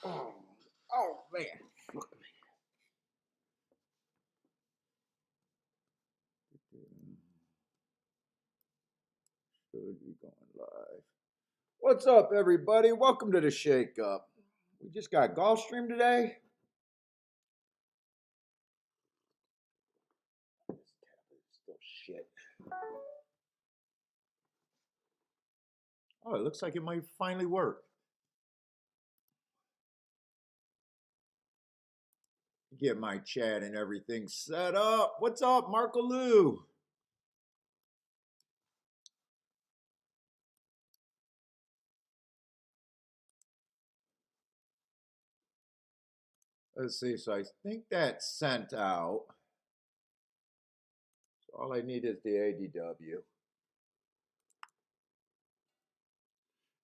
Oh, oh man. Fuck me. Should be going live. What's up, everybody? Welcome to the Shake Up. We just got Gulfstream today. This tablet is still shit. Oh, it looks like it might finally work. Get my chat and everything set up. What's up, Marco Lou? Let's see. So I think that's sent out. So all I need is the ADW.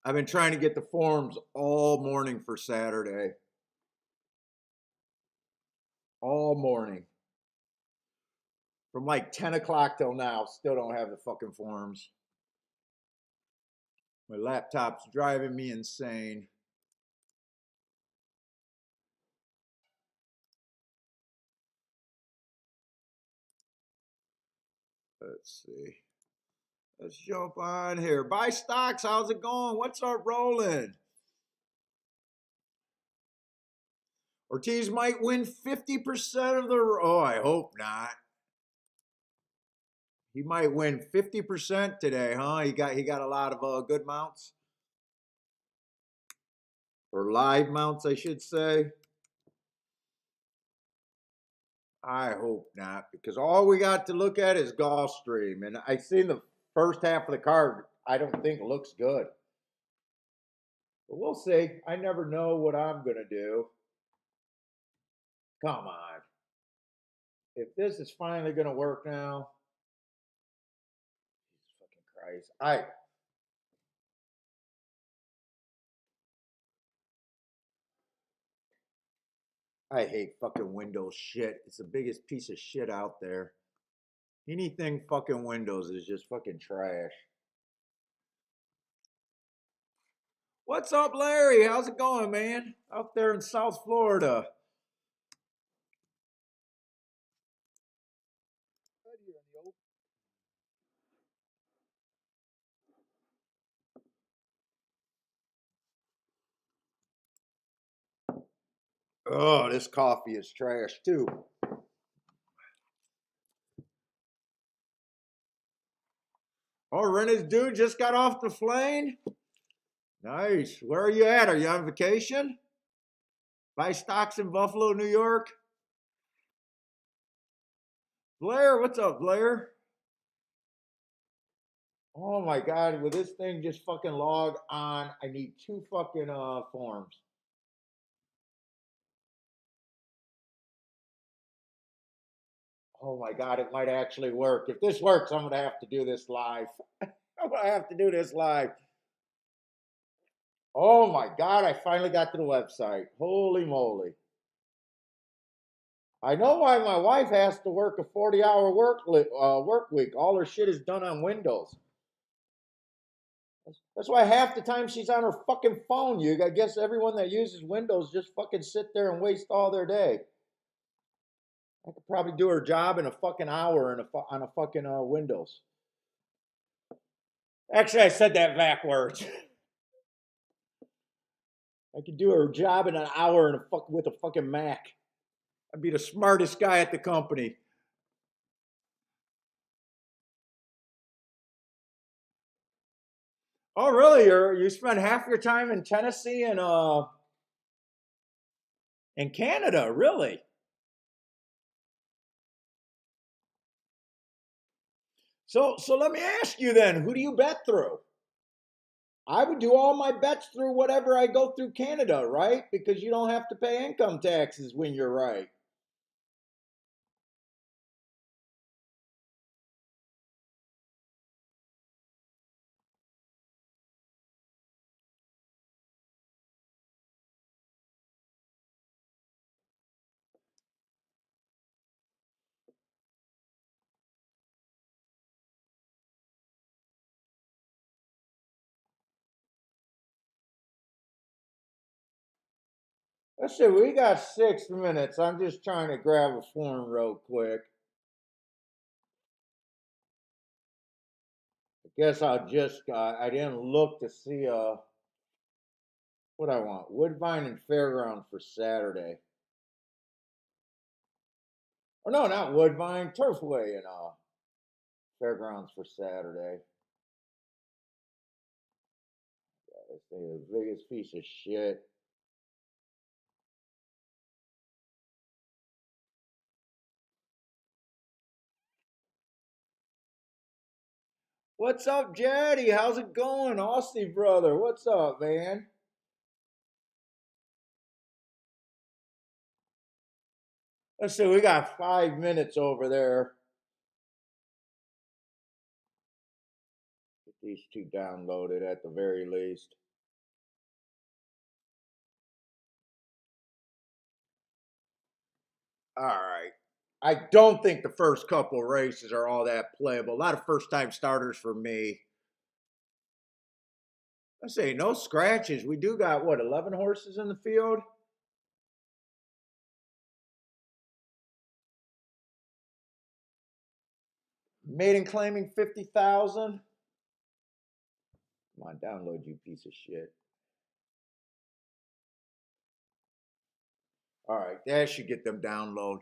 I've been trying to get the forms all morning for Saturday. All morning. From like 10 o'clock till now, still don't have the fucking forms. My laptop's driving me insane. Let's see. Let's jump on here. Buy stocks. How's it going? What's up, rolling? Ortiz might win 50% of the. Oh, I hope not. He might win 50% today, huh? He got a lot of good mounts. Or live mounts, I should say. I hope not, because all we got to look at is Gulfstream. And I seen the first half of the card, I don't think looks good. But we'll see. I never know what I'm going to do. Come on. If this is finally going to work now, Jesus fucking Christ. I hate fucking Windows shit. It's the biggest piece of shit out there. Anything fucking Windows is just fucking trash. What's up, Larry? How's it going, man? Out there in South Florida. Oh, this coffee is trash too. Oh, Renner's dude just got off the plane. Nice. Where are you at? Are you on vacation? Buy stocks in Buffalo, New York? Blair, what's up, Blair? Oh my God, will this thing just fucking log on? I need two fucking forms. Oh my God, it might actually work. If this works, I'm gonna have to do this live. I'm gonna have to do this live. Oh my God, I finally got to the website. Holy moly. I know why my wife has to work a 40-hour work week. All her shit is done on Windows. That's why half the time she's on her fucking phone. I guess everyone that uses Windows just fucking sit there and waste all their day. I could probably do her job in a fucking hour on a fucking Windows. Actually, I said that backwards. I could do her job in an hour with a fucking Mac. I'd be the smartest guy at the company. Oh, really? You spend half your time in Tennessee and in Canada, really? So let me ask you then, who do you bet through? I would do all my bets through whatever I go through Canada, right? Because you don't have to pay income taxes when you're right. Let's see, we got 6 minutes. I'm just trying to grab a form real quick. I guess I didn't look to see what I want. Woodbine and Fairground for Saturday. Oh no, not Woodbine, Turfway and Fairgrounds for Saturday. This thing is the biggest piece of shit. What's up, Jetty? How's it going? Aussie brother, what's up, man? Let's see, we got 5 minutes over there. Get these two downloaded at the very least. All right. I don't think the first couple races are all that playable. A lot of first time starters for me. I say no scratches. We do got what, 11 horses in the field? Maiden claiming 50,000. Come on, download, you piece of shit. All right, that should get them download.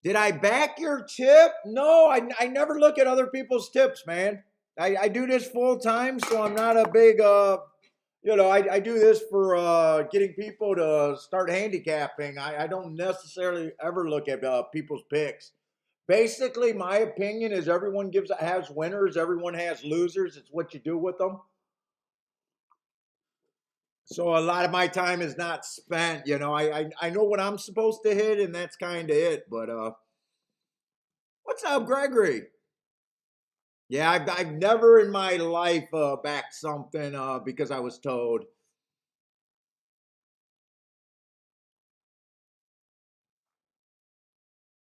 Did I back your tip? No, I never look at other people's tips, man. I do this full time, so I'm not a big I do this for getting people to start handicapping. I don't necessarily ever look at people's picks. Basically, my opinion is everyone has winners, everyone has losers. It's what you do with them. So a lot of my time is not spent. I know what I'm supposed to hit, and that's kind of it. But what's up, Gregory? Yeah, I've never in my life backed something because I was told.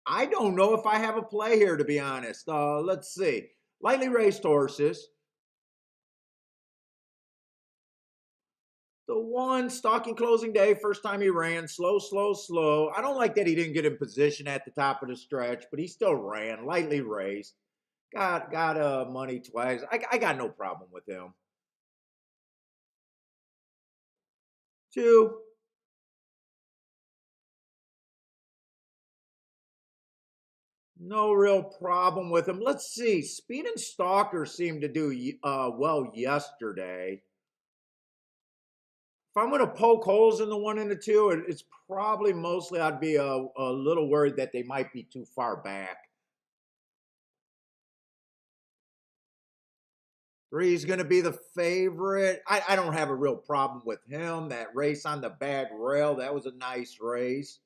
I don't know if I have a play here, to be honest. Let's see. Lightly raced horses. The one stalking closing day, first time he ran, slow, slow, slow. I don't like that he didn't get in position at the top of the stretch, but he still ran, lightly raced. Got money twice. I got no problem with him. Two, no real problem with him. Let's see. Speed and Stalker seemed to do well yesterday. If I'm going to poke holes in the one and the two, it's probably mostly I'd be a little worried that they might be too far back. Three's going to be the favorite. I don't have a real problem with him. That race on the bad rail, that was a nice race.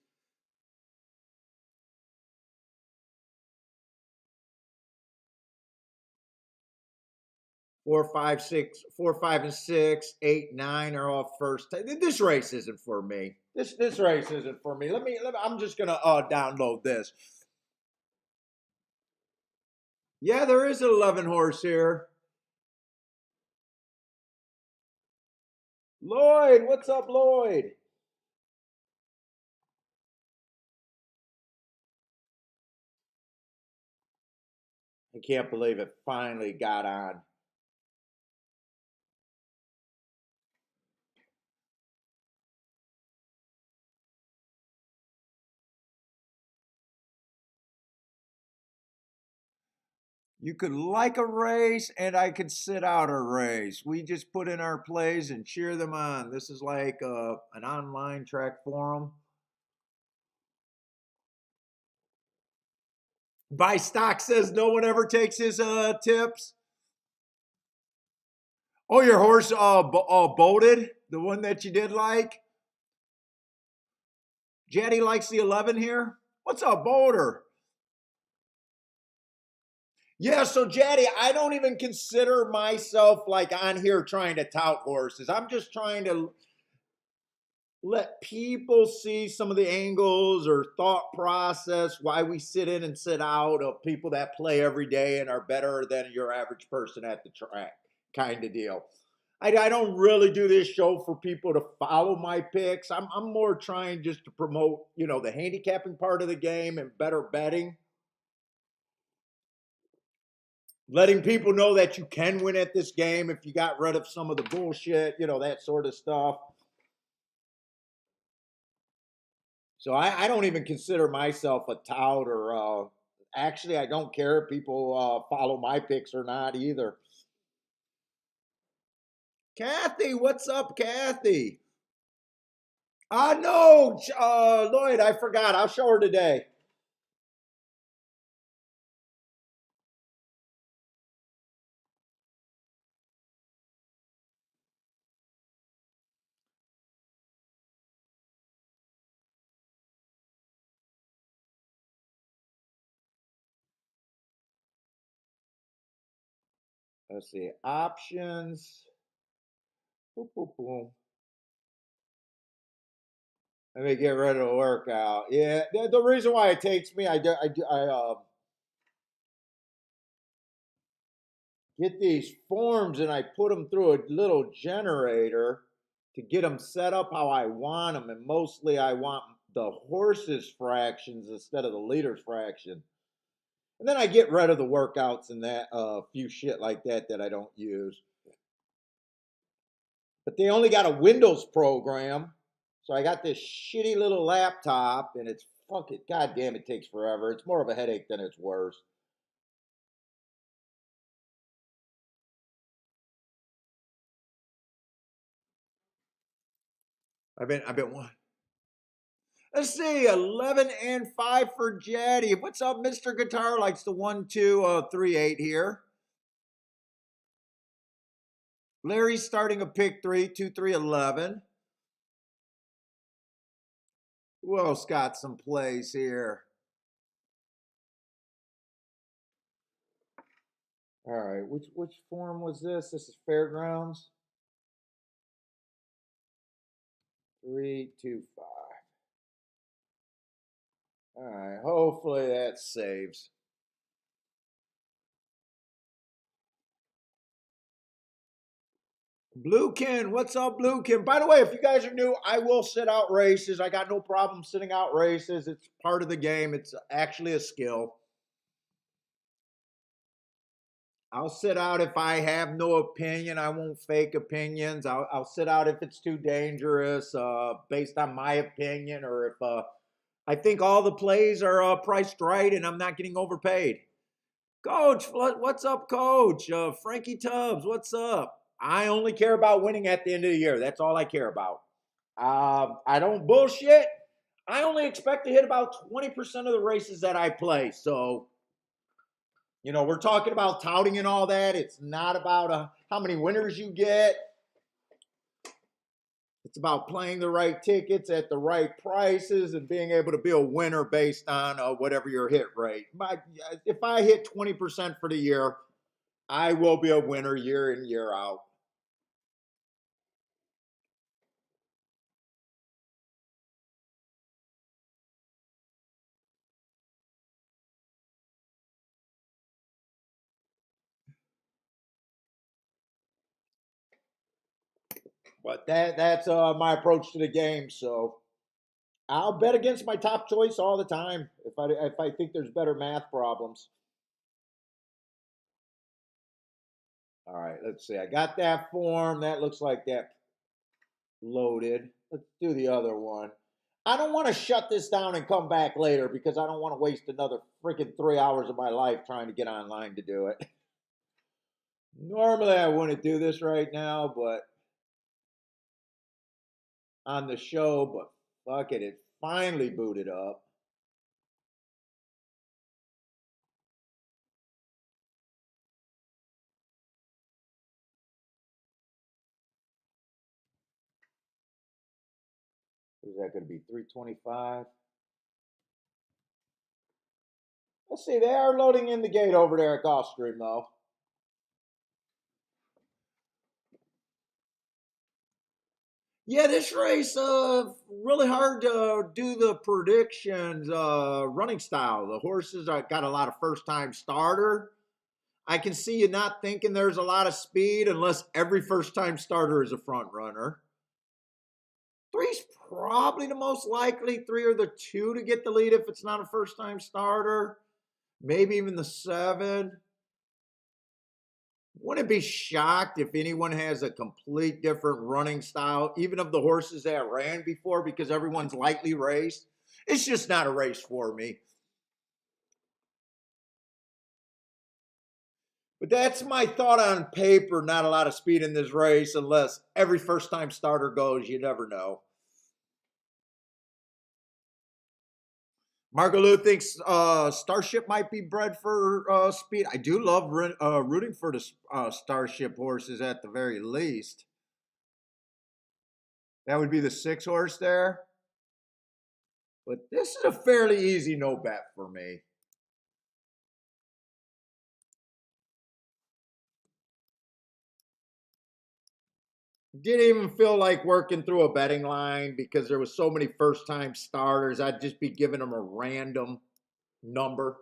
4, 5, and 6, 8, 9 are all first. This race isn't for me. This race isn't for me. I'm just gonna download this. Yeah, there is an 11 horse here. Lloyd, what's up, Lloyd? I can't believe it finally got on. You could like a race and I could sit out a race. We just put in our plays and cheer them on. This is like an online track forum. Buy stock says no one ever takes his tips. Oh, your horse bolted? The one that you did like? Jetty likes the 11 here? What's up, Boulder? Yeah, so Jetty, I don't even consider myself like on here trying to tout horses. I'm just trying to let people see some of the angles or thought process, why we sit in and sit out of people that play every day and are better than your average person at the track. kind of deal. I don't really do this show for people to follow my picks. I'm more trying just to promote, the handicapping part of the game and better betting. Letting people know that you can win at this game if you got rid of some of the bullshit, that sort of stuff. So I don't even consider myself a tout or actually, I don't care if people follow my picks or not either. Kathy, what's up, Kathy? No, Lloyd, I forgot. I'll show her today. Let's see. Options. Boom, boom, boom. Let me get rid of the workout. Yeah, the reason why it takes me, I get these forms and I put them through a little generator to get them set up how I want them, and mostly I want the horses fractions instead of the leaders fraction. And then I get rid of the workouts and that few shit like that I don't use. But they only got a Windows program. So I got this shitty little laptop and it's fucking goddamn it takes forever. It's more of a headache than it's worth. I've been one. Let's see, 11 and 5 for Jetty. What's up, Mr. Guitar? Likes the 1, 2, 3, 8 here. Larry's starting a pick 3, 2, 3, 11. Who else got some plays here? All right, which form was this? This is Fairgrounds. 3, 2, 5. All right, hopefully that saves. Bluekin, what's up, Bluekin? By the way, if you guys are new, I will sit out races. I got no problem sitting out races. It's part of the game. It's actually a skill. I'll sit out if I have no opinion. I won't fake opinions. I'll sit out if it's too dangerous, based on my opinion, or if I think all the plays are priced right and I'm not getting overpaid. Coach, what's up, Coach? Frankie Tubbs, what's up? I only care about winning at the end of the year. That's all I care about. I don't bullshit. I only expect to hit about 20% of the races that I play. So, we're talking about touting and all that. It's not about how many winners you get. It's about playing the right tickets at the right prices and being able to be a winner based on whatever your hit rate. If I hit 20% for the year, I will be a winner year in, year out. But that's my approach to the game. So I'll bet against my top choice all the time if I think there's better math problems. All right, let's see. I got that form. That looks like that loaded. Let's do the other one. I don't want to shut this down and come back later because I don't want to waste another freaking 3 hours of my life trying to get online to do it. Normally, I wouldn't do this right now, but on the show, but fuck it, it finally booted up. Is that going to be 325? Let's see, they are loading in the gate over there at Gulfstream, though. Yeah, this race, really hard to do the predictions, running style. The horses got a lot of first time starter. I can see you not thinking there's a lot of speed unless every first time starter is a front runner. Three's probably the most likely. Three or the two to get the lead if it's not a first time starter. Maybe even the seven. Wouldn't be shocked if anyone has a complete different running style, even of the horses that ran before, because everyone's lightly raced. It's just not a race for me. But that's my thought on paper. Not a lot of speed in this race unless every first time starter goes. You never know. Marco Lou thinks Starship might be bred for speed. I do love rooting for the Starship horses at the very least. That would be the 6 horse there. But this is a fairly easy no bet for me. Didn't even feel like working through a betting line because there was so many first time starters. I'd just be giving them a random number.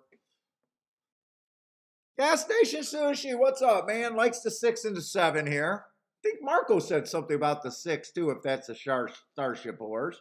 Gas station sushi, what's up, man? Likes the 6 and the 7 here. I think Marco said something about the 6 too, if that's a Starship horse.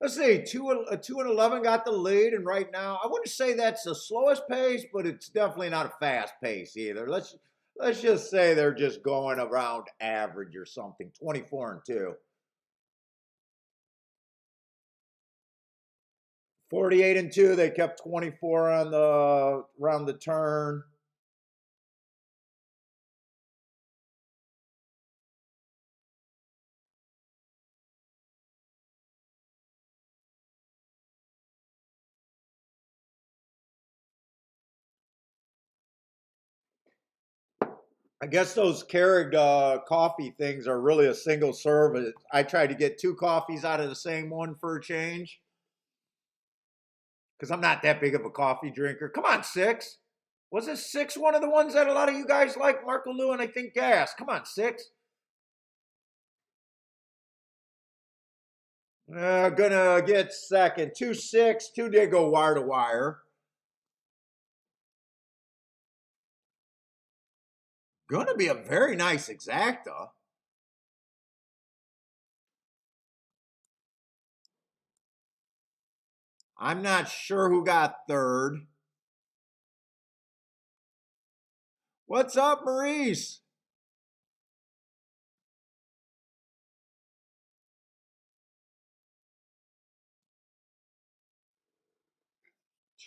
Let's see, 2 and 11 got the lead, and right now I wouldn't say that's the slowest pace, but it's definitely not a fast pace either. Let's just say they're just going around average or something. 24-2. 48-2. They kept 24 on the around the turn. I guess those Keurig coffee things are really a single serve. I tried to get 2 coffees out of the same one for a change because I'm not that big of a coffee drinker. Come on, 6. Was it 6 one of the ones that a lot of you guys like? Marco Lou and I think Gas. Come on, 6. Gonna get second. 2-6. 2 did go wire to wire. Gonna be a very nice exacta. I'm not sure who got third. What's up, Maurice?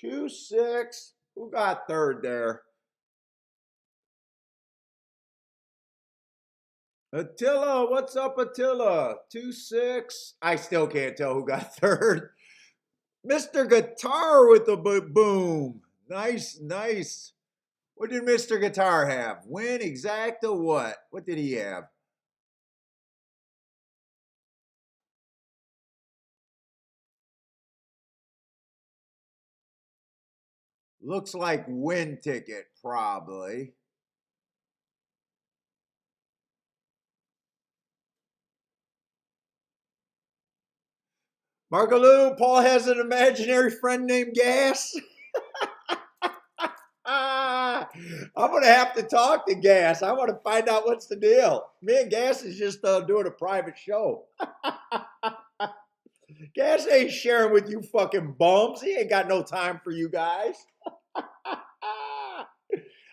Two, 6. Who got third there? Attila, what's up, Attila? 2-6. I still can't tell who got third. Mr. Guitar with the boom. Nice, nice. What did Mr. Guitar have? Win, exacta, what? What did he have? Looks like win ticket, probably. Marco Lou, Paul has an imaginary friend named Gas. I'm going to have to talk to Gas. I want to find out what's the deal. Me and Gas is just doing a private show. Gas ain't sharing with you fucking bums. He ain't got no time for you guys.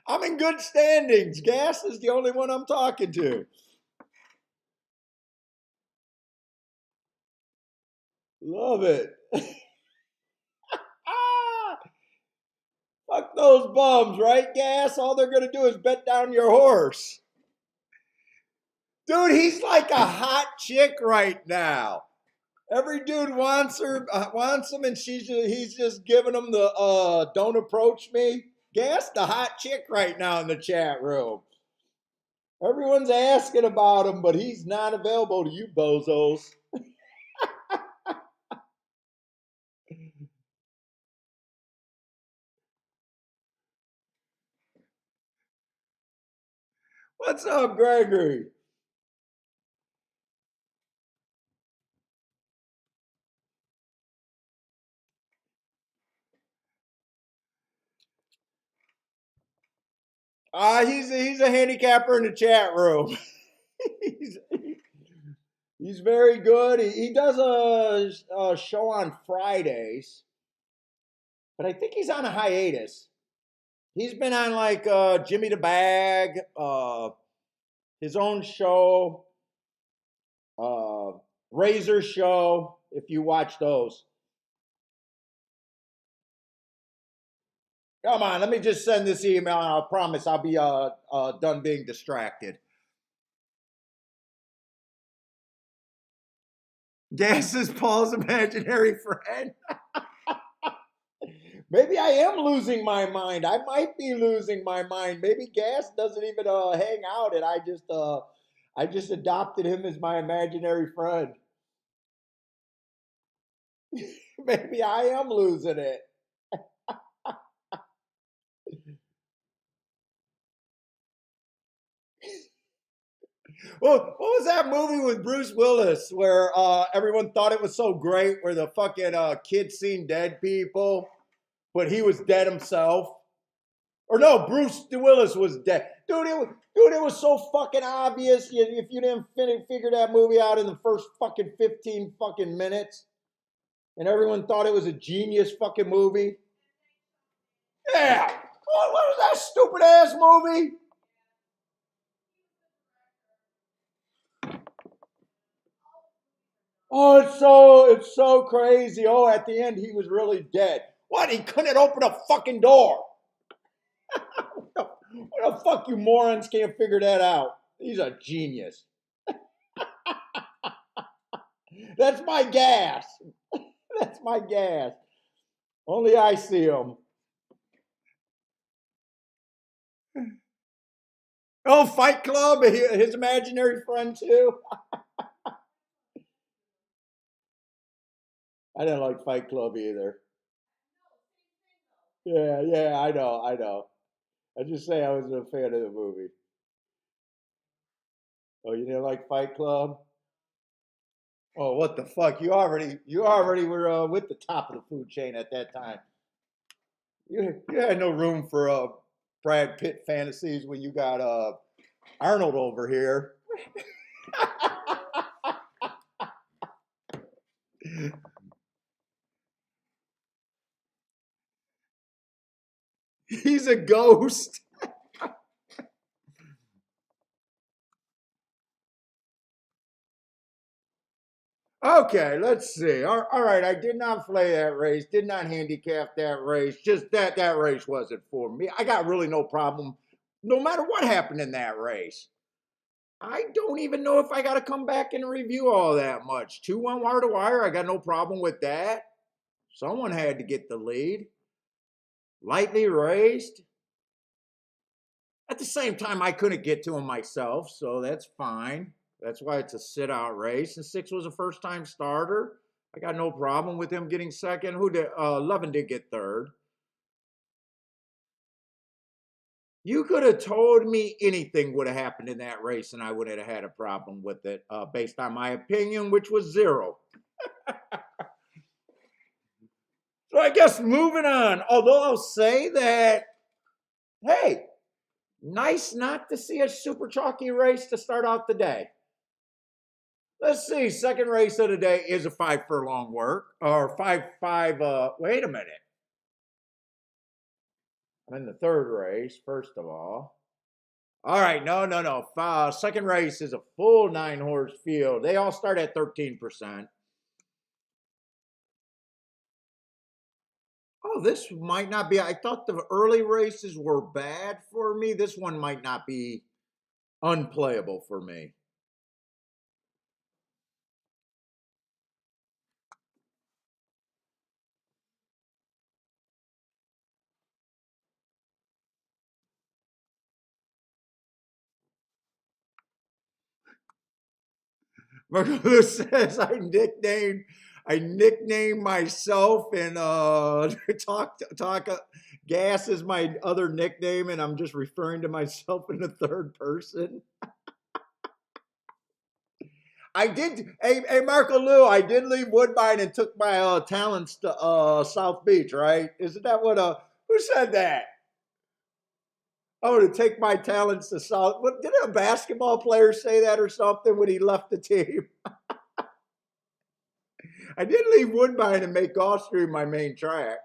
I'm in good standings. Gas is the only one I'm talking to. Love it. Fuck those bums, right, Gas? All they're going to do is bet down your horse. Dude, he's like a hot chick right now. Every dude wants her, wants him, and he's just giving them the don't approach me. Gas the hot chick right now in the chat room. Everyone's asking about him, but he's not available to you bozos. What's up, Gregory? He's a handicapper in the chat room. he's, he's very good. He does a show on Fridays, but I think he's on a hiatus. He's been on like Jimmy the Bag, his own show, uh, Razor Show. If you watch those, come on. Let me just send this email, and I'll promise I'll be done being distracted. Gas is Paul's imaginary friend. Maybe I am losing my mind. I might be losing my mind. Maybe Gas doesn't even hang out, and I just adopted him as my imaginary friend. Maybe I am losing it. Well, what was that movie with Bruce Willis where everyone thought it was so great, where the fucking kid seen dead people, but he was dead himself? Or no, Bruce Willis was dead. Dude, it was so fucking obvious if you didn't figure that movie out in the first fucking 15 fucking minutes. And everyone thought it was a genius fucking movie. Yeah. What was that stupid ass movie? Oh, it's so crazy. Oh, at the end he was really dead. What? He couldn't open a fucking door. What the fuck, you morons can't figure that out? He's a genius. That's my Gas. That's my Gas. Only I see him. Oh, Fight Club, his imaginary friend too. I didn't like Fight Club either. Yeah, I know. I just say I wasn't a fan of the movie. Oh, you didn't like Fight Club? Oh, what the fuck? You already were with the top of the food chain at that time. You had no room for Brad Pitt fantasies when you got Arnold over here. He's a ghost. Okay, let's see. All right, I did not play that race, did not handicap that race. Just that race wasn't for me. I got really no problem, no matter what happened in that race. I don't even know if I got to come back and review all that much. 2-1 wire to wire, I got no problem with that. Someone had to get the lead. Lightly raced. At the same time, I couldn't get to him myself, so that's fine. That's why it's a sit-out race. And 6 was a first-time starter. I got no problem with him getting second. Who did? Levin did get third. You could have told me anything would have happened in that race, and I wouldn't have had a problem with it, based on my opinion, which was 0. So I guess moving on. Although I'll say that, hey, nice not to see a super chalky race to start out the day. Let's see. Second race of the day is a 5 furlong work, or 5. Wait a minute. I'm in the third race, first of all. All right, no. Second race is a full 9-horse field. They all start at 13%. Oh, this might not be. I thought the early races were bad for me. This one might not be unplayable for me. Marcos says I nickname myself and talk gas is my other nickname, and I'm just referring to myself in the third person. I did. Hey, Marco Lou, I did leave Woodbine and took my talents to South Beach, right? Isn't that what? Who said that? Oh, to take my talents to South. What did a basketball player say that or something when he left the team? I did leave Woodbine and make Gulfstream my main track.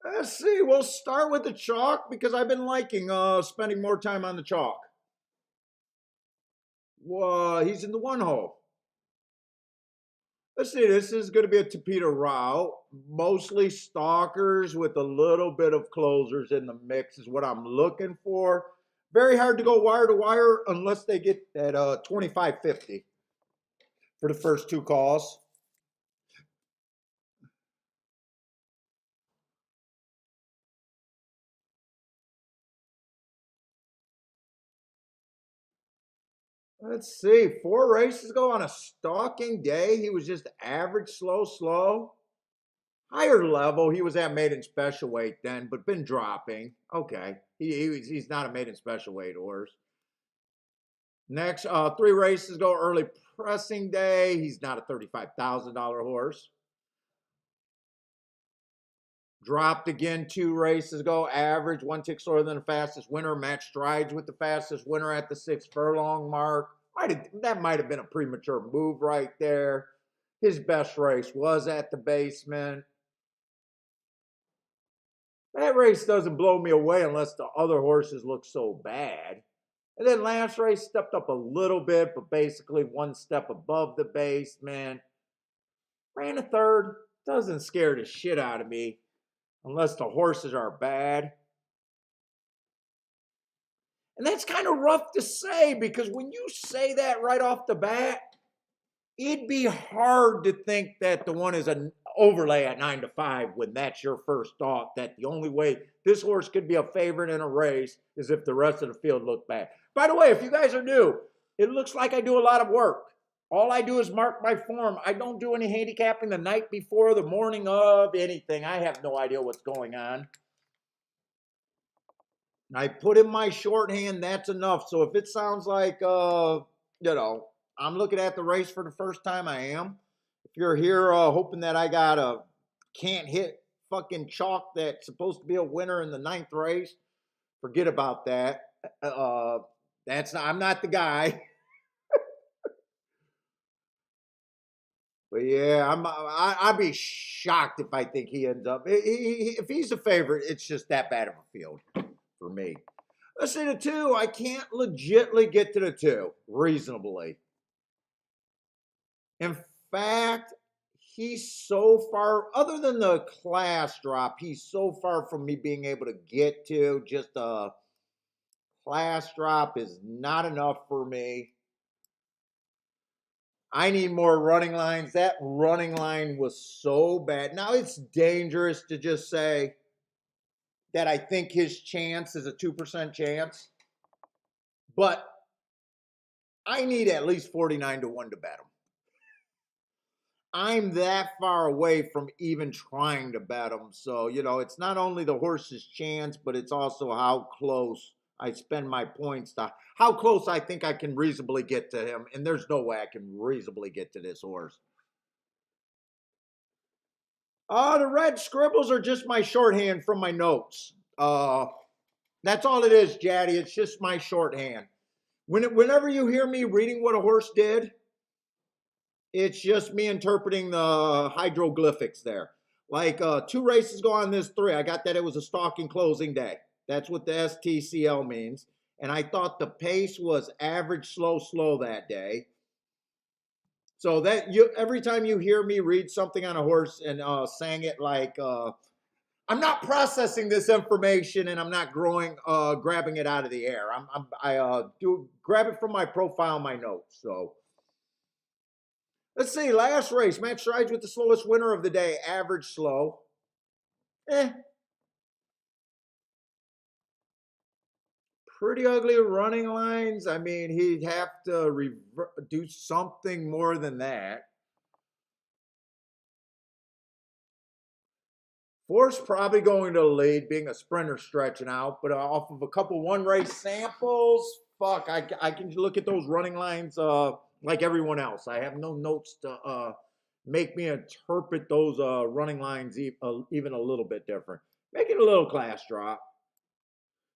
Let's see. We'll start with the chalk because I've been liking spending more time on the chalk. Well, he's in the one hole. Let's see. This is going to be a torpedo route. Mostly stalkers with a little bit of closers in the mix is what I'm looking for. Very hard to go wire to wire unless they get at 25.50 for the first two calls. Let's see. Four races ago on a stalking day, he was just average, slow, slow. Higher level, he was at maiden special weight then, but been dropping. Okay, he's not a maiden special weight horse. Next, three races ago, early pressing day. He's not a $35,000 horse. Dropped again two races ago. Average, one tick slower than the fastest winner. Match strides with the fastest winner at the 6 furlong mark. That might have been a premature move right there. His best race was at the basement. That race doesn't blow me away unless the other horses look so bad. And then last race stepped up a little bit, but basically one step above the basement. Ran a third. Doesn't scare the shit out of me unless the horses are bad. And that's kind of rough to say because when you say that right off the bat, it'd be hard to think that the one is an overlay at 9-5 when that's your first thought, that the only way this horse could be a favorite in a race is if the rest of the field looked bad. By the way, if you guys are new, it looks like I do a lot of work. All I do is mark my form. I don't do any handicapping the night before, the morning of, anything. I have no idea what's going on. I put in my shorthand, that's enough. So if it sounds like, I'm looking at the race for the first time, I am. If you're here hoping that I got a can't hit fucking chalk that's supposed to be a winner in the 9th race, forget about that. I'm not the guy. But yeah, I'd be shocked if I think he ends up. If he's a favorite, it's just that bad of a field for me. Let's say the 2. I can't legitly get to the 2 reasonably. In fact, he's so far, other than the class drop, he's so far from me being able to get to. Just a class drop is not enough for me. I need more running lines. That running line was so bad. Now it's dangerous to just say that I think his chance is a 2% chance, but I need at least 49 to 1 to bet him. I'm that far away from even trying to bet him. So, it's not only the horse's chance, but it's also how close I spend my points to how close I think I can reasonably get to him. And there's no way I can reasonably get to this horse. The red scribbles are just my shorthand from my notes. That's all it is, Jaddy. It's just my shorthand. Whenever you hear me reading what a horse did, it's just me interpreting the hieroglyphics there. Like 2 races go on this 3. I got that it was a stalking closing day. That's what the STCL means. And I thought the pace was average, slow, slow that day. So that every time you hear me read something on a horse and saying it like I'm not processing this information and I'm not grabbing it out of the air. I do grab it from my profile, my notes. So let's see. Last race, match strides with the slowest winner of the day. Average slow. pretty ugly running lines. I mean, he'd have to do something more than that. Four's probably going to the lead, being a sprinter stretching out, but off of a couple one race samples, fuck, I can look at those running lines like everyone else. I have no notes to make me interpret those running lines even a little bit different. Make it a little class drop.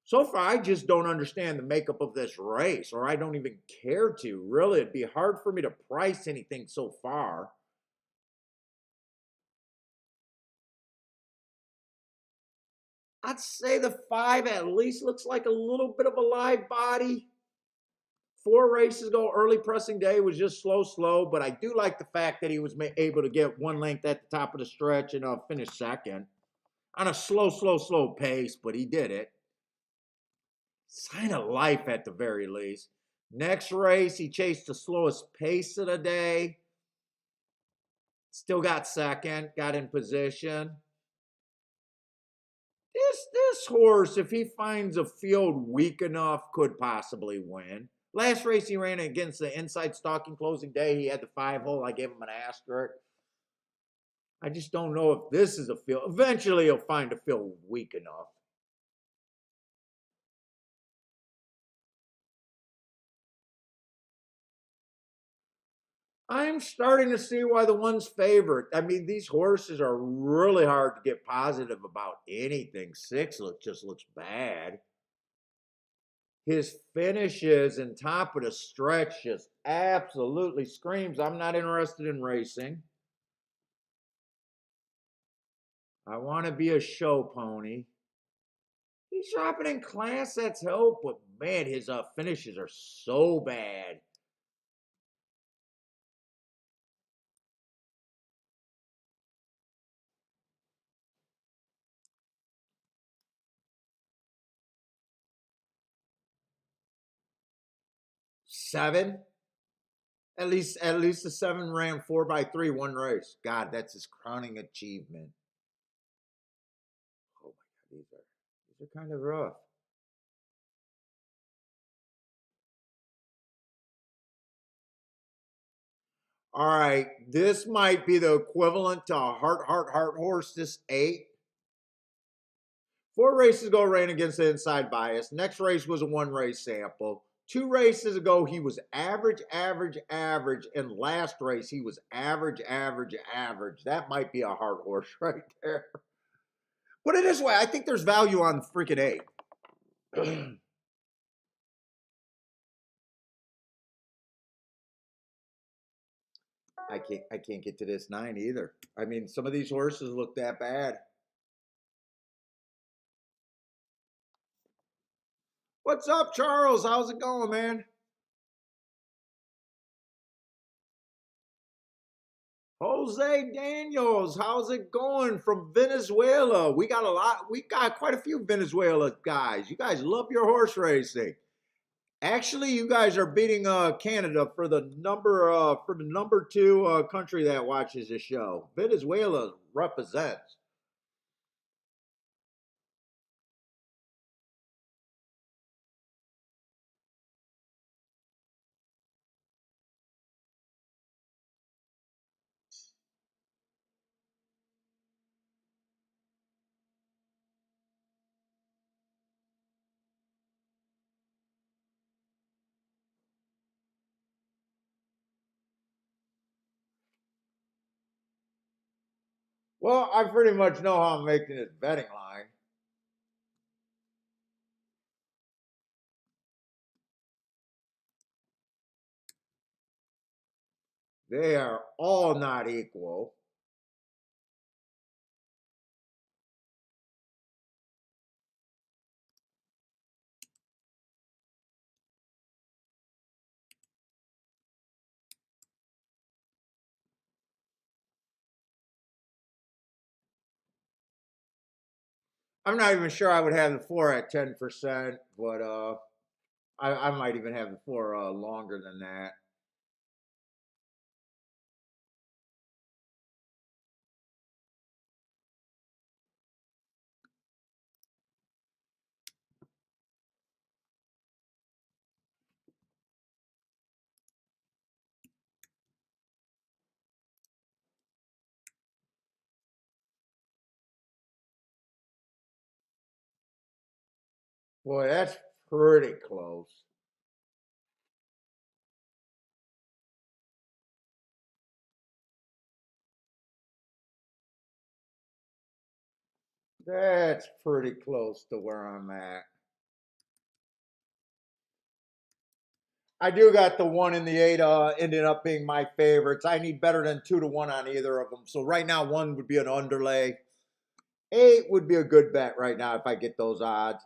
So far, I just don't understand the makeup of this race, or I don't even care to. Really, it'd be hard for me to price anything so far. I'd say the 5 at least looks like a little bit of a live body. 4 races ago, early pressing day was just slow, but I do like the fact that he was able to get one length at the top of the stretch and finish second on a slow pace, but he did it. Sign of life at the very least. Next race, he chased the slowest pace of the day. Still got second, got in position. This horse, if he finds a field weak enough, could possibly win. Last race he ran against the inside stalking closing day. He had the 5-hole. I gave him an asterisk. I just don't know if this is a field. Eventually he'll find a field weak enough. I'm starting to see why the one's favorite. I mean, these horses are really hard to get positive about anything. 6 just looks bad. His finishes and top of the stretch just absolutely screams, I'm not interested in racing. I want to be a show pony. He's dropping in class, that's hope, but man, his finishes are so bad. Seven? At least the 7 ran 4x3 one race. God, that's his crowning achievement. Oh my god, these are kind of rough. All right, this might be the equivalent to a heart horse. This 8. 4 races ago, ran against the inside bias. Next race was a one race sample. 2 races ago, he was average. And last race, he was average. That might be a hard horse right there. Put it this way, I think there's value on freaking 8. I can't get to this 9 either. I mean, some of these horses look that bad. What's up, Charles? How's it going, man? Jose Daniels, how's it going from Venezuela? We got quite a few Venezuela guys. You guys love your horse racing. Actually, you guys are beating Canada for the number 2 country that watches the show. Venezuela represents. Well, I pretty much know how I'm making this betting line. They are all not equal. I'm not even sure I would have the 4 at 10%, but I might even have the 4 longer than that. Boy, that's pretty close. That's pretty close to where I'm at. I do got the 1 and the 8 ended up being my favorites. I need better than 2-1 on either of them. So right now, 1 would be an underlay. 8 would be a good bet right now if I get those odds.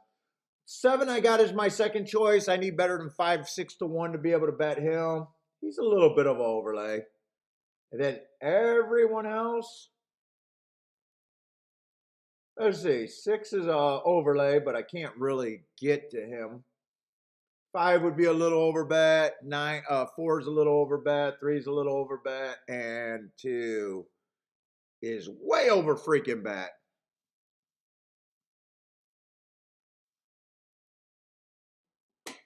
7 I got as my second choice. I need better than 5, 6-1 to be able to bet him. He's a little bit of an overlay. And then everyone else, let's see, 6 is a overlay, but I can't really get to him. 5 would be a little over bet. 4 is a little over bet. 3 is a little over bet. And 2 is way over freaking bet.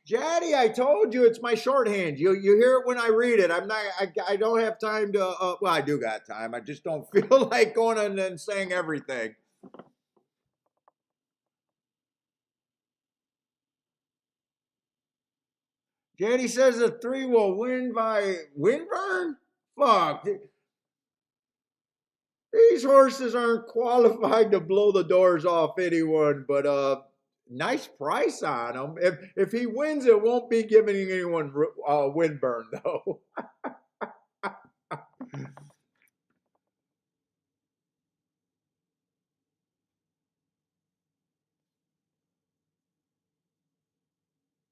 Jaddy, I told you it's my shorthand. You hear it when I read it. I don't have time to. Well, I do got time. I just don't feel like going in and saying everything. Jaddy says the 3 will win by Windburn. Fuck. These horses aren't qualified to blow the doors off anyone, but nice price on him. If he wins, it won't be giving anyone Windburn though.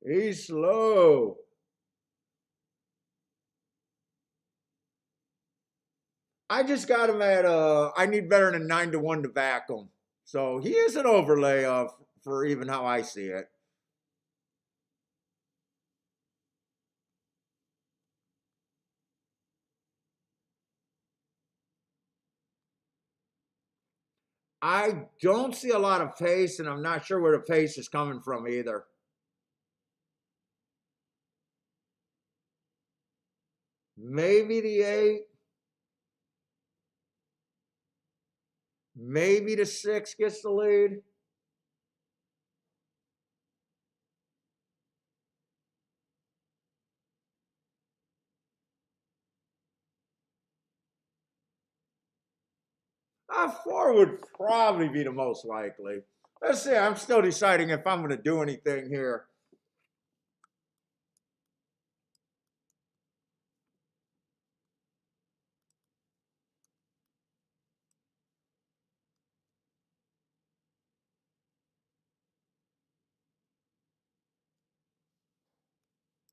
He's slow. I just got him at I need better than 9-1 to back him. So he is an overlay for even how I see it. I don't see a lot of pace, and I'm not sure where the pace is coming from either. Maybe the 8. Maybe the 6 gets the lead. A 4 would probably be the most likely. Let's see, I'm still deciding if I'm going to do anything here.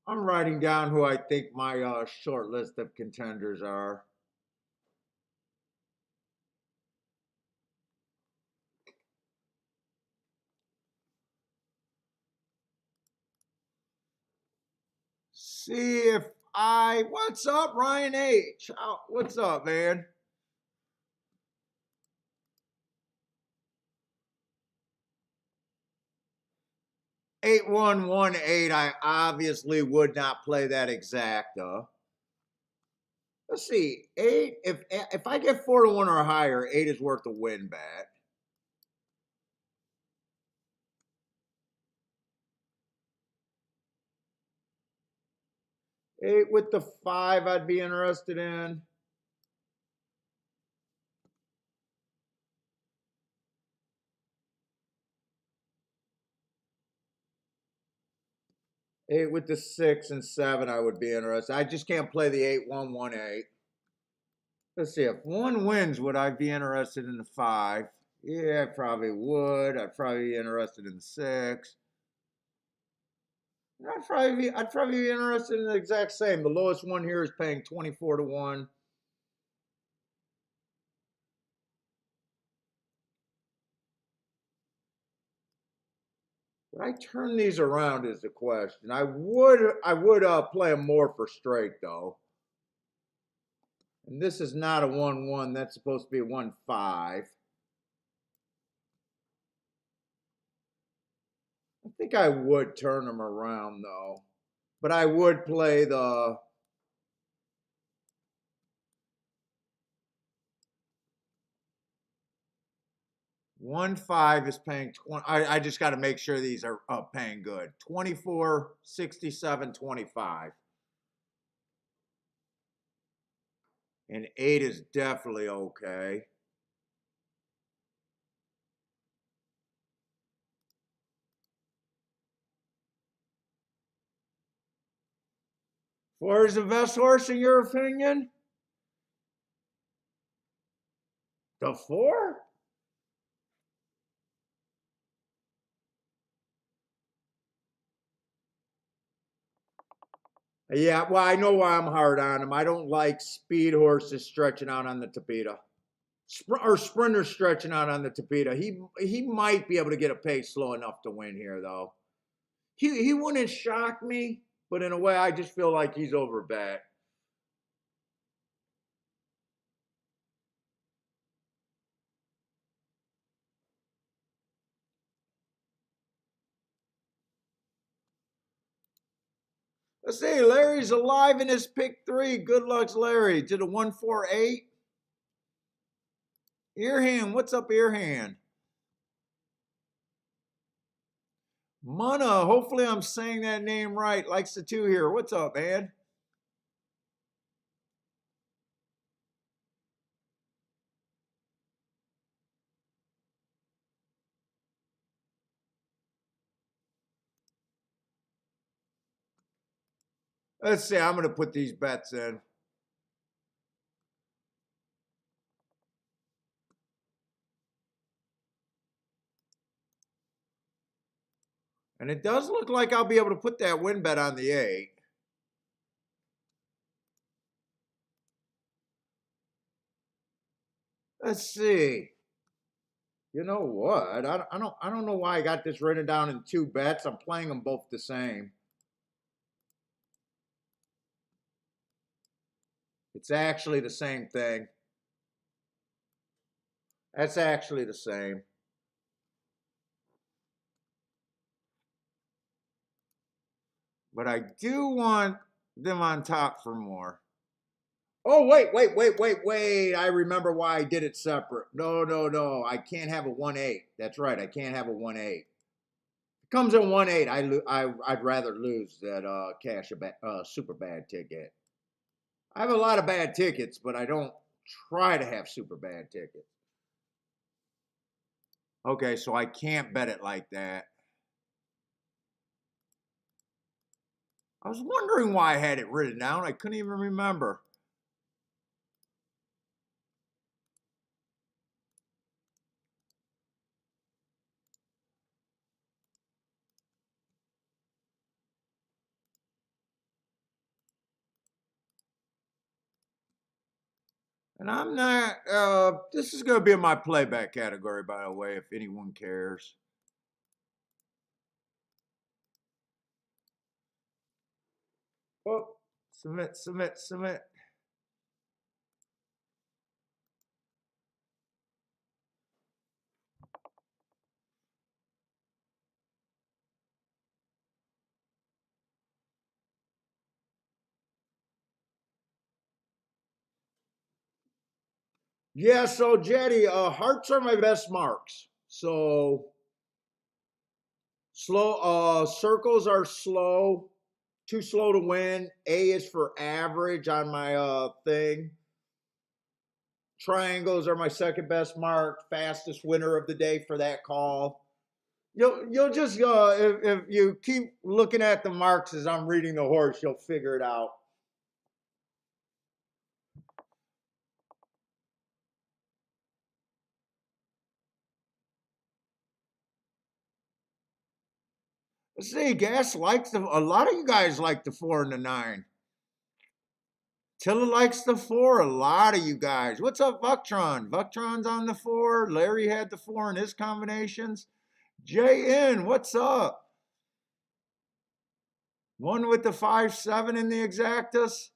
I'm writing down who I think my short list of contenders are. See if what's up, Ryan H? What's up, man? 8118. I obviously would not play that exacta. Let's see. 8. If I get 4-1 or higher, 8 is worth a win bet. 8 with the 5, I'd be interested in. 8 with the 6 and 7, I would be interested. I just can't play the 8-1-1-8. Let's see. If 1 wins, would I be interested in the 5? Yeah, I probably would. I'd probably be interested in the 6. I'd probably be interested in the exact same. The lowest one here is paying 24-1. Would I turn these around is the question. I would play them more for straight though. And this is not a 1-1. That's supposed to be a 1-5. I think I would turn them around though. But I would play the 1-5 is paying 20. I just got to make sure these are paying good. 24, 67, 25. And 8 is definitely okay. Four is the best horse in your opinion? The 4? Yeah, well, I know why I'm hard on him. I don't like speed horses stretching out on the Tapeta. Or sprinters stretching out on the Tapeta. He might be able to get a pace slow enough to win here, though. He wouldn't shock me, but in a way, I just feel like he's overbet. Let's see, Larry's alive in his pick 3. Good luck, Larry. To the 148. Earhand, what's up, Earhand? Mana, hopefully I'm saying that name right. Likes the 2 here. What's up, man? Let's see, I'm going to put these bets in. And it does look like I'll be able to put that win bet on the 8. Let's see. You know what? I don't know why I got this written down in 2 bets. I'm playing them both the same. It's actually the same thing. That's actually the same. But I do want them on top for more. Oh, wait. I remember why I did it separate. No. I can't have a 1-8. That's right. I can't have a 1-8. If it comes in 1-8, I'd rather lose that cash a super bad ticket. I have a lot of bad tickets, but I don't try to have super bad tickets. Okay, so I can't bet it like that. I was wondering why I had it written down. I couldn't even remember. And I'm not, this is going to be in my playback category, by the way, if anyone cares. Oh, submit. Yeah, so Jetty, hearts are my best marks. So slow, circles are slow, too slow to win. A is for average on my thing. Triangles are my second best mark. Fastest winner of the day for that call. You'll just if you keep looking at the marks as I'm reading the horse, you'll figure it out. Let's see, Gas likes a lot of you guys like the 4 and the 9. Tilla likes the 4. A lot of you guys. What's up, Vuctron? Vuctron's on the 4. Larry had the 4 in his combinations. JN, what's up? One with the 5-7 in the exactus.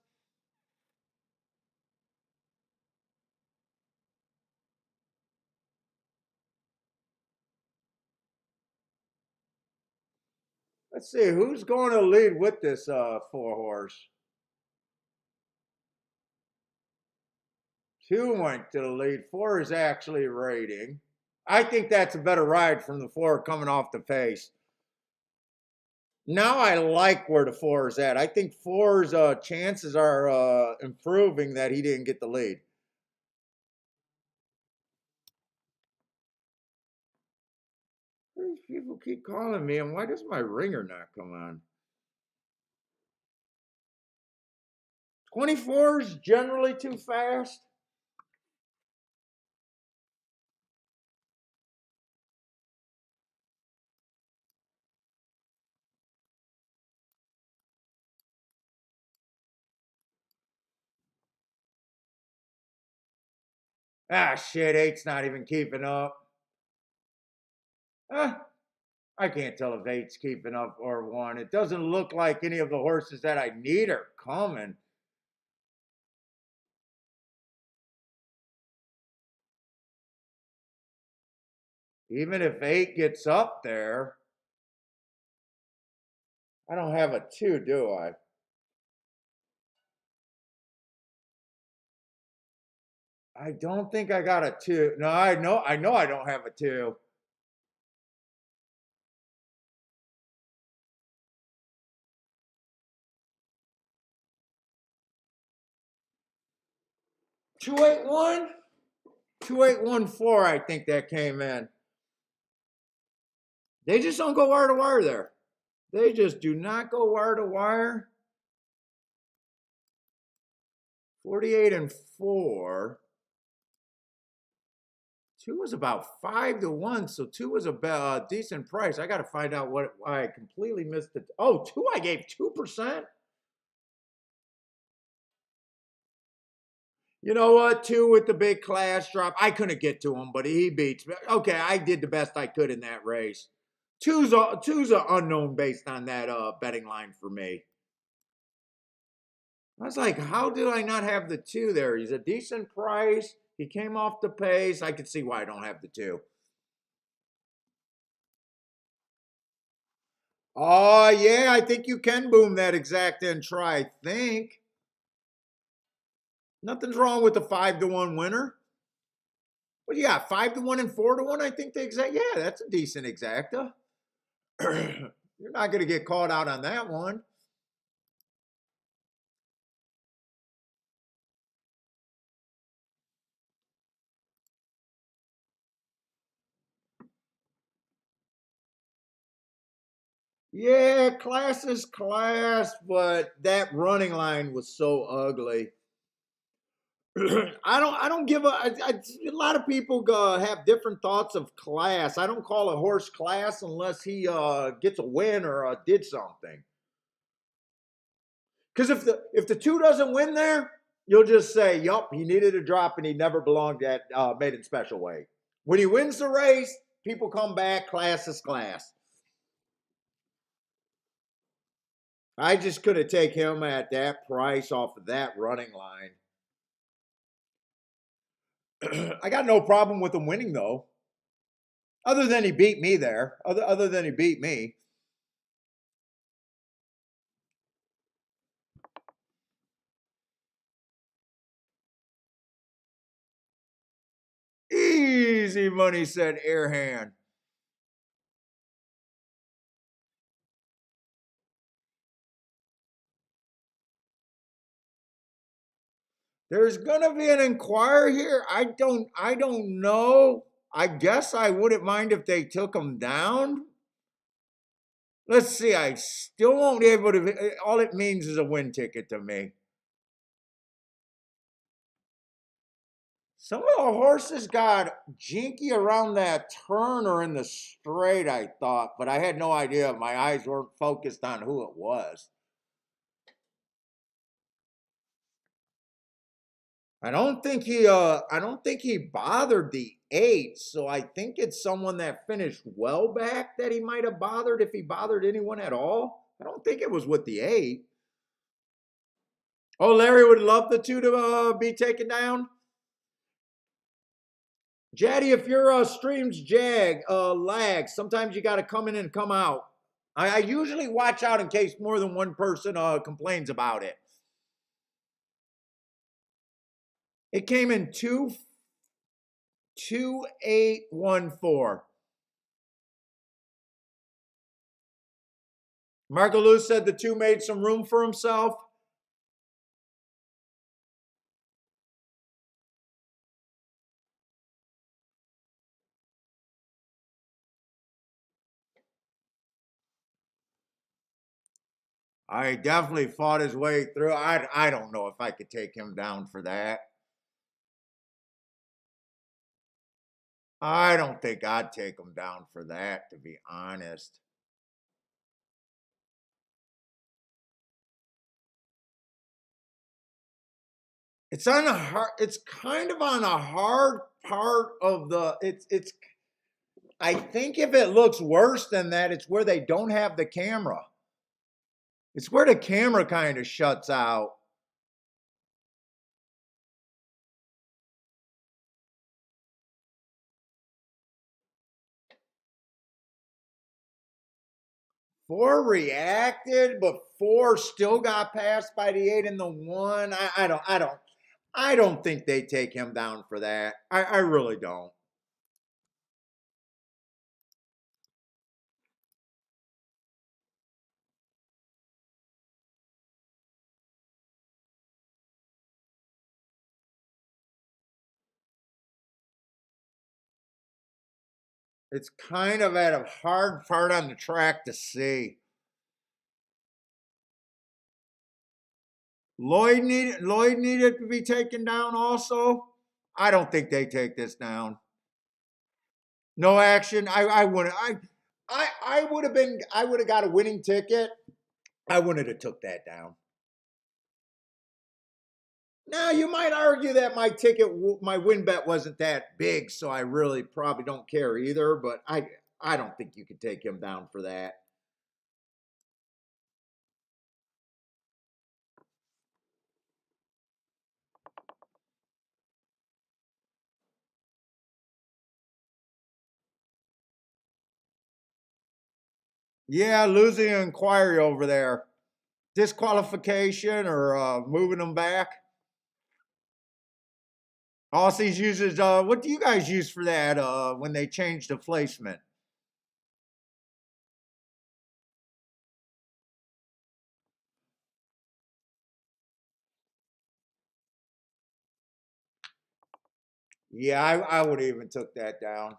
Let's see, who's going to lead with this 4 horse? 2 went to the lead. 4 is actually rating. I think that's a better ride from the 4 coming off the pace. Now I like where the 4 is at. I think 4's chances are improving that he didn't get the lead. These people keep calling me, and why does my ringer not come on? 24 is generally too fast. Ah, shit, 8's not even keeping up. I can't tell if 8's keeping up or 1. It doesn't look like any of the horses that I need are coming. Even if 8 gets up there, I don't have a 2, do I? I don't think I got a 2. No, I know I don't have a 2. Two eight one? 2814, I think that came in. They just don't go wire to wire there. They just do not go wire to wire. 48 and 4. 2 was about 5 to 1, so 2 was a decent price. I got to find out what I completely missed it. Oh, 2 I gave 2%. You know what? 2 with the big class drop. I couldn't get to him, but he beats me. Okay, I did the best I could in that race. Two's an unknown based on that betting line for me. I was like, how did I not have the 2 there? He's a decent price. He came off the pace. I could see why I don't have the 2. Oh, yeah, I think you can boom that exact and try, I think. Nothing's wrong with the 5 to 1 winner. What do you got? 5 to 1 and 4 to 1? I think the exact. Yeah, that's a decent exacta. You're not going to get caught out on that one. Yeah, class is class, but that running line was so ugly. I don't give a lot of people have different thoughts of class. I don't call a horse class unless he gets a win or did something. Because if the 2 doesn't win there, you'll just say, yup, he needed a drop and he never belonged at maiden special weight. When he wins the race, people come back, class is class. I just couldn't take him at that price off of that running line. I got no problem with him winning though. Other than he beat me there. Other than he beat me. Easy money, said Airhand. There's gonna be an inquiry here. I don't know. I guess I wouldn't mind if they took him down. Let's see. I still won't be able to. All it means is a win ticket to me. Some of the horses got jinky around that turn or in the straight, I thought, but I had no idea. My eyes weren't focused on who it was. I don't think he bothered the 8, so I think it's someone that finished well back that he might have bothered if he bothered anyone at all. I don't think it was with the 8. Oh, Larry would love the 2 to be taken down. Jaddy, if your streams lag, sometimes you got to come in and come out. I usually watch out in case more than one person complains about it. It came in 2 2814. Marco Luz said the 2 made some room for himself. I definitely fought his way through. I don't know if I could take him down for that. I don't think I'd take him down for that, to be honest. It's on a hard. It's kind of on a hard part of the. It's. I think if it looks worse than that, it's where they don't have the camera. It's where the camera kind of shuts out. Four reacted, but four still got passed by the 8 and the 1. I don't think they take him down for that. I really don't. It's kind of at a hard part on the track to see. Lloyd needed to be taken down also. I don't think they take this down. No action. I wouldn't. I would have been. I would have got a winning ticket. I wouldn't have took that down. Now you might argue that my win bet wasn't that big, so I really probably don't care either. But I don't think you could take him down for that. Yeah, losing an inquiry over there, disqualification or moving them back. Aussies uses what do you guys use for that when they change the placement? Yeah, I would have even took that down.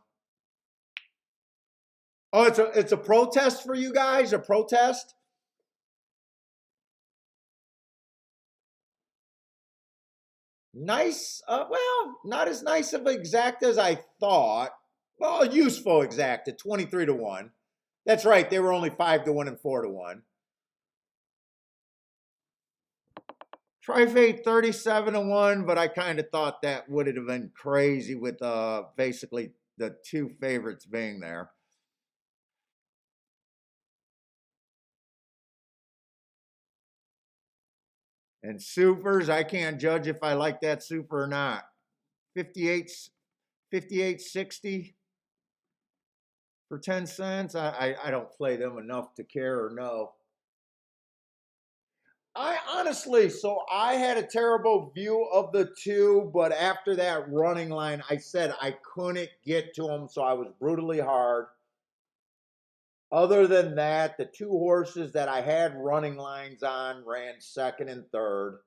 Oh, it's a protest for you guys, a protest. Nice. Well, not as nice of an exact as I thought. Well, a useful exact at 23 to 1. That's right. They were only 5 to 1 and 4 to 1. Trifate 37 to 1, but I kind of thought that would have been crazy with basically the 2 favorites being there. And supers, I can't judge if I like that super or not. 58, 58.60 for 10 cents. I don't play them enough to care or know. I honestly, so I had a terrible view of the 2, but after that running line, I said I couldn't get to them, so I was brutally hard. Other than that, the 2 horses that I had running lines on ran second and third.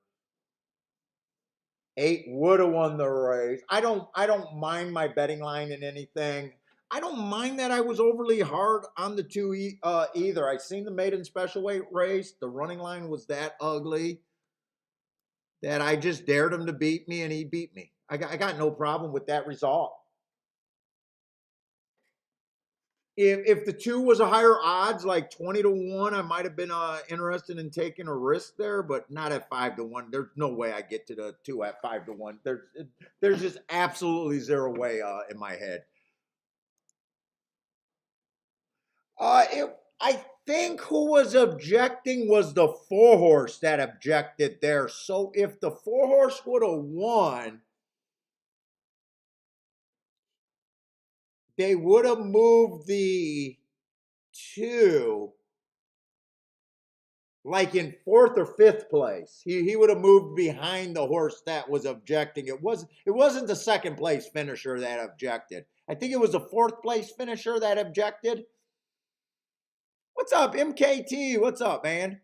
8 would have won the race. I don't mind my betting line in anything. I don't mind that I was overly hard on the 2 either. I seen the maiden special weight race. The running line was that ugly that I just dared him to beat me, and he beat me. I got no problem with that result. If the 2 was a higher odds, like 20 to 1, I might have been interested in taking a risk there, but not at 5 to 1. There's no way I get to the 2 at 5 to 1. There's just absolutely zero way in my head. I think who was objecting was the 4 horse that objected there. So if the 4 horse would have won, they would have moved the 2 like in fourth or fifth place. He would have moved behind the horse that was objecting. It wasn't the second place finisher that objected. I think it was the fourth place finisher that objected. What's up, MKT? What's up, man?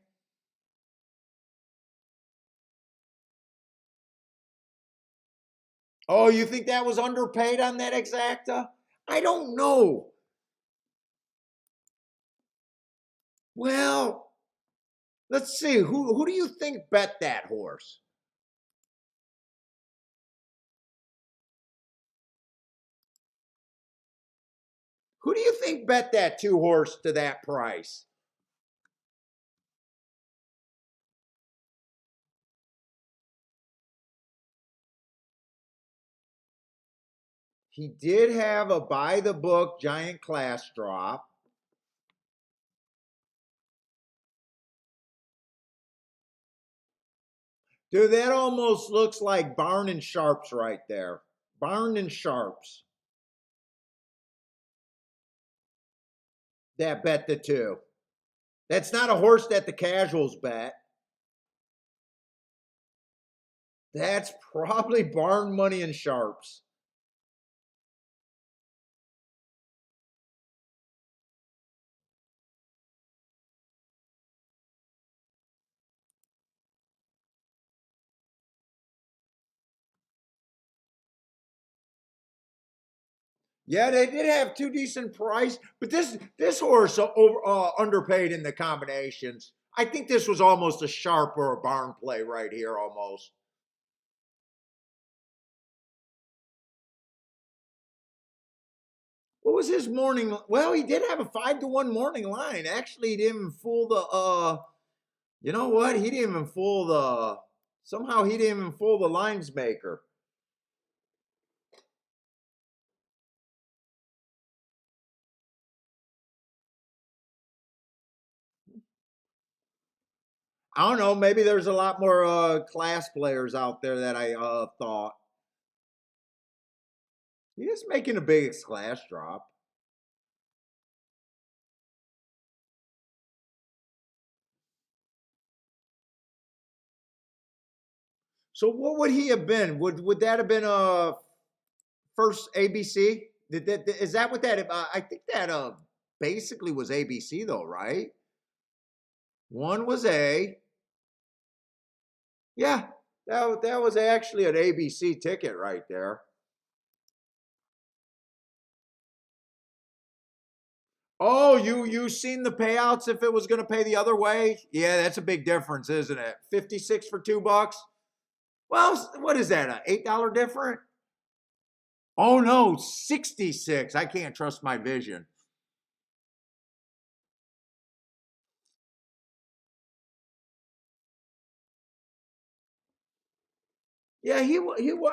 Oh, you think that was underpaid on that exacta? I don't know. Well, let's see. Who do you think bet that horse? Who do you think bet that two horse to that price? He did have a by the book giant class drop. Dude, that almost looks like Barn and Sharps right there. Barn and Sharps. That bet the two. That's not a horse that the casuals bet. That's probably Barn Money and Sharps. Yeah, they did have two decent price, but this horse underpaid in the combinations. I think this was almost a sharp or a barn play right here, almost. What was his morning? Well, he did have a 5-1 morning line. Actually, he didn't even fool the. You know what? He didn't even fool the. Somehow he didn't even fool the lines maker. I don't know. Maybe there's a lot more class players out there that I thought. He is making a big class drop. So what would he have been? Would that have been a first ABC? Is that what that? I think that basically was ABC though, right? One was A. Yeah, that was actually an ABC ticket right there. Oh, you seen the payouts if it was going to pay the other way? Yeah, that's a big difference, isn't it? 56 for $2. Well, what is that? An $8 difference? Oh no, 66. I can't trust my vision. Yeah,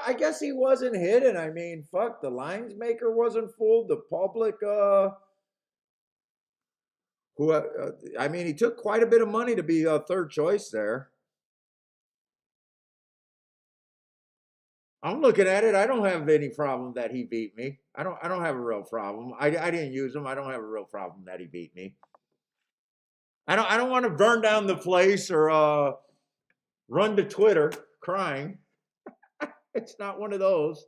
I guess he wasn't hidden. I mean, fuck, the lines maker wasn't fooled. The public, I mean, he took quite a bit of money to be a third choice there. I'm looking at it. I don't have any problem that he beat me. I don't have a real problem. I didn't use him. I don't have a real problem that he beat me. I don't want to burn down the place or run to Twitter crying. It's not one of those.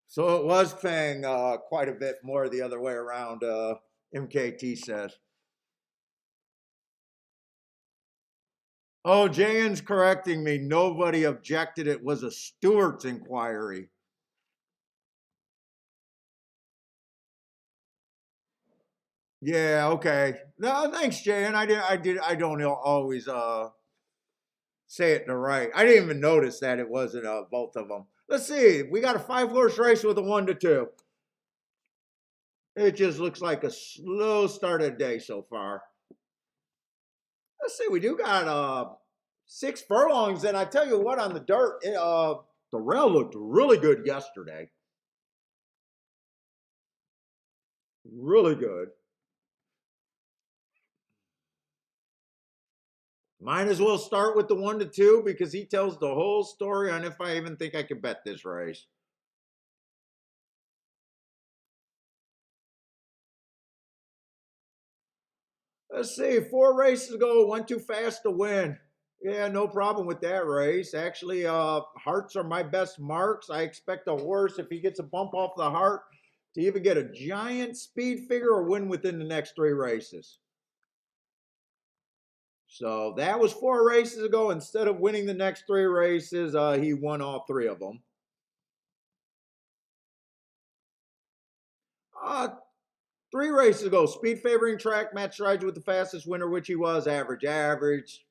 So it was paying quite a bit more the other way around. MKT says. Oh, Jayen's correcting me. Nobody objected. It was a Stewart's inquiry. Yeah, okay. No, thanks, Jayen. I don't always say it in the right. I didn't even notice that it wasn't both of them. Let's see. We got a 5-horse race with a 1-2. It just looks like a slow start of the day so far. Let's see. We do got 6 furlongs, and I tell you what, on the dirt, the rail looked really good yesterday. Really good. Might as well start with the 1 to 2 because he tells the whole story on if I even think I can bet this race. Let's see, 4 races ago, went too fast to win. Yeah, no problem with that race. Actually, hearts are my best marks. I expect a horse, if he gets a bump off the heart, to even get a giant speed figure or win within the next 3 races. So that was 4 races ago. Instead of winning the next 3 races, he won all 3 of them. Uh, 3 races ago, speed favoring track, match strides with the fastest winner, which he was average. Average,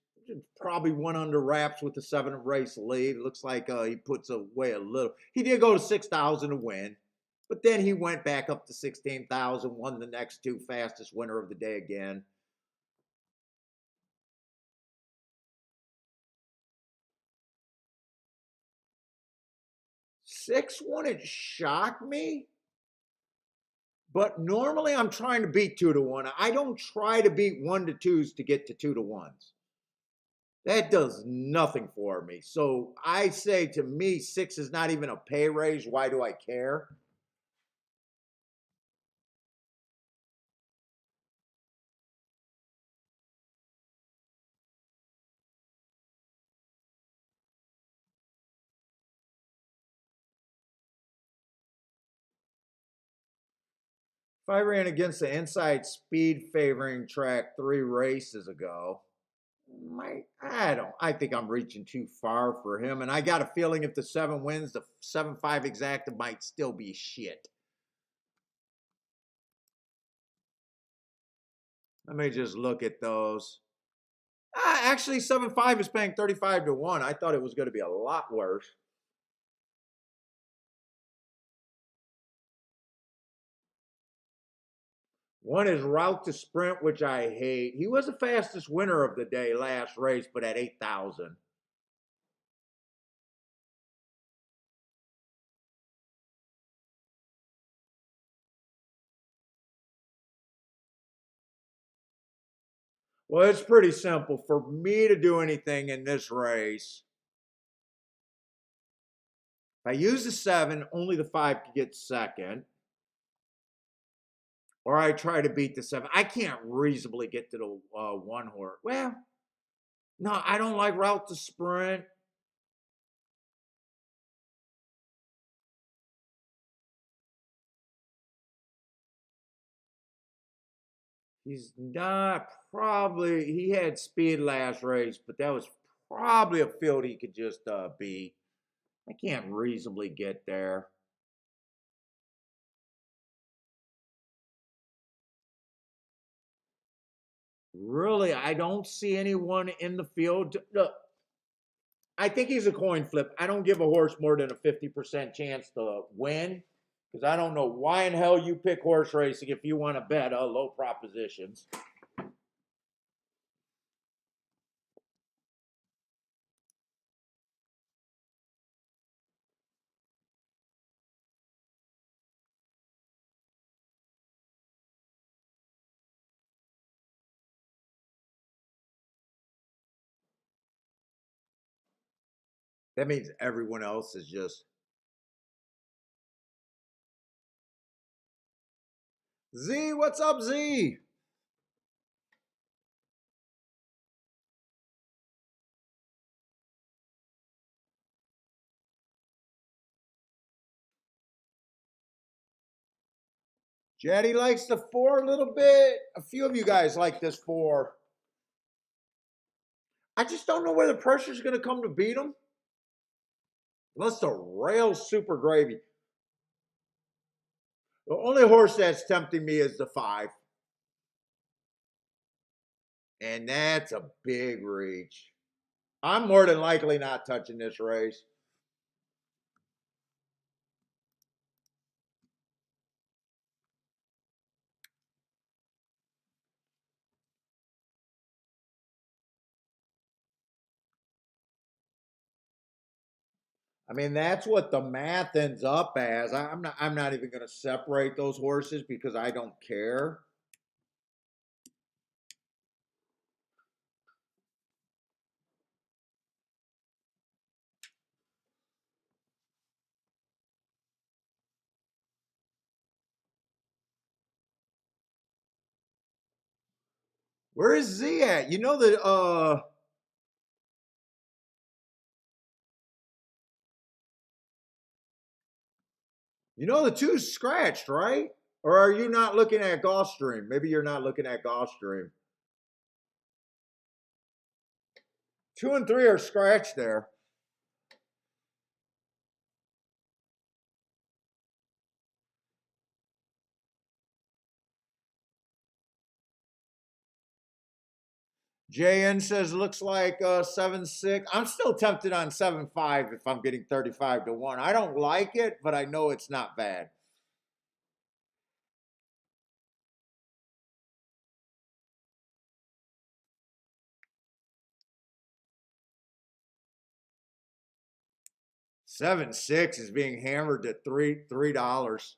probably one under wraps with the 7 race lead. It looks like he puts away a little. He did go to 6,000 to win, but then he went back up to 16,000, won the next 2, fastest winner of the day again. 6 wouldn't shock me. But normally I'm trying to beat 2 to 1. I don't try to beat 1 to 2s to get to 2 to 1s. That does nothing for me. So I say, to me, 6 is not even a pay raise. Why do I care? If I ran against the inside speed favoring track 3 races ago, I think I'm reaching too far for him. And I got a feeling if the 7 wins, the 7-5 exacta might still be shit. Let me just look at those. Actually, 7-5 is paying 35 to 1. I thought it was going to be a lot worse. One is Route to Sprint, which I hate. He was the fastest winner of the day last race, but at 8,000. Well, it's pretty simple. For me to do anything in this race, if I use the 7, only the 5 can get second. Or I try to beat the 7. I can't reasonably get to the 1 horse. Well, no, I don't like Route to Sprint. He's not probably, he had speed last race, but that was probably a field he could just beat. I can't reasonably get there. Really, I don't see anyone in the field. Look, I think he's a coin flip. I don't give a horse more than a 50% chance to win because I don't know why in hell you pick horse racing if you want to bet low propositions. That means everyone else is just Z. What's up, Z? Jetty likes the 4 a little bit. A few of you guys like this 4. I just don't know where the pressure's going to come to beat him. Unless the rail's super gravy. The only horse that's tempting me is the 5. And that's a big reach. I'm more than likely not touching this race. I mean, that's what the math ends up as. I'm not even going to separate those horses because I don't care. Where is Z at? The two's scratched, right? Or are you not looking at Gulfstream? Maybe you're not looking at Gulfstream. 2 and 3 are scratched there. JN says looks like 7-6. I'm still tempted on 7-5 if I'm getting 35 to 1. I don't like it, but I know it's not bad. $7-6 is being hammered at $3.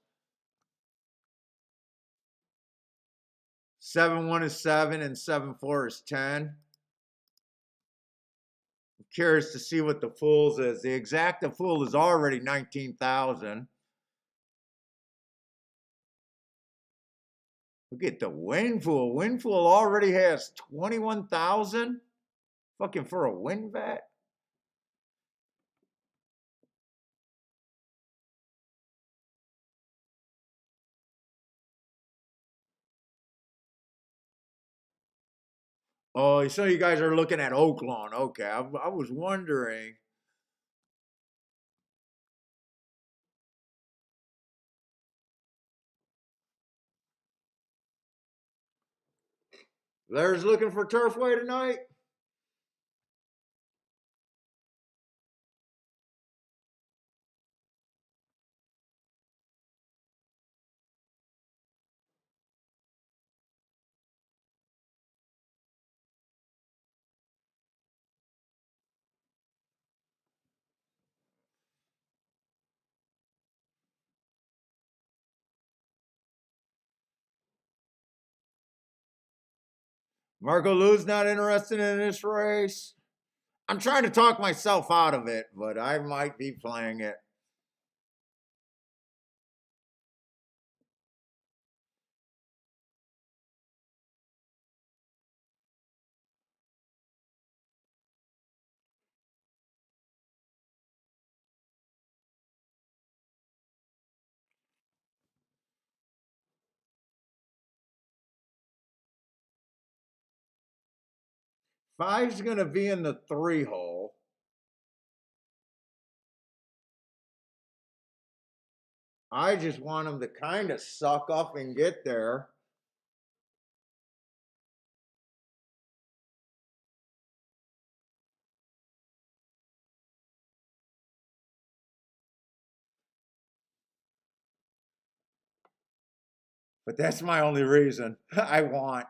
7-1 is 7 and 7-4 is 10. I'm curious to see what the Fools is. The exacta Fool is already 19,000. Look at the Win Fool. Win Fool already has 21,000. Fucking for a win bet. Oh, so you guys are looking at Oaklawn. Okay, I was wondering. Larry's looking for Turfway tonight. Marco Lou's not interested in this race. I'm trying to talk myself out of it, but I might be playing it. Five's going to be in the 3 hole. I just want him to kind of suck up and get there. But that's my only reason I want.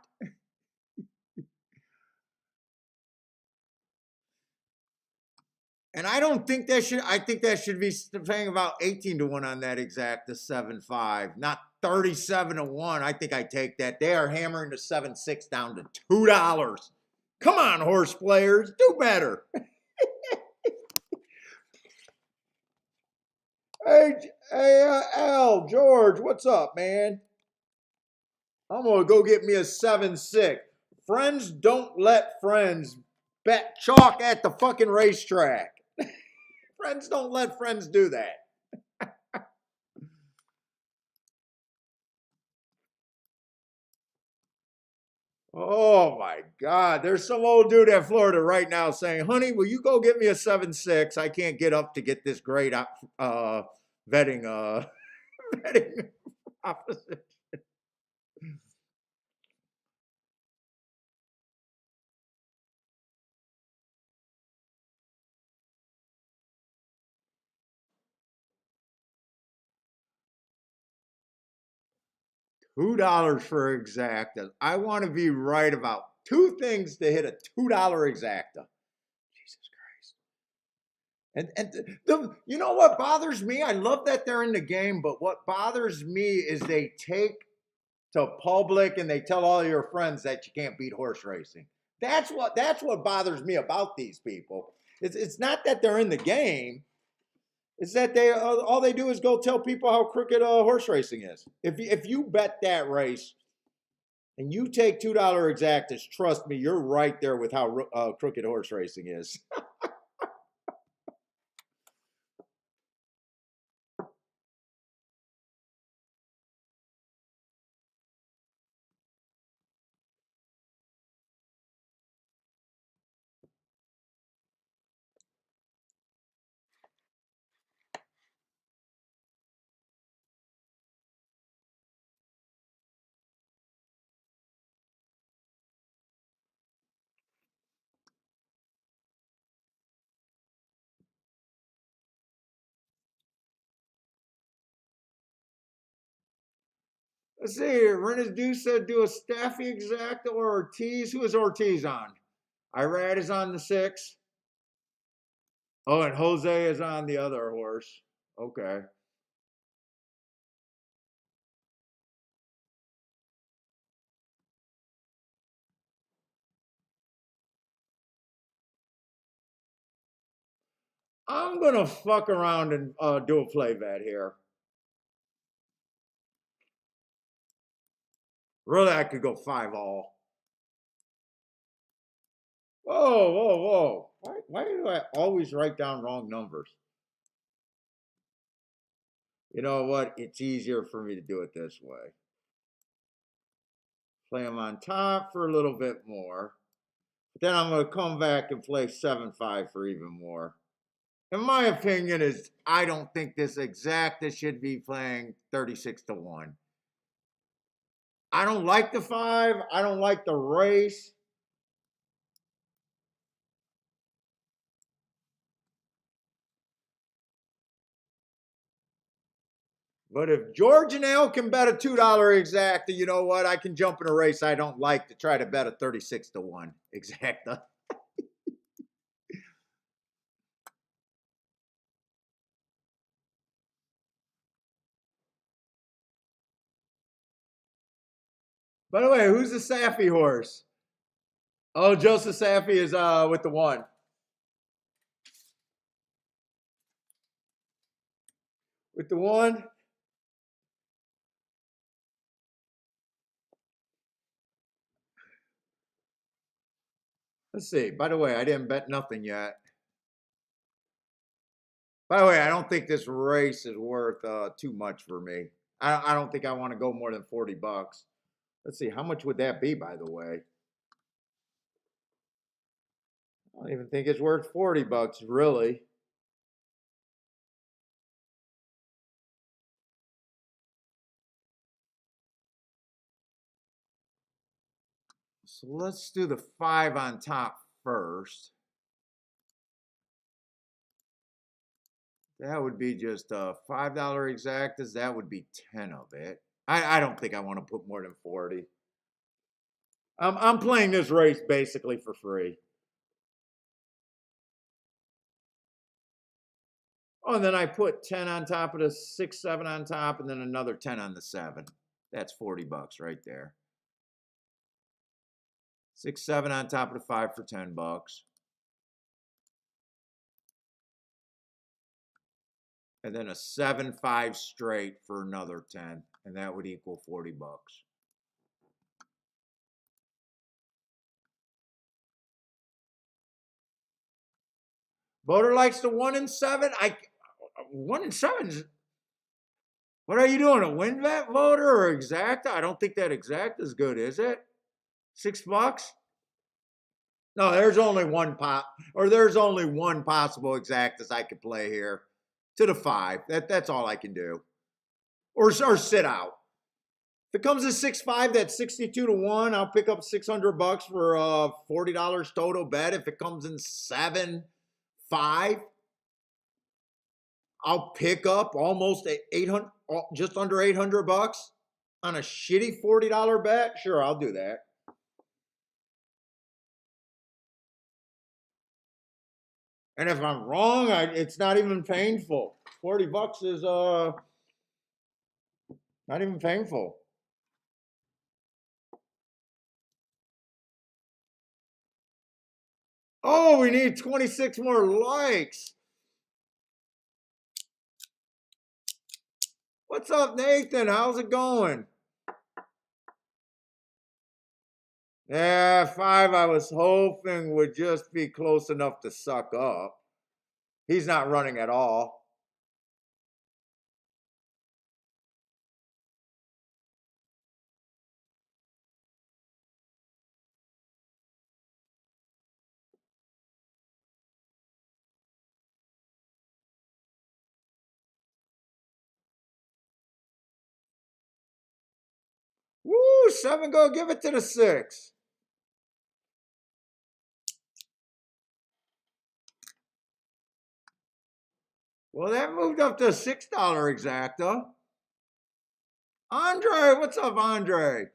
And I don't think I think that should be paying about 18 to 1 on that exact, the 7-5, not 37 to 1. I think I take that. They are hammering the 7-6 down to $2. Come on, horse players, do better. Hey, Al, George, what's up, man? I'm going to go get me a 7-6. Friends don't let friends bet chalk at the fucking racetrack. Friends don't let friends do that. Oh my God. There's some old dude at Florida right now saying, honey, will you go get me a 7-6? I can't get up to get this great betting betting opposite. $2 for exacta. I want to be right about 2 things to hit a $2 exacta. Jesus Christ. And you know what bothers me? I love that they're in the game, but what bothers me is they take to public and they tell all your friends that you can't beat horse racing. That's what bothers me about these people. It's not that they're in the game. It's that they all they do is go tell people how crooked horse racing is. If you bet that race, And you take $2 exactas, trust me, you're right there with how crooked horse racing is. Let's see here. Rennes Deuce said do a Staffy exacta or Ortiz. Who is Ortiz on? Irad is on the 6. Oh, and Jose is on the other horse. Okay. I'm going to fuck around and do a play bet here. Really, I could go 5-all. Whoa, whoa, whoa. Why do I always write down wrong numbers? You know what? It's easier for me to do it this way. Play them on top for a little bit more. But then I'm going to come back and play 7-5 for even more. In my opinion, is I don't think this exacta should be playing 36-1. I don't like the 5. I don't like the race. But if George and Al can bet a $2 exacta, you know what? I can jump in a race I don't like to try to bet a 36-1 exacta. By the way, who's the Saffy horse? Oh, Joseph Saffy is with the 1. With the 1? Let's see. By the way, I didn't bet nothing yet. By the way, I don't think this race is worth too much for me. I don't think I want to go more than $40. Let's see. How much would that be, by the way? I don't even think it's worth $40, really. So let's do the 5 on top first. That would be just $5 exactas. That would be 10 of it. I don't think I want to put more than 40. I'm playing this race basically for free. Oh, and then I put 10 on top of the 6, 7 on top, and then another 10 on the 7. That's $40 right there. 6, 7 on top of the 5 for $10. And then a 7-5 straight for another 10. And that would equal $40. Voter likes the 1 and 7. 1 and 7's. What are you doing? A win vet voter or exacta? I don't think that exacta is good, is it? $6? No, there's only one there's only one possible exactas I could play here. To the 5. That's all I can do. Or sit out. If it comes to 6-5, that's 62-1. I'll pick up $600 for a $40 total bet. If it comes in 7-5, I'll pick up almost 800, just under $800 on a shitty $40 bet. Sure, I'll do that. And if I'm wrong, it's not even painful. $40 is not even painful. Oh, we need 26 more likes. What's up, Nathan? How's it going? Yeah, 5 I was hoping would just be close enough to suck up. He's not running at all. Woo, 7 go, give it to the 6. Well, that moved up to a $6 exacta. Andre, what's up, Andre?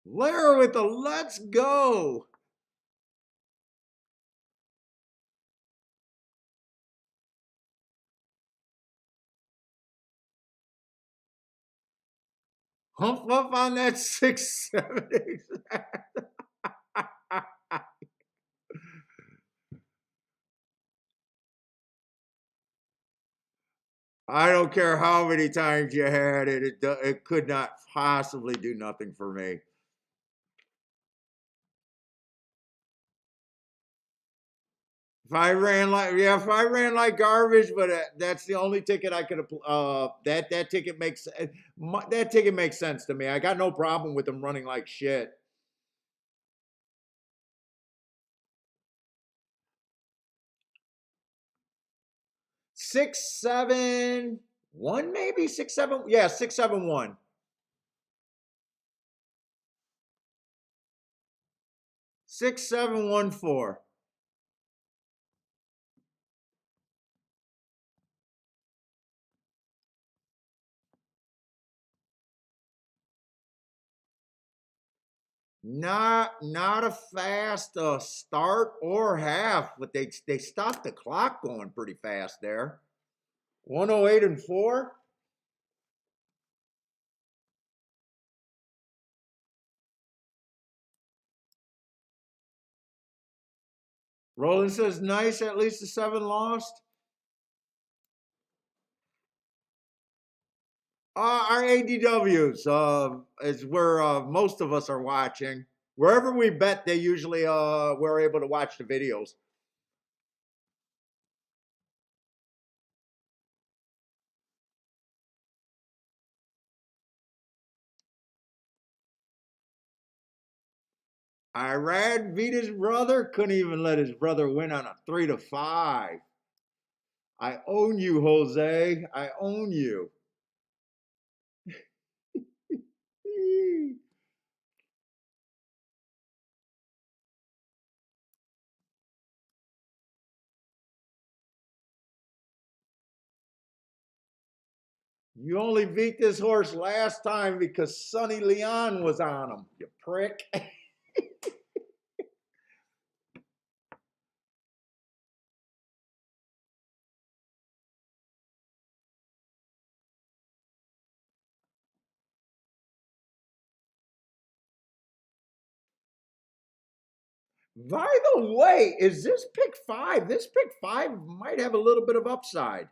Blair with the let's go. Hump up on that 6-7 exact. I don't care how many times you had it, it could not possibly do nothing for me. If I ran like garbage, but that's the only ticket I could have. That ticket makes that ticket makes sense to me. I got no problem with them running like shit. 6-7-1, maybe 6-7. Yeah, 6-7-1. 6-7-1-4. Not a fast start or half, but they stopped the clock going pretty fast there. 108-4. Roland says nice. At least the 7 lost. Our ADWs is where most of us are watching. Wherever we bet, they usually we're able to watch the videos. Irad Vita's brother couldn't even let his brother win on a 3-5. I own you, Jose. I own you. You only beat this horse last time because Sonny Leon was on him, you prick. By the way, is this pick 5? This pick 5 might have a little bit of upside.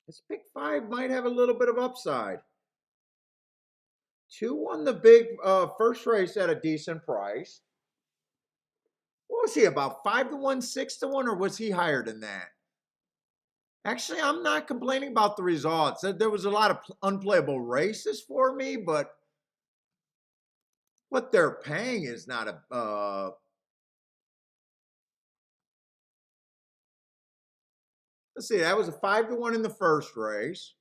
This pick 5 might have a little bit of upside. 2 won the big first race at a decent price. What was he, about 5-1, 6-1, or was he higher than that? Actually, I'm not complaining about the results. There was a lot of unplayable races for me, but what they're paying is not a. Let's see, that was a 5-1 in the first race.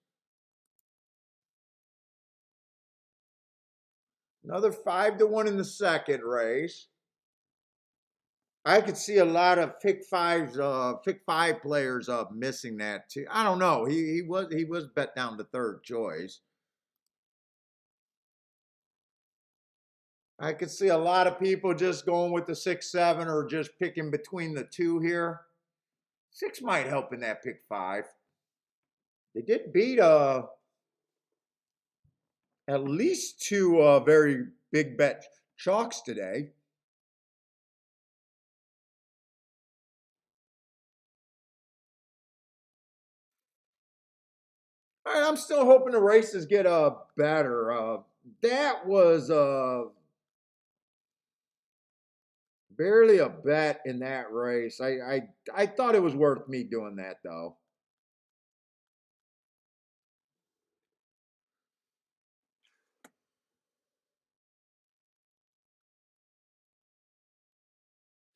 Another 5-1 in the second race. I could see a lot of pick 5 players missing that too. I don't know. He was bet down to third choice. I could see a lot of people just going with the 6-7 or just picking between the 2 here. 6 might help in that pick 5. They did beat at least 2 very big bet chalks today. All right, I'm still hoping the races get better. That was barely a bet in that race. I thought it was worth me doing that though.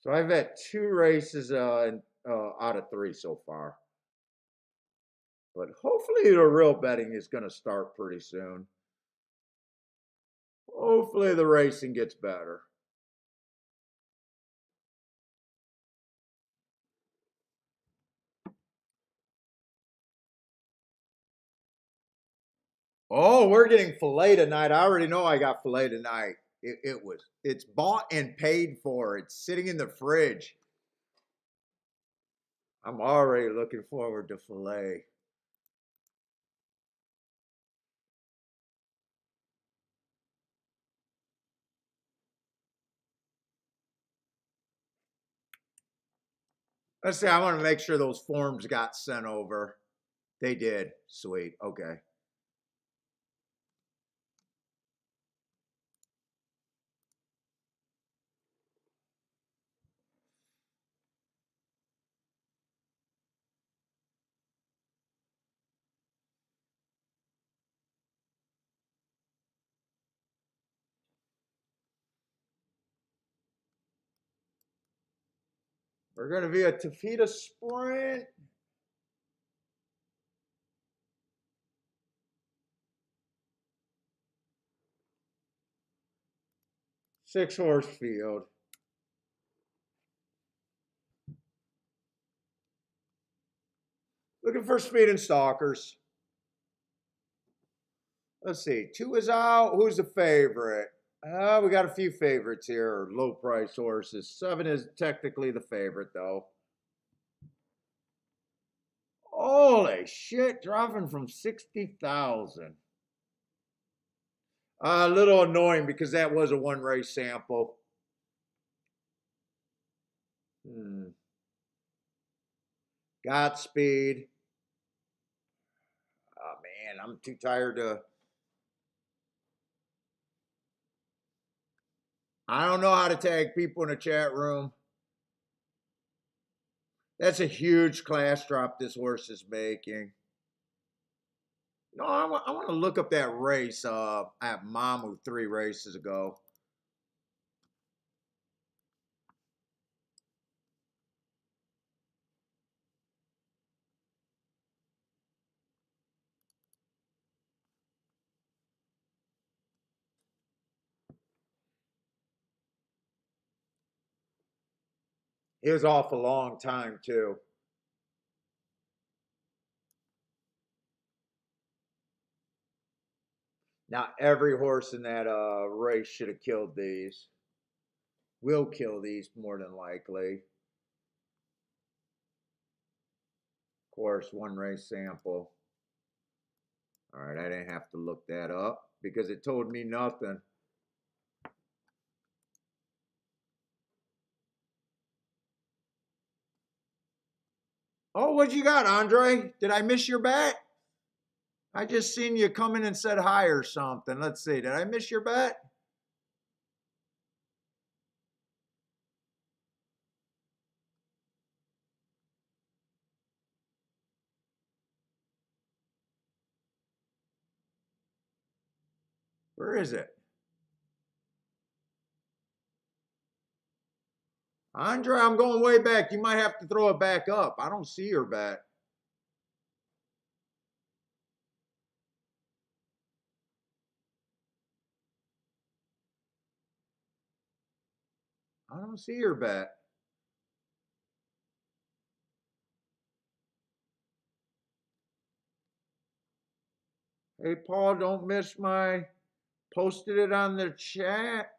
So I've had two races out of three so far. But hopefully the real betting is going to start pretty soon. Hopefully the racing gets better. Oh, we're getting filet tonight. I already know I got filet tonight. It's bought and paid for. It's sitting in the fridge. I'm already looking forward to filet. Let's see, I want to make sure those forms got sent over. They did. Sweet. Okay. We're going to be a Tafita sprint. Six horse field. Looking for speed and stalkers. Let's see. Two is out. Who's the favorite? We got a few favorites here, low price horses. Seven is technically the favorite, though. Holy shit, dropping from 60,000. A little annoying because that was a one race sample. Godspeed. Oh man, I'm too tired to. I don't know how to tag people in the chat room. That's a huge class drop this horse is making. No, I want to look up that race at Mamu 3 races ago. He was off a long time too. Now every horse in that race should have killed these. Will kill these more than likely. Of course, one race sample. All right, I didn't have to look that up because it told me nothing. Oh, what you got, Andre? Did I miss your bet? I just seen you come in and said hi or something. Let's see. Did I miss your bet? Where is it? Andre, I'm going way back. You might have to throw it back up. I don't see your bet. I don't see your bet. Hey, Paul, don't miss my posted it on the chat.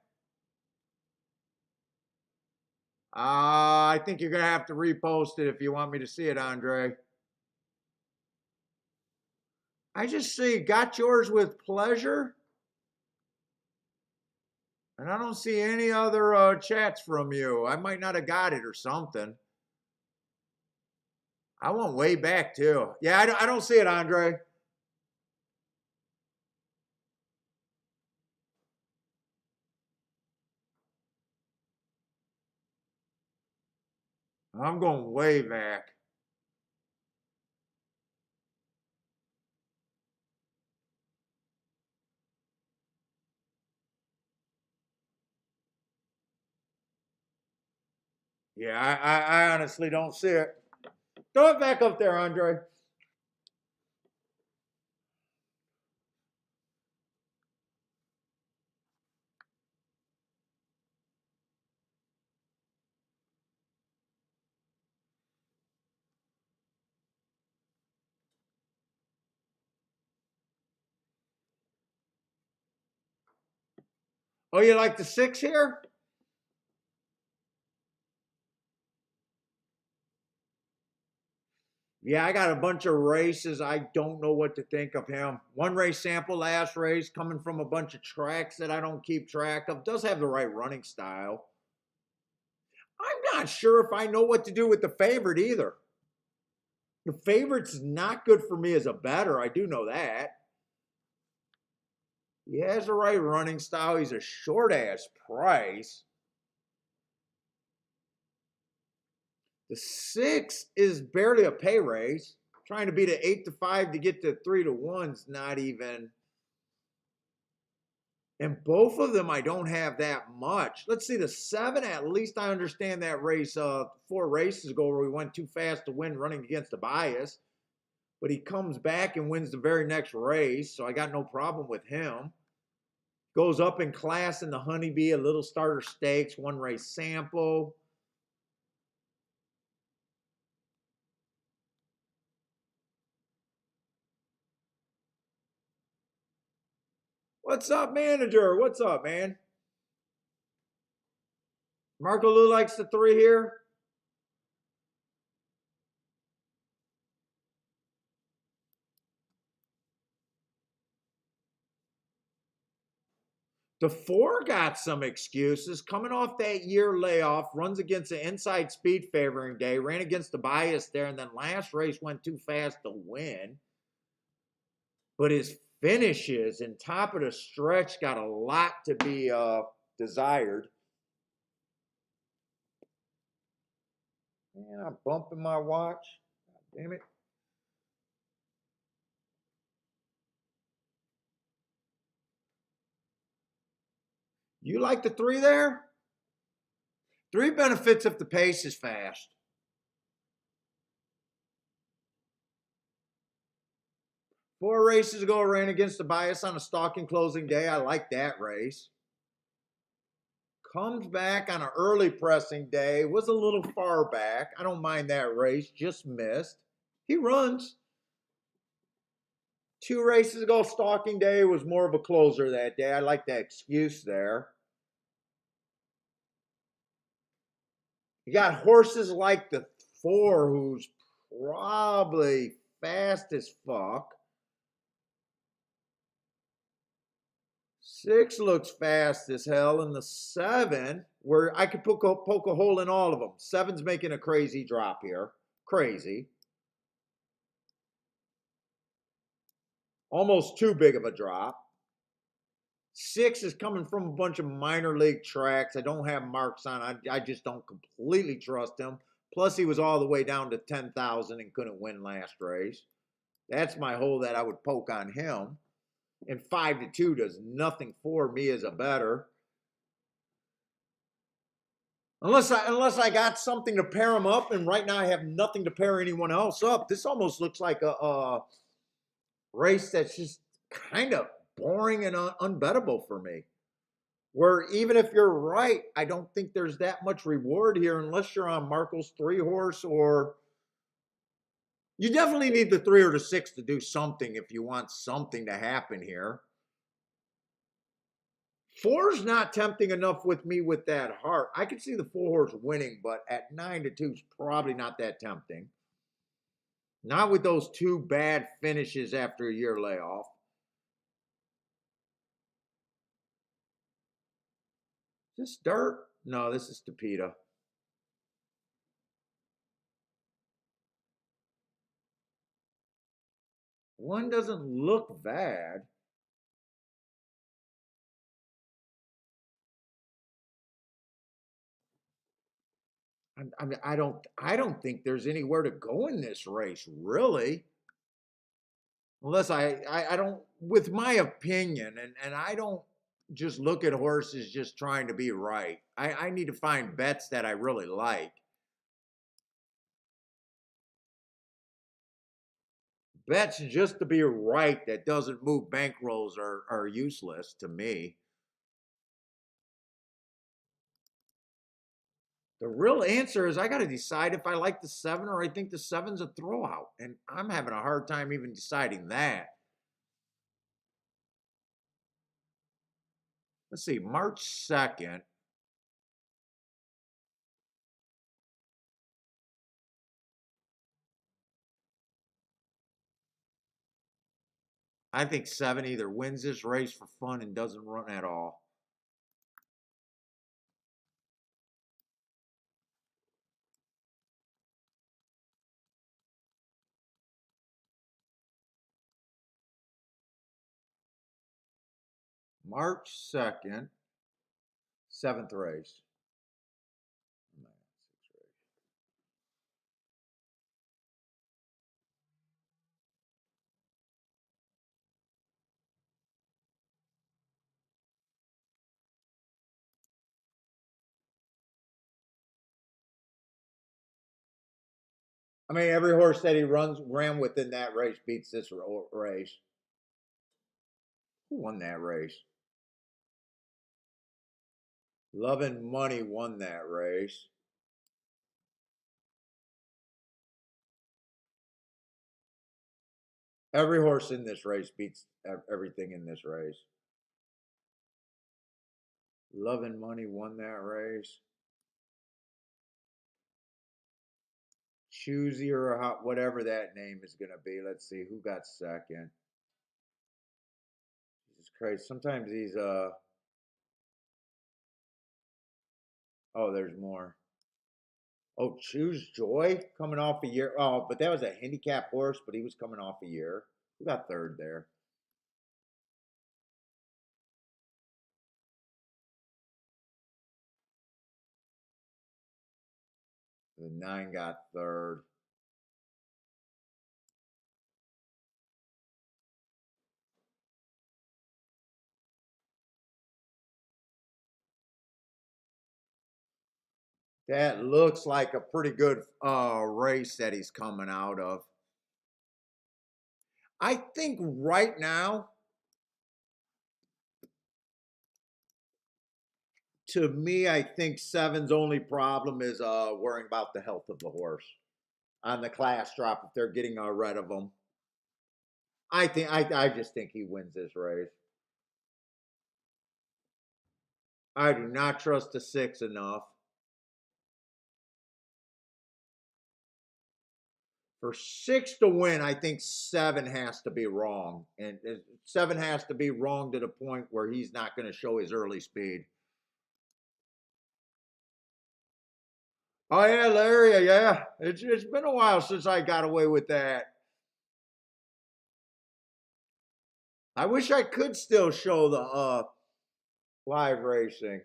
I think you're going to have to repost it if you want me to see it, Andre. I just see got yours with pleasure. And I don't see any other chats from you. I might not have got it or something. I went way back too. Yeah, I don't see it, Andre. I'm going way back. Yeah, I honestly don't see it. Throw it back up there, Andre. Oh, you like the 6 here? Yeah, I got a bunch of races. I don't know what to think of him. One race sample last race, coming from a bunch of tracks that I don't keep track of. Does have the right running style. I'm not sure if I know what to do with the favorite either. The favorite's not good for me as a bettor. I do know that. He has the right running style. He's a short ass price. The 6 is barely a pay raise. Trying to beat an 8-5 to get to 3-1's not even. And both of them, I don't have that much. Let's see, the 7, at least I understand that race 4 races ago where we went too fast to win running against a bias. But he comes back and wins the very next race, so I got no problem with him. Goes up in class in the Honeybee, a little starter stakes, 1 race sample. What's up, manager? What's up, man? Marco Lou likes the 3 here. The 4 got some excuses. Coming off that year layoff, runs against an inside speed favoring day, ran against the bias there, and then last race went too fast to win. But his finishes and top of the stretch got a lot to be desired. Man, I'm bumping my watch. God damn it. You like the 3 there? 3 benefits if the pace is fast. 4 races ago, I ran against the bias on a stalking closing day. I like that race. Comes back on an early pressing day. Was a little far back. I don't mind that race. Just missed. He runs. 2 races ago, stalking day was more of a closer that day. I like that excuse there. You got horses like the 4, who's probably fast as fuck. 6 looks fast as hell, and the 7, where I could poke a hole in all of them. 7's making a crazy drop here. Crazy. Almost too big of a drop. 6 is coming from a bunch of minor league tracks. I don't have marks on. I just don't completely trust him. Plus, he was all the way down to 10,000 and couldn't win last race. That's my hole that I would poke on him. And 5-2 does nothing for me as a bettor. Unless I got something to pair him up, and right now I have nothing to pair anyone else up. This almost looks like a race that's just kind of boring and unbettable for me. Where even if you're right, I don't think there's that much reward here unless you're on Marco's 3 horse, or you definitely need the 3 or the 6 to do something if you want something to happen here. 4's not tempting enough with me with that heart. I could see the 4 horse winning, but at 9-2 is probably not that tempting. Not with those 2 bad finishes after a year layoff. Is this dirt? No, this is Tapeta. One doesn't look bad. I mean, I don't think there's anywhere to go in this race, really. Unless I don't, with my opinion, and I don't just look at horses just trying to be right. I need to find bets that I really like. Bets just to be right that doesn't move bankrolls are useless to me. The real answer is I got to decide if I like the seven or I think the seven's a throwout. And I'm having a hard time even deciding that. Let's see, March 2nd. I think seven either wins this race for fun and doesn't run at all. March 2nd, seventh race. I mean, every horse that he ran within that race beats this race. Who won that race? Love and Money won that race. Every horse in this race beats everything in this race. Love and Money won that race. Choosy or whatever that name is going to be. Let's see who got second. Jesus Christ. Sometimes these, oh, there's more. Oh, Choose Joy coming off a year. Oh, but that was a handicap horse, but he was coming off a year. Who got third there? The nine got third. That looks like a pretty good race that he's coming out of. I think right now, to me, I think seven's only problem is worrying about the health of the horse on the class drop if they're getting rid of him. I just think he wins this race. I do not trust the six enough. For six to win, I think seven has to be wrong. And seven has to be wrong to the point where he's not going to show his early speed. Oh, yeah, Larry, yeah. It's been a while since I got away with that. I wish I could still show the live racing.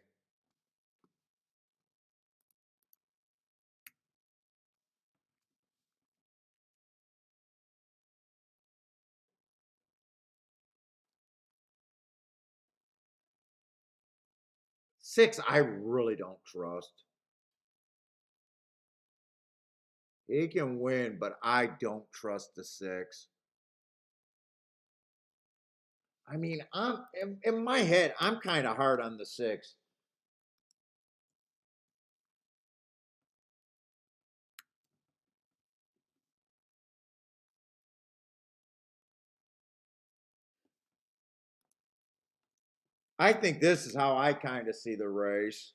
Six, I really don't trust. He can win, but I don't trust the six. I mean, I'm in my head, I'm kind of hard on the six. I think this is how I kind of see the race.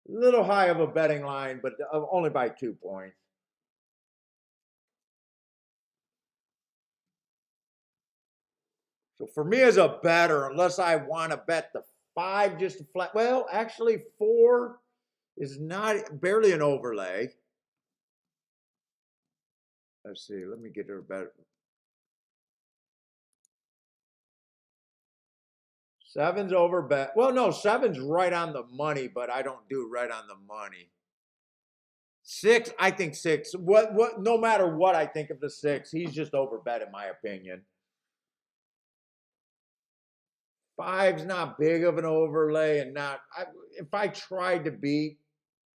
A little high of a betting line, but only by 2 points. So for me as a better, unless I want to bet the five just a flat, well, actually four is not barely an overlay. Let's see. Let me get her better. Seven's over bet. Well, no, seven's right on the money, but I don't do right on the money. Six, I think six. What? No matter what I think of the six, he's just over bet in my opinion. Five's not big of an overlay, and not. If I tried to beat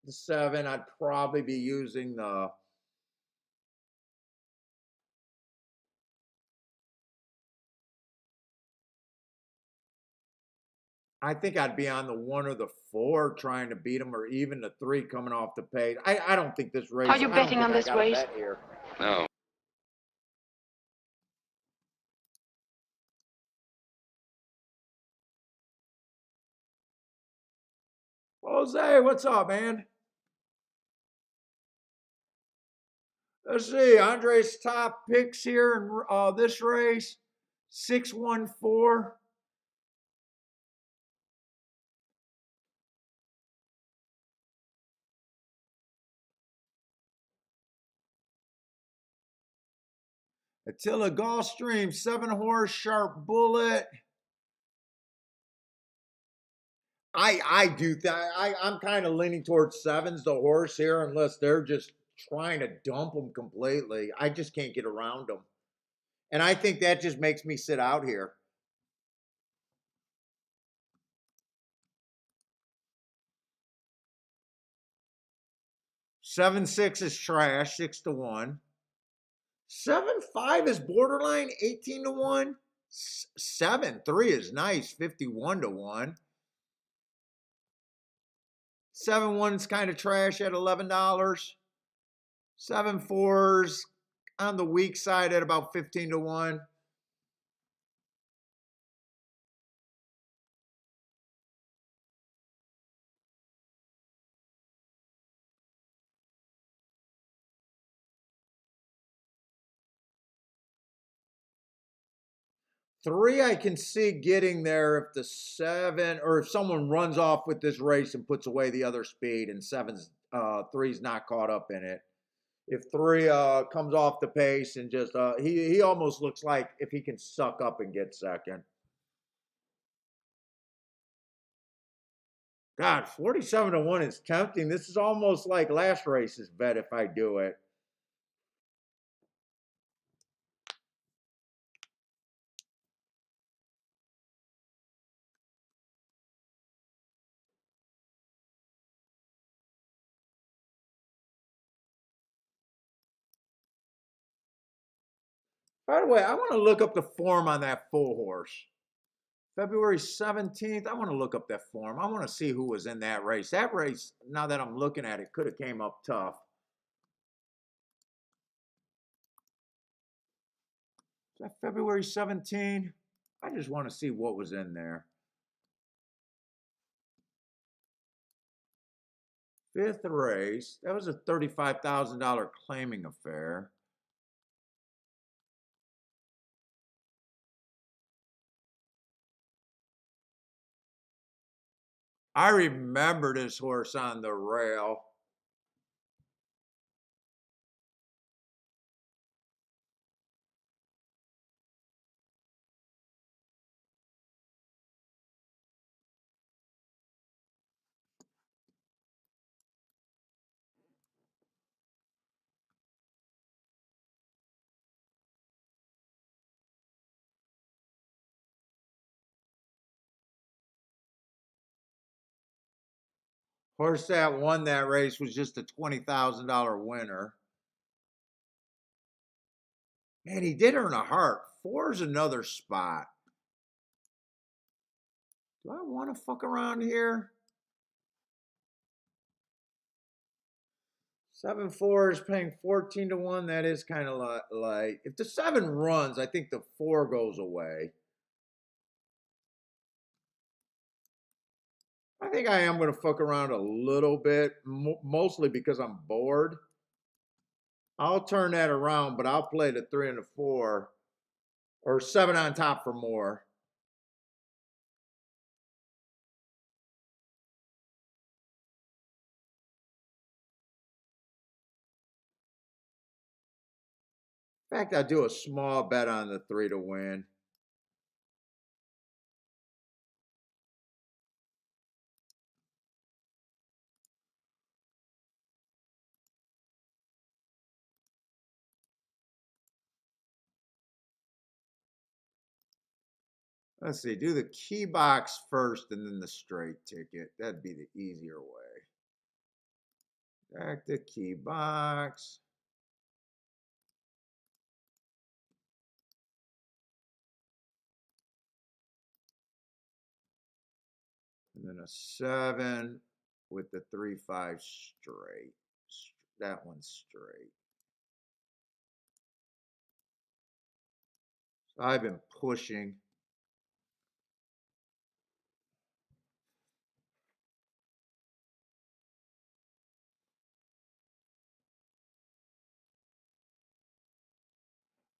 the seven, I'd probably be using the. I think I'd be on the one or the four trying to beat him, or even the three coming off the page. I don't think this race. Are you I don't betting think on I this got a race? bet here. No. Jose, what's up, man? Let's see. Andre's top picks here in this race 614. Attila Gulfstream, 7 horse, sharp bullet. I do that. I'm kind of leaning towards sevens, the horse here, unless they're just trying to dump them completely. I just can't get around them. And I think that just makes me sit out here. 7-6 is trash, 6-1. 7-5 is borderline, 18-1. 7-3 is nice, 51-1. 7-1 is kind of trash at $11. 7-4's on the weak side at about 15-1. Three, I can see getting there if the seven, or if someone runs off with this race and puts away the other speed, and three's not caught up in it. If three comes off the pace and just he almost looks like if he can suck up and get second. God, 47-1 is tempting. This is almost like last race's bet if I do it. By the way, I want to look up the form on that full horse. February 17th, I want to look up that form. I want to see who was in that race. That race, now that I'm looking at it, could have came up tough. Is that February 17th? I just want to see what was in there. Fifth race. That was a $35,000 claiming affair. I remember this horse on the rail. Horse that won that race was just a $20,000 winner. Man, he did earn a heart. Four's another spot. Do I want to fuck around here? 7-4 is paying 14-1. That is kind of like if the seven runs, I think the four goes away. I think I am going to fuck around a little bit, mostly because I'm bored. I'll turn that around, but I'll play the 3 and the 4, or 7 on top for more. In fact, I'll do a small bet on the 3 to win. Let's see, do the key box first and then the straight ticket. That'd be the easier way. Back to key box. And then a 7 with the 3-5 straight. That one's straight. So I've been pushing.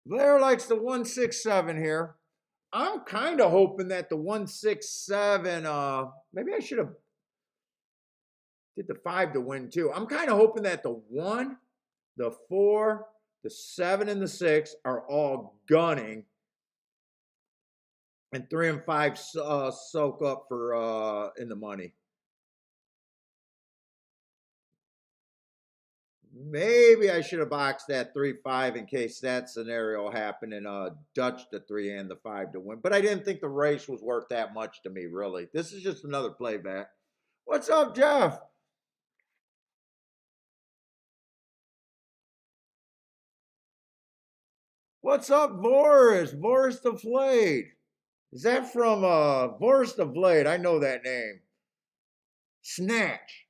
Blair likes the 167 here. I'm kind of hoping that the 167, maybe I should have did the 5 to win too. I'm kind of hoping that the 1, the 4, the 7, and the 6 are all gunning. And 3 and 5 soak up for in the money. Maybe I should have boxed that 3-5 in case that scenario happened and Dutch the 3 and the 5 to win. But I didn't think the race was worth that much to me, really. This is just another playback. What's up, Jeff? What's up, Boris? Boris the Flayed. Is that from Boris the Blade? I know that name. Snatch.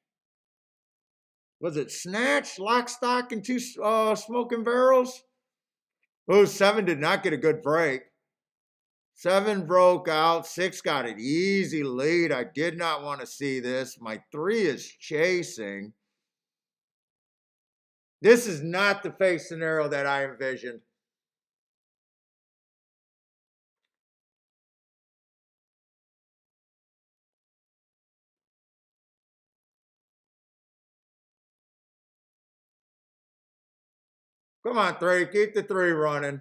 Was it Snatch, Lock, Stock, and 2 Smoking Barrels? Oh, 7 did not get a good break. 7 broke out. 6 got an easy lead. I did not want to see this. My 3 is chasing. This is not the face scenario that I envisioned. Come on, 3. Keep the 3 running.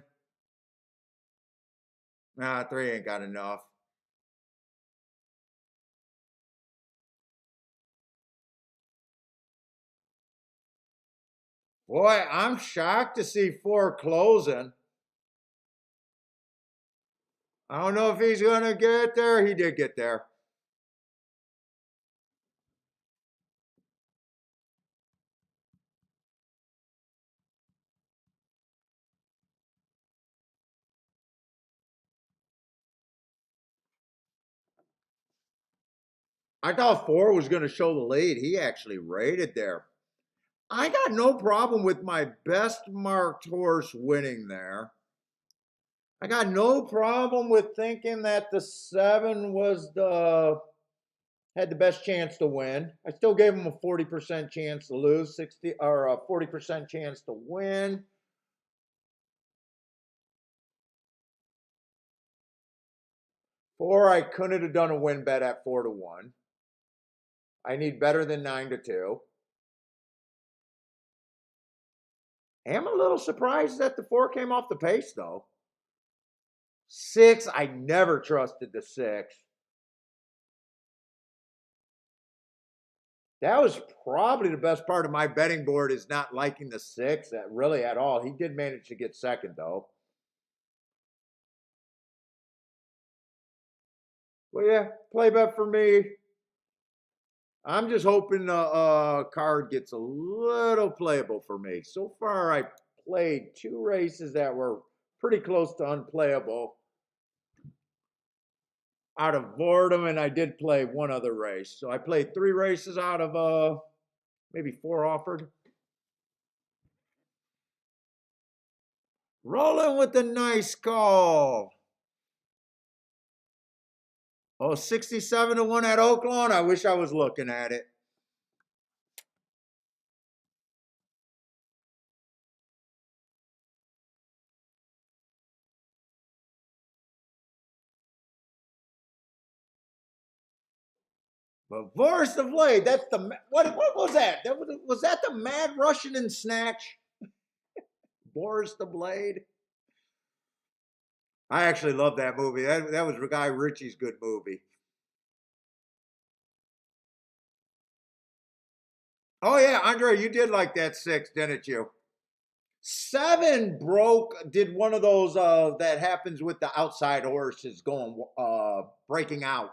Nah, 3 ain't got enough. Boy, I'm shocked to see 4 closing. I don't know if he's going to get there. He did get there. I thought 4 was going to show the lead. He actually rated there. I got no problem with my best marked horse winning there. I got no problem with thinking that the 7 was had the best chance to win. I still gave him a 40% chance to lose, 60 or a 40% chance to win. Four, I couldn't have done a win bet at 4 to 1. I need better than 9 to 2. I'm a little surprised that the 4 came off the pace though. 6, I never trusted the 6. That was probably the best part of my betting board is not liking the 6 really at all. He did manage to get second though. Well, yeah, play bet for me. I'm just hoping the card gets a little playable for me. So far, I played 2 races that were pretty close to unplayable out of boredom, and I did play 1 other race. So I played 3 races out of maybe 4 offered. Rolling with the nice call. Oh, 67 to 1 at Oaklawn. I wish I was looking at it. But Boris the Blade, that's the what was that? Was that the Mad Russian in Snatch? Boris the Blade. I actually love that movie. That was Guy Ritchie's good movie. Oh yeah, Andre, you did like that six, didn't you? Seven broke. Did one of those that happens with the outside horses going breaking out.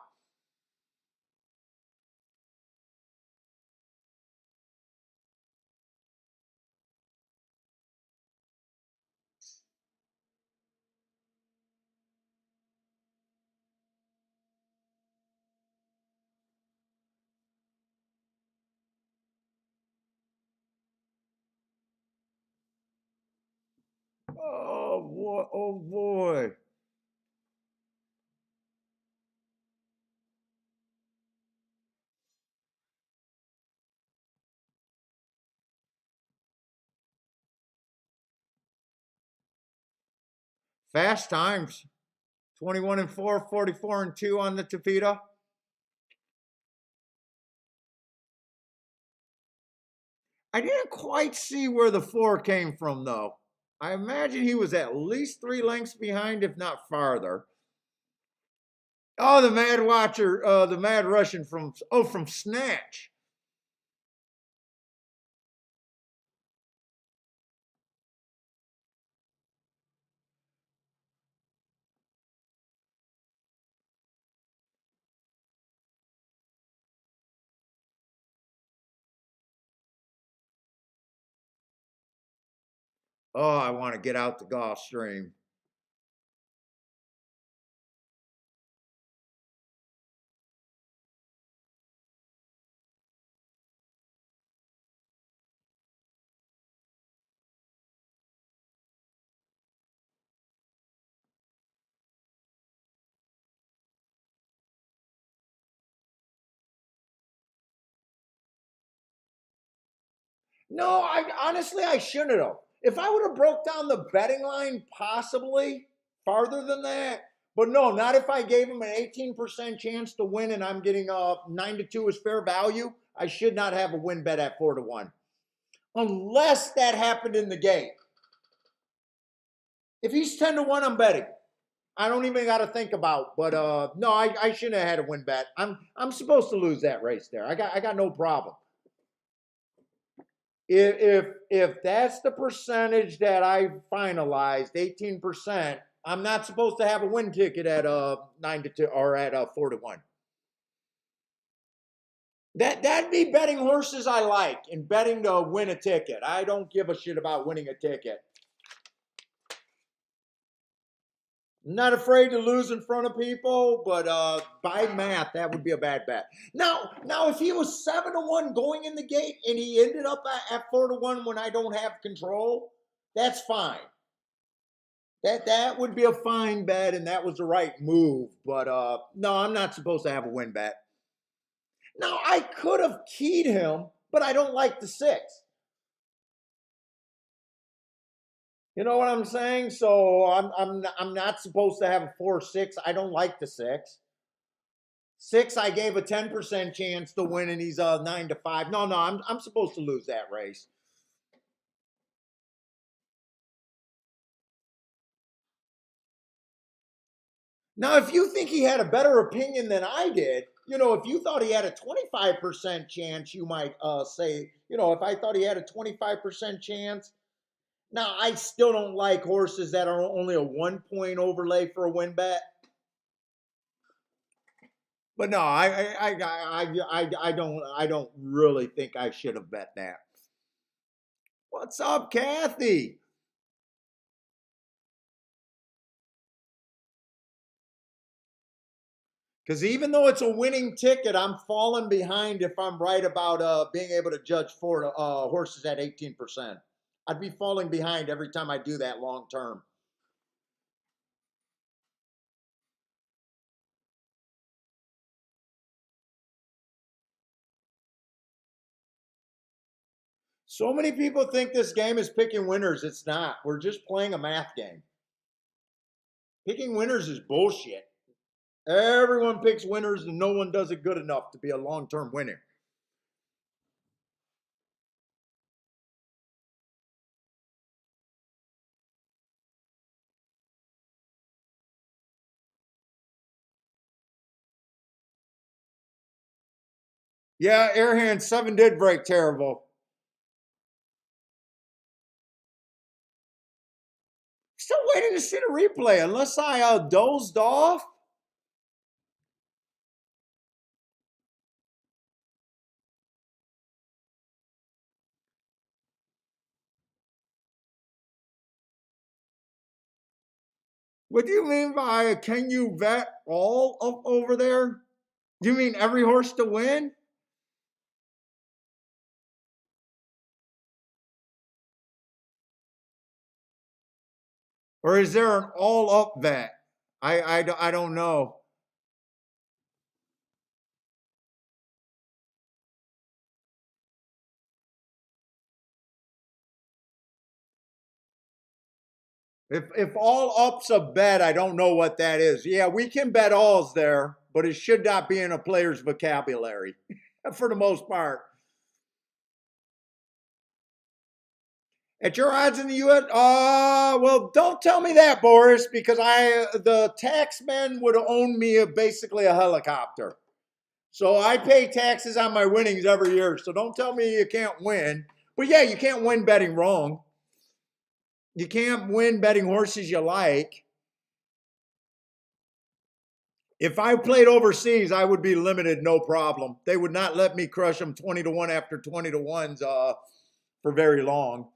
Oh boy! Oh boy! Fast times. 21 and 4, 44 and 2 on the Tavita. I didn't quite see where the 4 came from though. I imagine he was at least 3 lengths behind, if not farther. Oh, the Mad Watcher, the Mad Russian from Snatch. Oh, I want to get out the Gulfstream. No, I honestly I shouldn't have. If I would have broke down the betting line, possibly farther than that. But no, not if I gave him an 18% chance to win and I'm getting 9 to 2 as fair value. I should not have a win bet at 4 to 1. Unless that happened in the game. If he's 10 to 1, I'm betting. I don't even got to think about. But no, I shouldn't have had a win bet. I'm supposed to lose that race there. I got no problem. If that's the percentage that I finalized, 18%, I'm not supposed to have a win ticket at 9 to 2 or at 4 to 1. That'd be betting horses I like and betting to win a ticket. I don't give a shit about winning a ticket. Not afraid to lose in front of people, but by math, that would be a bad bet. Now, if he was 7 to 1 going in the gate and he ended up at 4 to 1 when I don't have control, that's fine. That would be a fine bet, and that was the right move. But no, I'm not supposed to have a win bet. Now I could have keyed him, but I don't like the six. You know what I'm saying? So I'm not supposed to have a 4-6. I don't like the six. Six, I gave a 10% chance to win, and he's 9 to 5. No, I'm supposed to lose that race. Now, if you think he had a better opinion than I did, if you thought he had a 25% chance, you might say, if I thought he had a 25% chance. Now, I still don't like horses that are only a 1 point overlay for a win bet. But no, I don't really think I should have bet that. What's up, Kathy? Because even though it's a winning ticket, I'm falling behind if I'm right about being able to judge four horses at 18%. I'd be falling behind every time I do that long term. So many people think this game is picking winners. It's not. We're just playing a math game. Picking winners is bullshit. Everyone picks winners and no one does it good enough to be a long term winner. Yeah, Airhand 7 did break terrible. Still waiting to see the replay, unless I dozed off. What do you mean by can you bet all up over there? You mean every horse to win? Or is there an all up bet? I don't know. If all up's a bet, I don't know what that is. Yeah, we can bet alls there, but it should not be in a player's vocabulary for the most part. At your odds in the U.S., well, don't tell me that, Boris, because the taxman would own me basically a helicopter. So I pay taxes on my winnings every year. So don't tell me you can't win. But yeah, you can't win betting wrong. You can't win betting horses you like. If I played overseas, I would be limited, no problem. They would not let me crush them 20 to 1 after 20 to 1s for very long.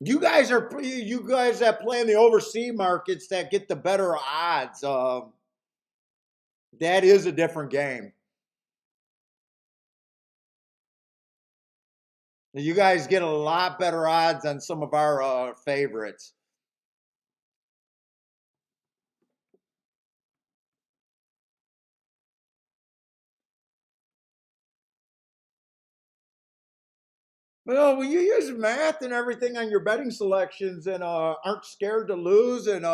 You guys that play in the overseas markets that get the better odds. That is a different game. You guys get a lot better odds on some of our favorites. Well, when you use math and everything on your betting selections and aren't scared to lose and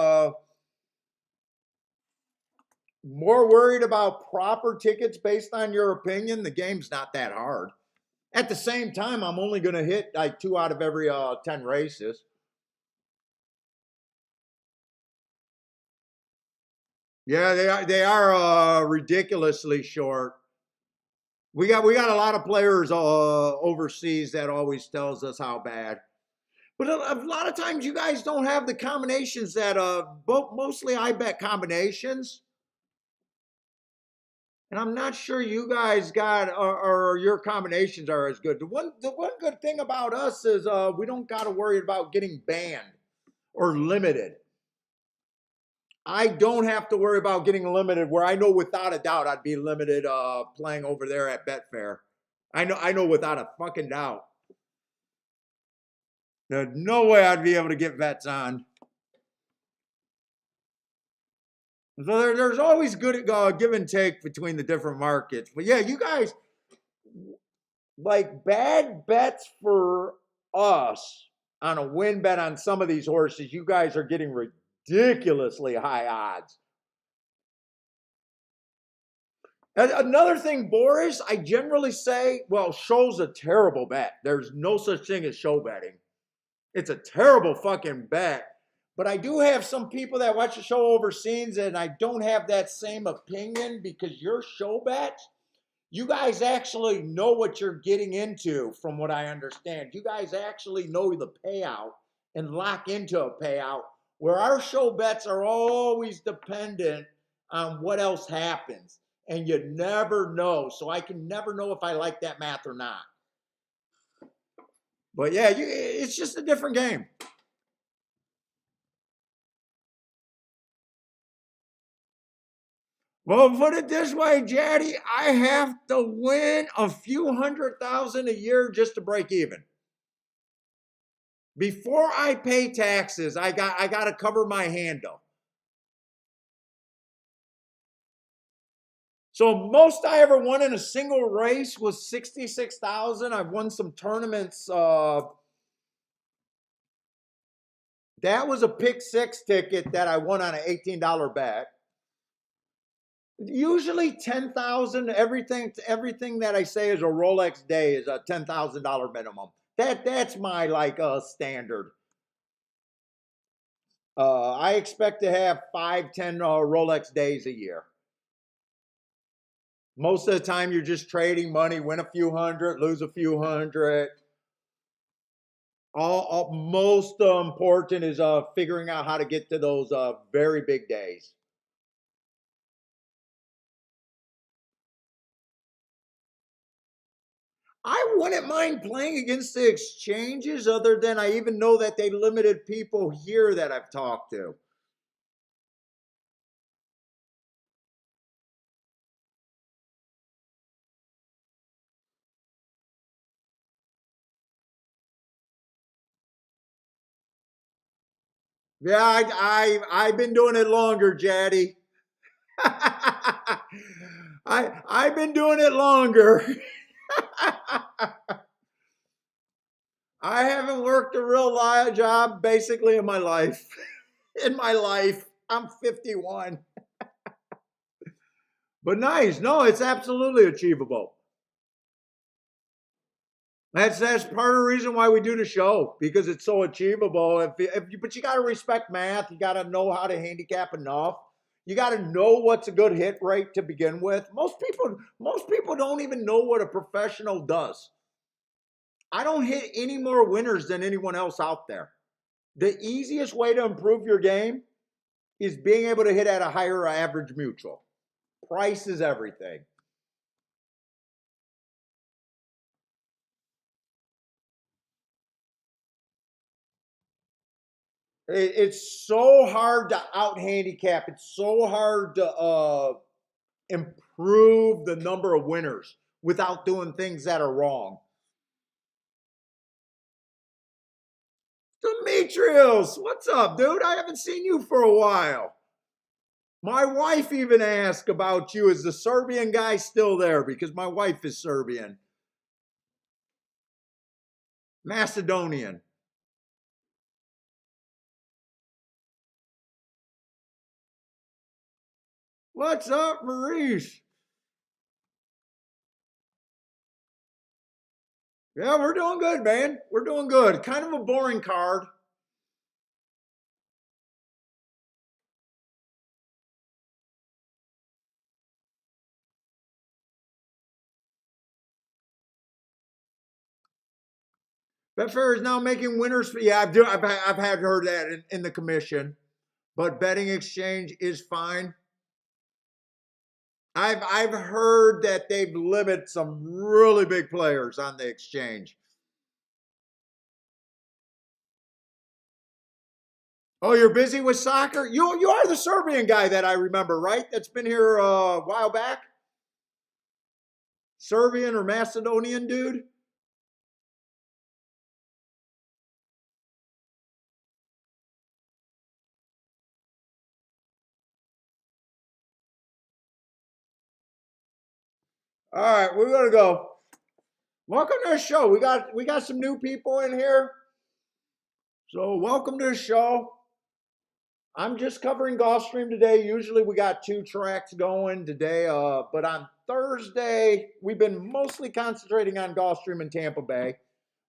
more worried about proper tickets based on your opinion, the game's not that hard. At the same time, I'm only going to hit like 2 out of every 10 races. Yeah, they are ridiculously short. We got a lot of players overseas that always tells us how bad. But a lot of times you guys don't have the combinations that mostly I bet combinations. And I'm not sure you guys got or your combinations are as good. The one good thing about us is we don't got to worry about getting banned or limited. I don't have to worry about getting limited where I know without a doubt I'd be limited playing over there at Betfair. I know without a fucking doubt. There's no way I'd be able to get bets on. So there's always good give and take between the different markets. But yeah, you guys like bad bets for us on a win bet on some of these horses. You guys are getting ridiculously high odds. Another thing, Boris, I generally say, well, show's a terrible bet. There's no such thing as show betting. It's a terrible fucking bet. But I do have some people that watch the show overseas, and I don't have that same opinion because your show bets, you guys actually know what you're getting into, from what I understand. You guys actually know the payout and lock into a payout, where our show bets are always dependent on what else happens. And you never know. So I can never know if I like that math or not. But yeah, it's just a different game. Well, put it this way, Jaddy, I have to win a few 100,000 a year just to break even. Before I pay taxes, I got to cover my handle. So most I ever won in a single race was 66,000. I've won some tournaments. That was a pick six ticket that I won on an $18 bet. Usually 10,000. Everything that I say is a Rolex day is a $10,000 minimum. That's my like standard. I expect to have 5, 10 Rolex days a year. Most of the time, you're just trading money, win a few hundred, lose a few hundred. Most important is figuring out how to get to those very big days. I wouldn't mind playing against the exchanges, other than I even know that they limited people here that I've talked to. Yeah, I've been doing it longer, Jaddy. I've been doing it longer. I haven't worked a real job basically in my life. In my life, I'm 51. But nice. No, it's absolutely achievable. That's part of the reason why we do the show, because it's so achievable. But you got to respect math. You got to know how to handicap enough. You got to know what's a good hit rate to begin with. Most people don't even know what a professional does. I don't hit any more winners than anyone else out there. The easiest way to improve your game is being able to hit at a higher average mutual. Price is everything. It's so hard to out handicap. It's so hard to improve the number of winners without doing things that are wrong. Demetrios, what's up, dude? I haven't seen you for a while. My wife even asked about you. Is the Serbian guy still there? Because my wife is Serbian. Macedonian. What's up, Maurice? Yeah, we're doing good, man. We're doing good. Kind of a boring card. Betfair is now making winners. Yeah, I've had heard that in the commission, but betting exchange is fine. I've heard that they've limited some really big players on the exchange. Oh, you're busy with soccer? You are the Serbian guy that I remember, right? That's been here a while back. Serbian or Macedonian dude? All right, we're gonna go. Welcome to the show. We got some new people in here. So welcome to the show. I'm just covering Gulfstream today. Usually we got two tracks going today, but on Thursday we've been mostly concentrating on Gulfstream in Tampa Bay.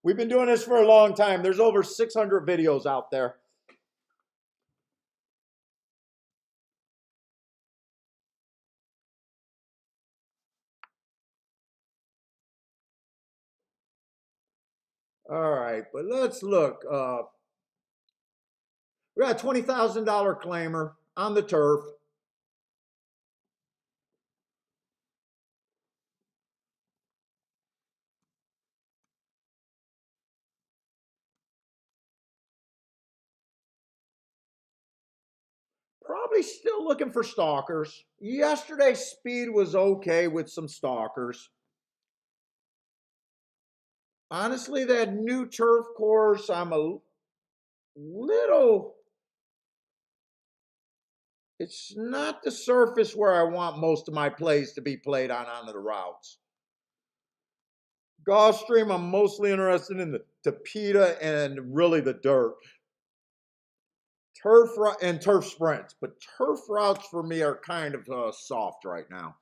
We've been doing this for a long time. There's over 600 videos out there. All right, but let's look. We got a $20,000 claimer on the turf. Probably still looking for stalkers. Yesterday's speed was okay with some stalkers. Honestly, that new turf course, I'm a little. It's not the surface where I want most of my plays to be played onto the routes. Gulfstream, I'm mostly interested in the Tapeta and really the dirt. Turf and turf sprints, but turf routes for me are kind of soft right now.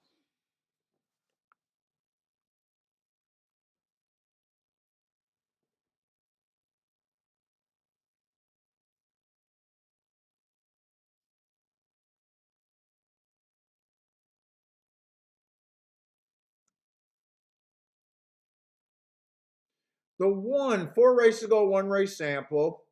The 4 races ago, 1 race sample.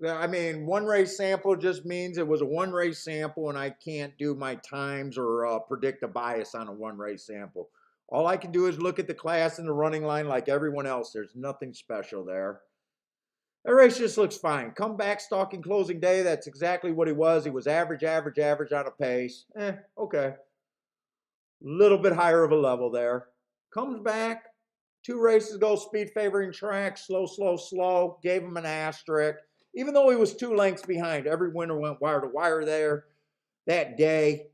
I mean, 1 race sample just means it was a 1 race sample, and I can't do my times or predict a bias on a 1 race sample. All I can do is look at the class and the running line like everyone else. There's nothing special there. That race just looks fine. Comeback, stalking, closing day. That's exactly what he was. He was average, average, average on a pace. Okay. Little bit higher of a level there. Comes back. 2 races ago, speed favoring track, slow, slow, slow. Gave him an asterisk. Even though he was 2 lengths behind, every winner went wire to wire there. That day,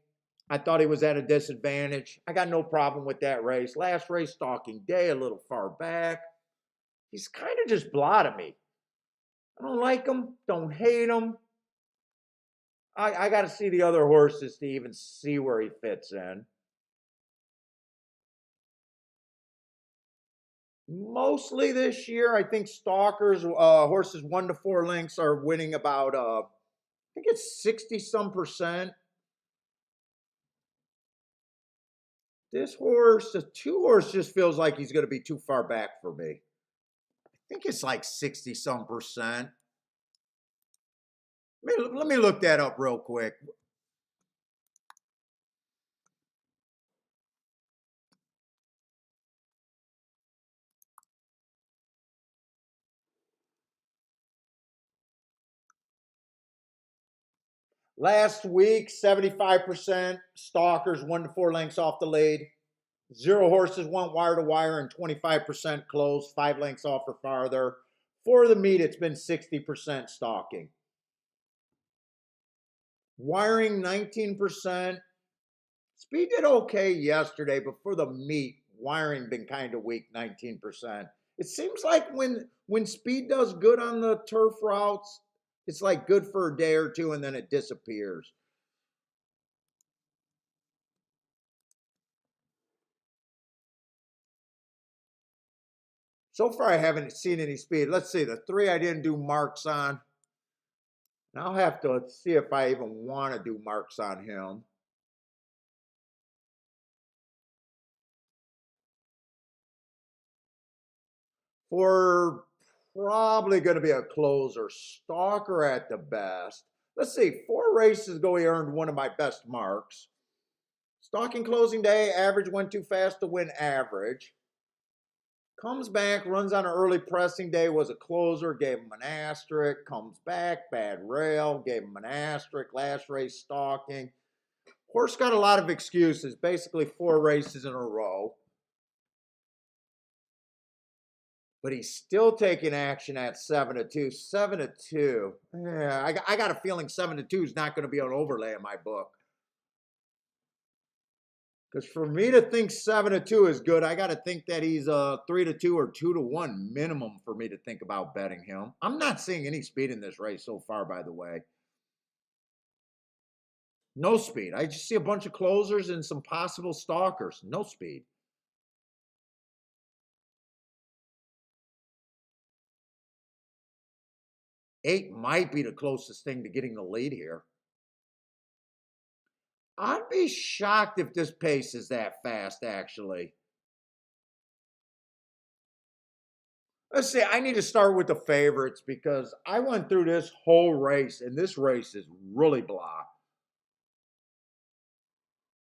I thought he was at a disadvantage. I got no problem with that race. Last race, stalking day, a little far back. He's kind of just blotted me. I don't like him, don't hate him. I got to see the other horses to even see where he fits in. Mostly this year, I think stalkers, horses 1 to 4 lengths are winning about, I think it's 60 some percent. This horse, the 2 horse just feels like he's going to be too far back for me. I think it's like 60 some percent. Let me look that up real quick. Last week, 75% stalkers, 1 to 4 lengths off the lead. 0 horses went wire to wire and 25% closed, 5 lengths off or farther. For the meet, it's been 60% stalking. Wiring, 19%. Speed did okay yesterday, but for the meet, wiring been kind of weak, 19%. It seems like when speed does good on the turf routes, it's like good for a day or two and then it disappears. So far, I haven't seen any speed. Let's see, the 3 I didn't do marks on. And I'll have to see if I even want to do marks on him. For probably going to be a closer, stalker at the best. Let's see, 4 races ago, he earned one of my best marks. Stalking closing day, average went too fast to win average. Comes back, runs on an early pressing day, was a closer, gave him an asterisk. Comes back, bad rail, gave him an asterisk. Last race, stalking. Horse got a lot of excuses, basically 4 races in a row. But he's still taking action at 7-2. 7-2. Yeah, I got a feeling 7-2 is not going to be an overlay in my book. Because for me to think 7-2 is good, I got to think that he's 3-2 or 2-1 minimum for me to think about betting him. I'm not seeing any speed in this race so far, by the way. No speed. I just see a bunch of closers and some possible stalkers. No speed. Eight might be the closest thing to getting the lead here. I'd be shocked if this pace is that fast, actually. Let's see, I need to start with the favorites because I went through this whole race, and this race is really blah.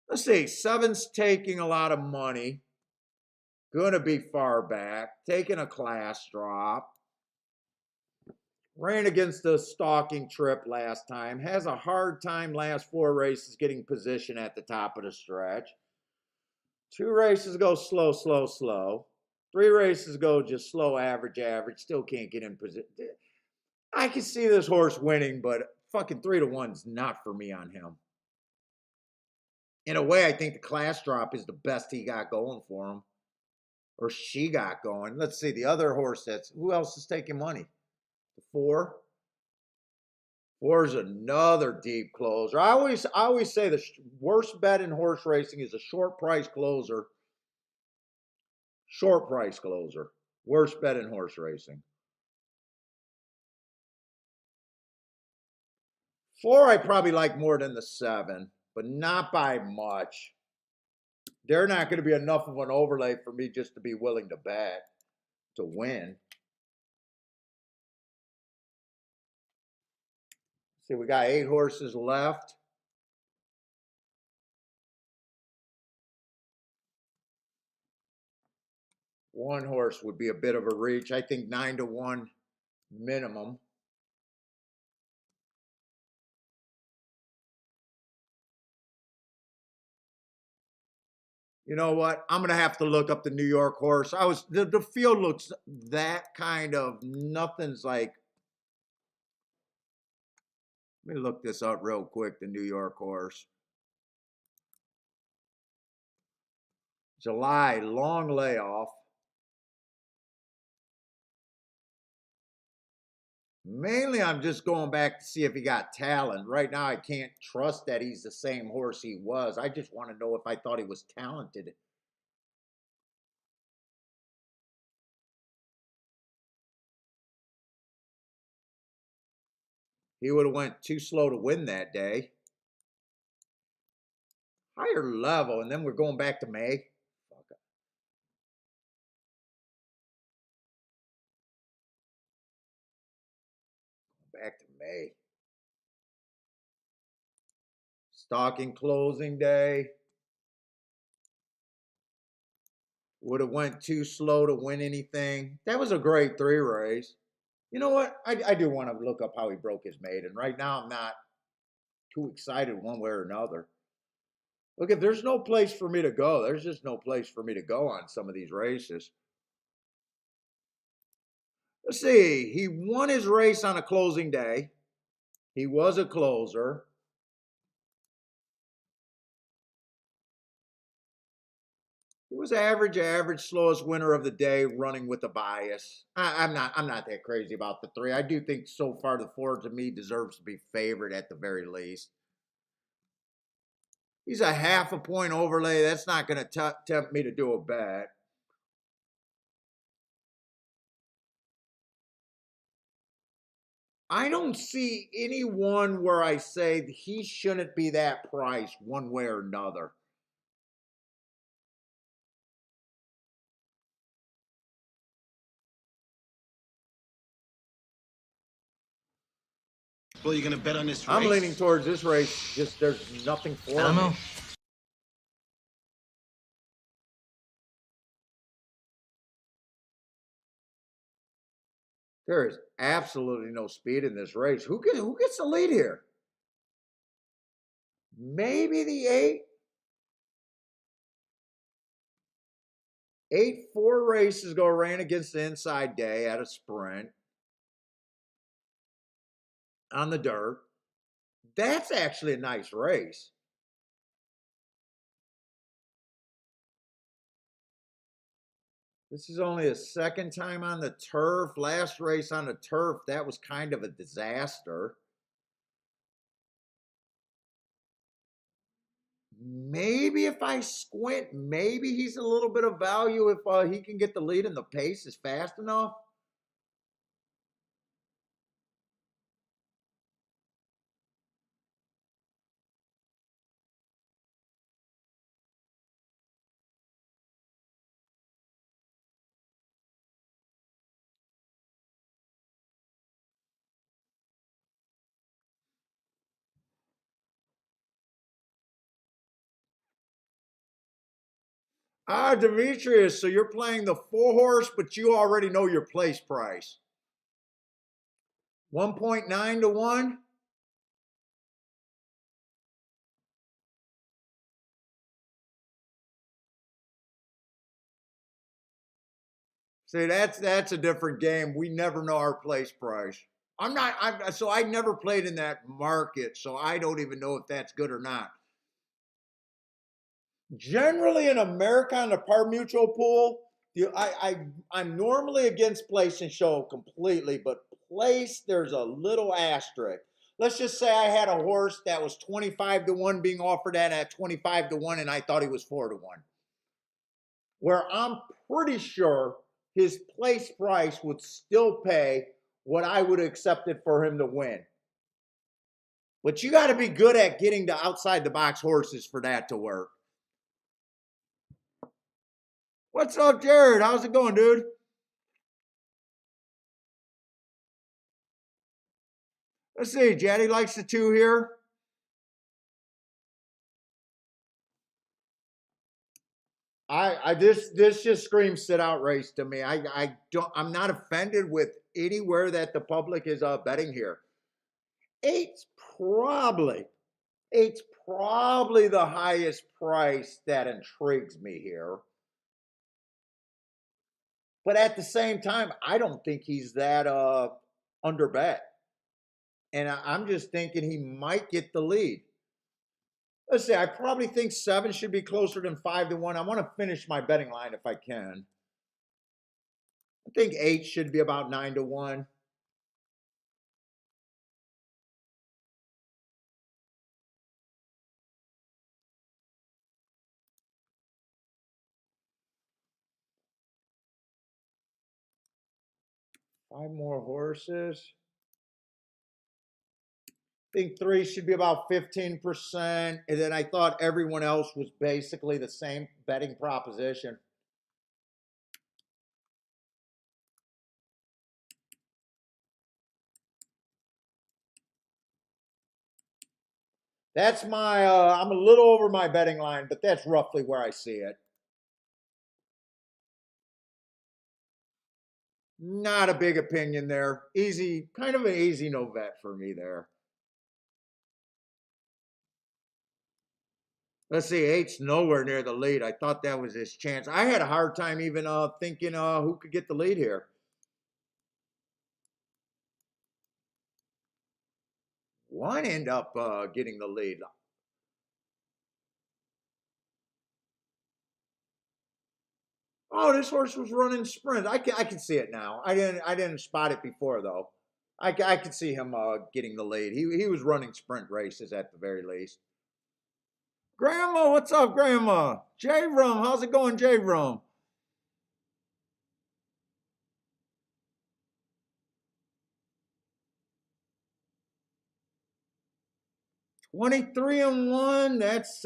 Let's see, 7's taking a lot of money. Gonna be far back. Taking a class drop. Ran against the stalking trip last time. Has a hard time last 4 races getting position at the top of the stretch. 2 races go slow, slow, slow. 3 races go just slow, average, average. Still can't get in position. I can see this horse winning, but fucking 3-1's not for me on him. In a way, I think the class drop is the best he got going for him. Or she got going. Let's see, the other horse who else is taking money? The 4? 4 is another deep closer. I always say the worst bet in horse racing is a short price closer. Short price closer. Worst bet in horse racing. 4 I probably like more than the 7, but not by much. They're not going to be enough of an overlay for me just to be willing to bet to win. See, we got 8 horses left. One horse would be a bit of a reach. I think 9-1 minimum. You know what? I'm gonna have to look up the New York horse. The field looks that kind of nothing's like. Let me look this up real quick. The New York horse. July, long layoff. Mainly, I'm just going back to see if he got talent. Right now, I can't trust that he's the same horse he was. I just want to know if I thought he was talented. He would have went too slow to win that day. Higher level, and then we're going back to May. Back to May. Stocking closing day. Would have went too slow to win anything. That was a grade 3 race. You know what? I do want to look up how he broke his maiden. Right now, I'm not too excited one way or another. Look, if there's no place for me to go, there's just no place for me to go on some of these races. Let's see. He won his race on a closing day. He was a closer. He was average, slowest winner of the day, running with a bias. I'm not that crazy about the 3. I do think so far the 4 to me deserves to be favored at the very least. He's a half a point overlay. That's not going to tempt me to do a bet. I don't see anyone where I say he shouldn't be that price one way or another. Well, you're going to bet on this race? I'm leaning towards this race. Just there's nothing for me. I don't know. There is absolutely no speed in this race. Who gets the lead here? Maybe the 8. 4 races ago ran against the inside day at a sprint on the dirt. That's actually a nice race. This is only a second time on the turf. Last race on the turf, that was kind of a disaster. Maybe if I squint, maybe he's a little bit of value if he can get the lead and the pace is fast enough. Ah, Demetrius, so you're playing the 4 horse, but you already know your place price. 1.9-1. See, that's a different game. We never know our place price. I never played in that market, so I don't even know if that's good or not. Generally, in America on the par mutual pool, I'm normally against place and show completely, but place there's a little asterisk. Let's just say I had a horse that was 25-1 being offered at 25-1, and I thought he was 4-1. Where I'm pretty sure his place price would still pay what I would have accepted for him to win. But you got to be good at getting to outside the box horses for that to work. What's up, Jared? How's it going, dude? Let's see. Jaddy likes the 2 here. This just screams sit out race to me. I'm not offended with anywhere that the public is betting here. Eight's probably eight's probably the highest price that intrigues me here. But at the same time, I don't think he's that under bet. And I'm just thinking he might get the lead. Let's say I probably think 7 should be closer than 5-1. I want to finish my betting line if I can. I think 8 should be about 9-1. Five more horses. I think 3 should be about 15%. And then I thought everyone else was basically the same betting proposition. That's my, I'm a little over my betting line, but that's roughly where I see it. Not a big opinion there. Easy, kind of an easy no bet for me there. Let's see, 8's nowhere near the lead. I thought that was his chance. I had a hard time even thinking who could get the lead here. 1 end up getting the lead. Oh, this horse was running sprint. I can see it now. I didn't spot it before though. I could see him getting the lead. He was running sprint races at the very least. Grandma, what's up, Grandma? J Rum, how's it going, J Rum? $23-1. That's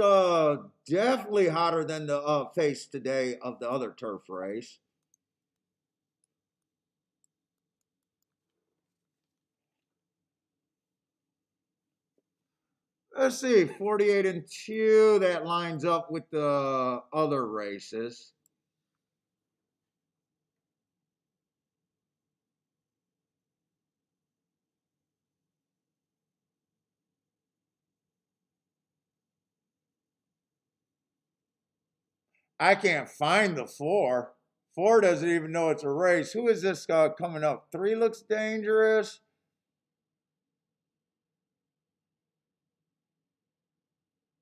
definitely hotter than the face today of the other turf race. Let's see, 48-2. That lines up with the other races. I can't find the 4. 4 doesn't even know it's a race. Who is this coming up? 3 looks dangerous.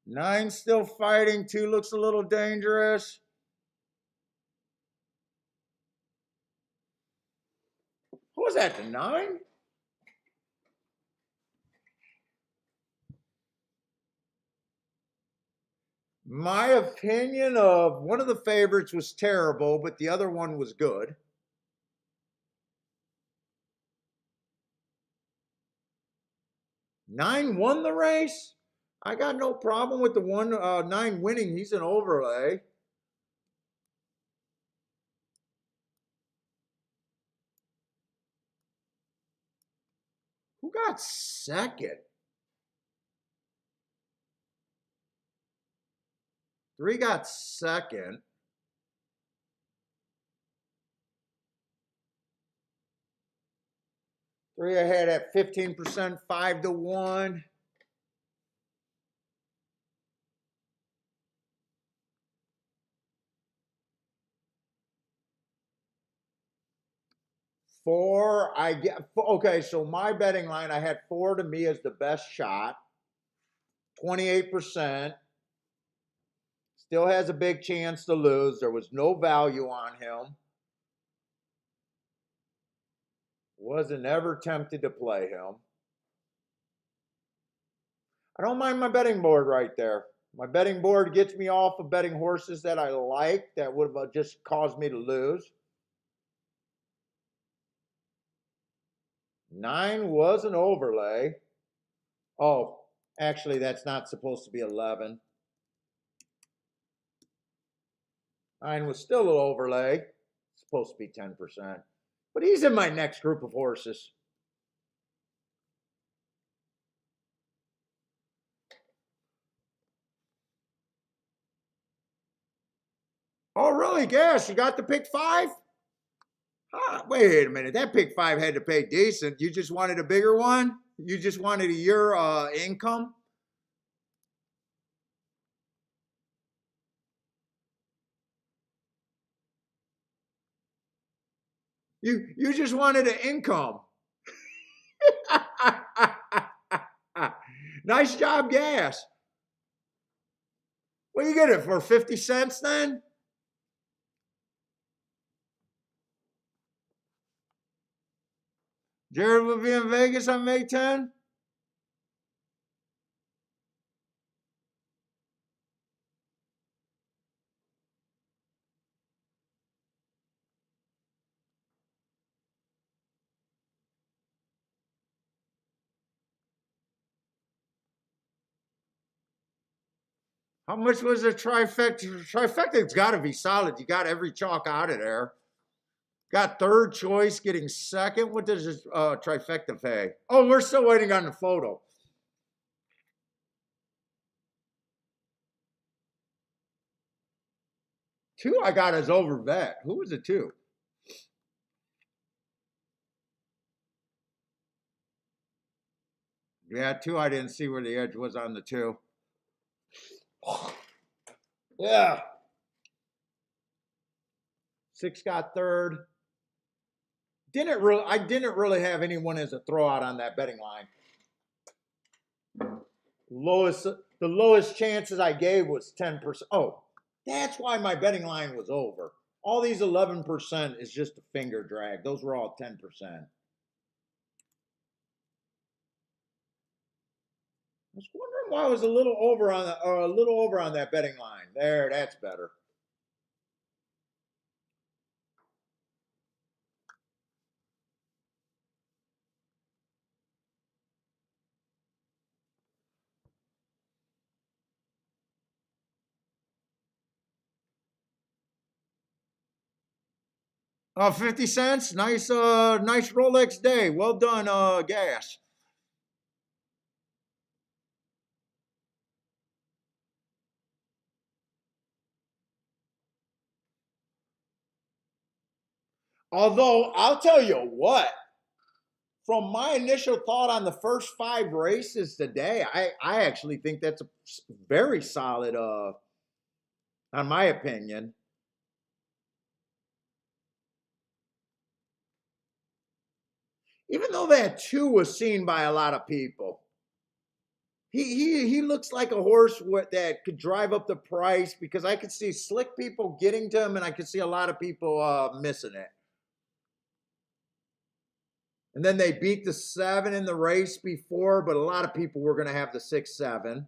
9 still fighting. 2 looks a little dangerous. Who was that? The 9? My opinion of one of the favorites was terrible, but the other one was good. 9 won the race. I got no problem with the 9 winning. He's an overlay. Who got second? 3 got second. 3 ahead at 15%, 5-1. Four, I get okay. So my betting line, I had 4 to me as the best shot, 28%. Still has a big chance to lose. There was no value on him. Wasn't ever tempted to play him. I don't mind my betting board right there. My betting board gets me off of betting horses that I like that would have just caused me to lose. 9 was an overlay. Oh, actually, that's not supposed to be 11. 9 was still an overlay. It's supposed to be 10%. But he's in my next group of horses. Oh, really? Gas, you got the pick 5? Wait a minute. That pick 5 had to pay decent. You just wanted a bigger one? You just wanted a year income? You just wanted an income. Nice job, Gas. What you get it for, 50 cents then? Jared will be in Vegas on May 10th? How much was the trifecta? Trifecta's got to be solid. You got every chalk out of there. Got third choice, getting second. What does this trifecta pay? Oh, we're still waiting on the photo. 2 I got as over bet. Who was the 2? Yeah, 2 I didn't see where the edge was on the 2. Yeah. 6 got third. I didn't really have anyone as a throwout on that betting line. The lowest chances I gave was 10%. Oh, that's why my betting line was over. All these 11% is just a finger drag. Those were all 10%. I was wondering why I was a little over on that betting line. There, that's better. Oh, 50 cents. Nice Rolex day. Well done, Gas. Although I'll tell you what, from my initial thought on the first 5 races today, I actually think that's a very solid, on my opinion. Even though that 2 was seen by a lot of people, he looks like a horse that could drive up the price, because I could see slick people getting to him, and I could see a lot of people missing it. And then they beat the 7 in the race before, but a lot of people were going to have the 6, 7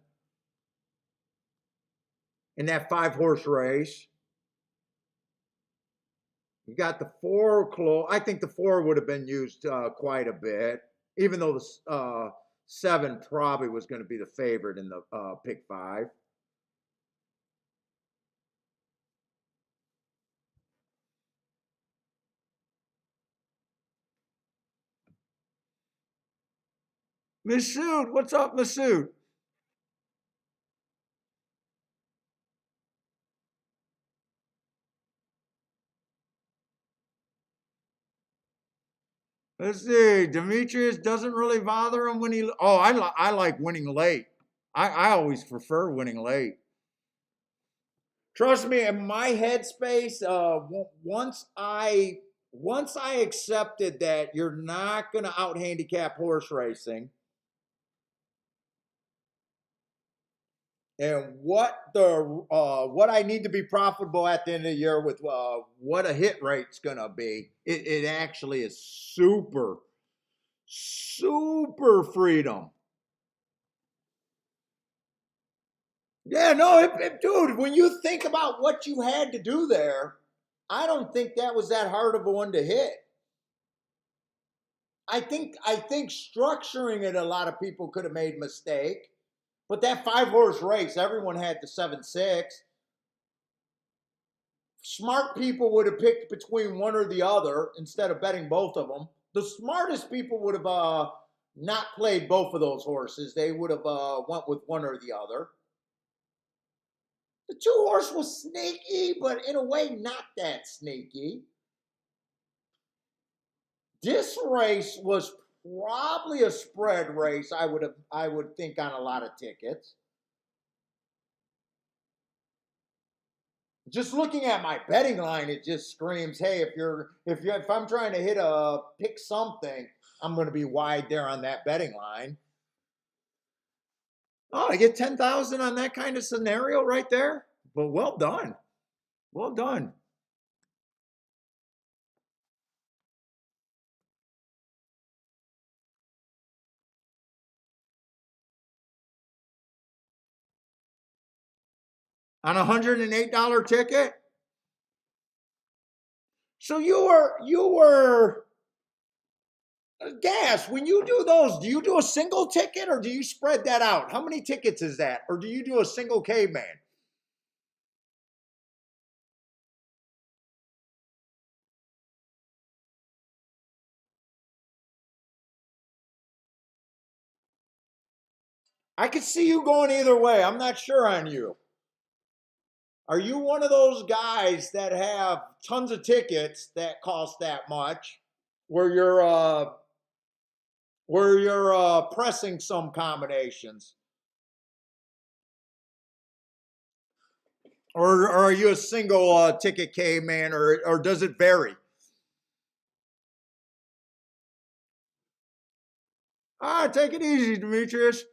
in that 5-horse race. You got the 4 close. I think the 4 would have been used quite a bit, even though the 7 probably was going to be the favorite in the pick 5. Masood, what's up, Masood? Let's see. Demetrius doesn't really bother him when he. Oh, I like winning late. I always prefer winning late. Trust me, in my headspace, once I accepted that you're not going to out handicap horse racing, and what I need to be profitable at the end of the year with what a hit rate's going to be, it actually is super freedom. Yeah, no, dude, when you think about what you had to do there, I don't think that was that hard of a one to hit. I think structuring it, a lot of people could have made a mistake. But that 5-horse race, everyone had the 7-6. Smart people would have picked between one or the other instead of betting both of them. The smartest people would have not played both of those horses. They would have went with one or the other. The 2 horse was sneaky, but in a way not that sneaky. This race was probably a spread race. I would think on a lot of tickets. Just looking at my betting line, it just screams, "Hey, if I'm trying to hit a pick something, I'm going to be wide there on that betting line." Oh, I get 10,000 on that kind of scenario right there. But well done, well done. On $108 ticket. So you were gas. When you do those, do you do a single ticket or do you spread that out? How many tickets is that? Or do you do a single caveman? I could see you going either way. I'm not sure on you. Are you one of those guys that have tons of tickets that cost that much, where you're pressing some combinations, or are you a single ticket caveman, or does it vary? Take it easy, Demetrius.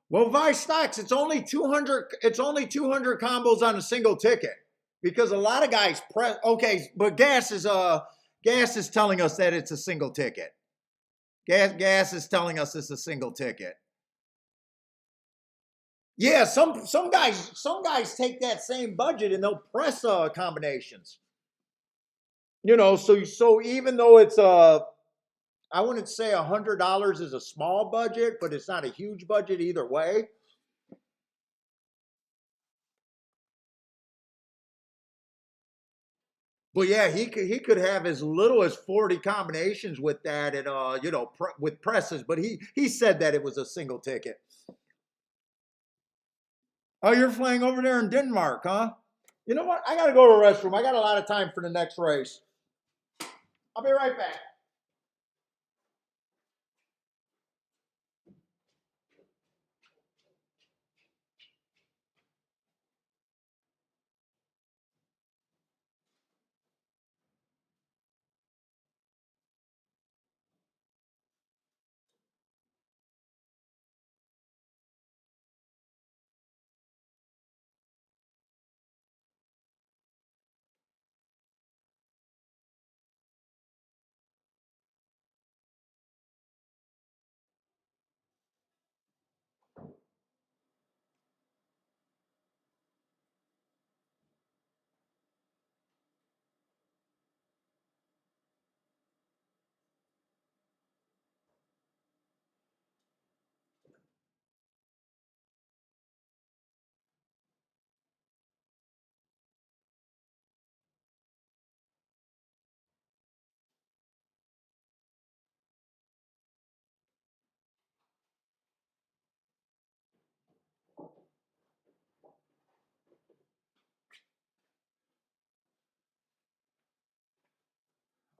Well, Vice stocks, it's only 200. It's only 200 combos on a single ticket because a lot of guys press. Okay, but gas is telling us that it's a single ticket. Gas is telling us it's a single ticket. Yeah, some guys take that same budget and they'll press combinations. So even though it's I wouldn't say $100 is a small budget, but it's not a huge budget either way. But yeah, he could have as little as 40 combinations with that, and with presses. But he said that it was a single ticket. Oh, you're flying over there in Denmark, huh? You know what? I got to go to the restroom. I got a lot of time for the next race. I'll be right back.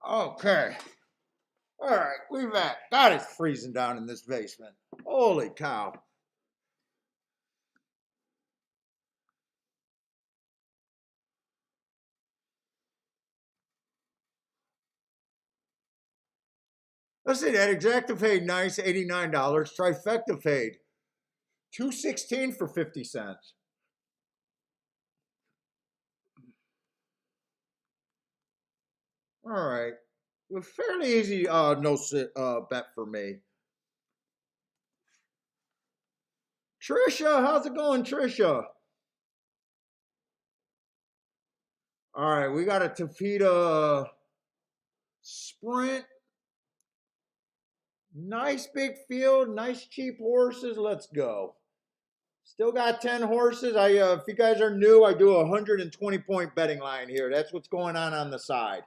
Okay. All right, we're back. God, it's freezing down in this basement. Holy cow. Let's see that exacta fade, nice, $89. Trifecta fade, 216 for 50 cents. All right. Well, fairly easy no sit bet for me. Trisha, how's it going, Trisha? All right, we got a Tafita Sprint. Nice big field, nice cheap horses. Let's go. Still got 10 horses. If you guys are new, I do a 120-point betting line here. That's what's going on the side.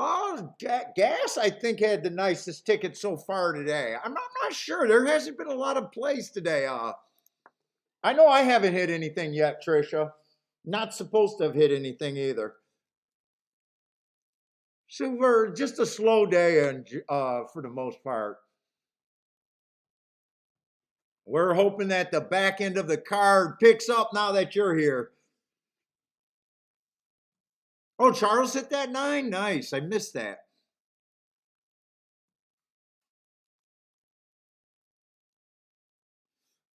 Oh, Gas, I think, had the nicest ticket so far today. I'm not sure. There hasn't been a lot of plays today. I know I haven't hit anything yet, Trisha. Not supposed to have hit anything either. So we're just a slow day, and for the most part, we're hoping that the back end of the card picks up now that you're here. Oh, Charles hit that 9. Nice. I missed that.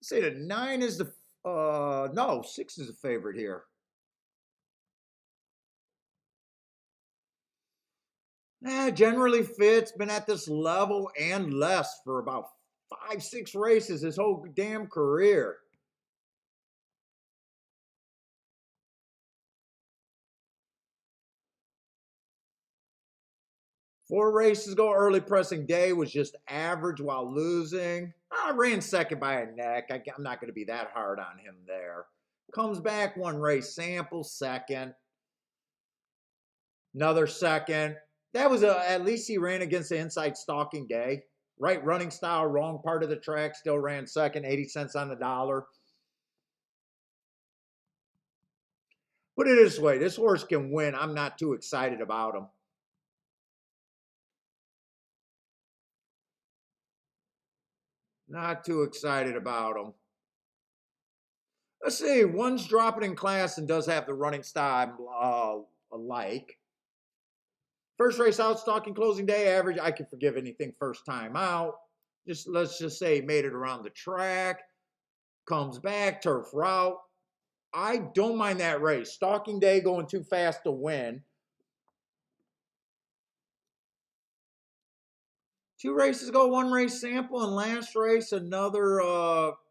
Say the 9 is the no, 6 is the favorite here. Generally fits, been at this level and less for about 5, 6 races his whole damn career. Four races ago, early pressing day was just average while losing. I ran second by a neck. I'm not going to be that hard on him there. Comes back one race, sample second. Another second. That was at least he ran against the inside stalking day. Right running style, wrong part of the track, still ran second, 80 cents on the dollar. Put it this way, this horse can win. I'm not too excited about him. Not too excited about him. Let's see, one's dropping in class and does have the running style alike. First race out, stalking closing day average. I can forgive anything first time out. Let's just say made it around the track. Comes back, turf route. I don't mind that race. Stalking day going too fast to win. 2 races ago, 1 race sample, and last race another.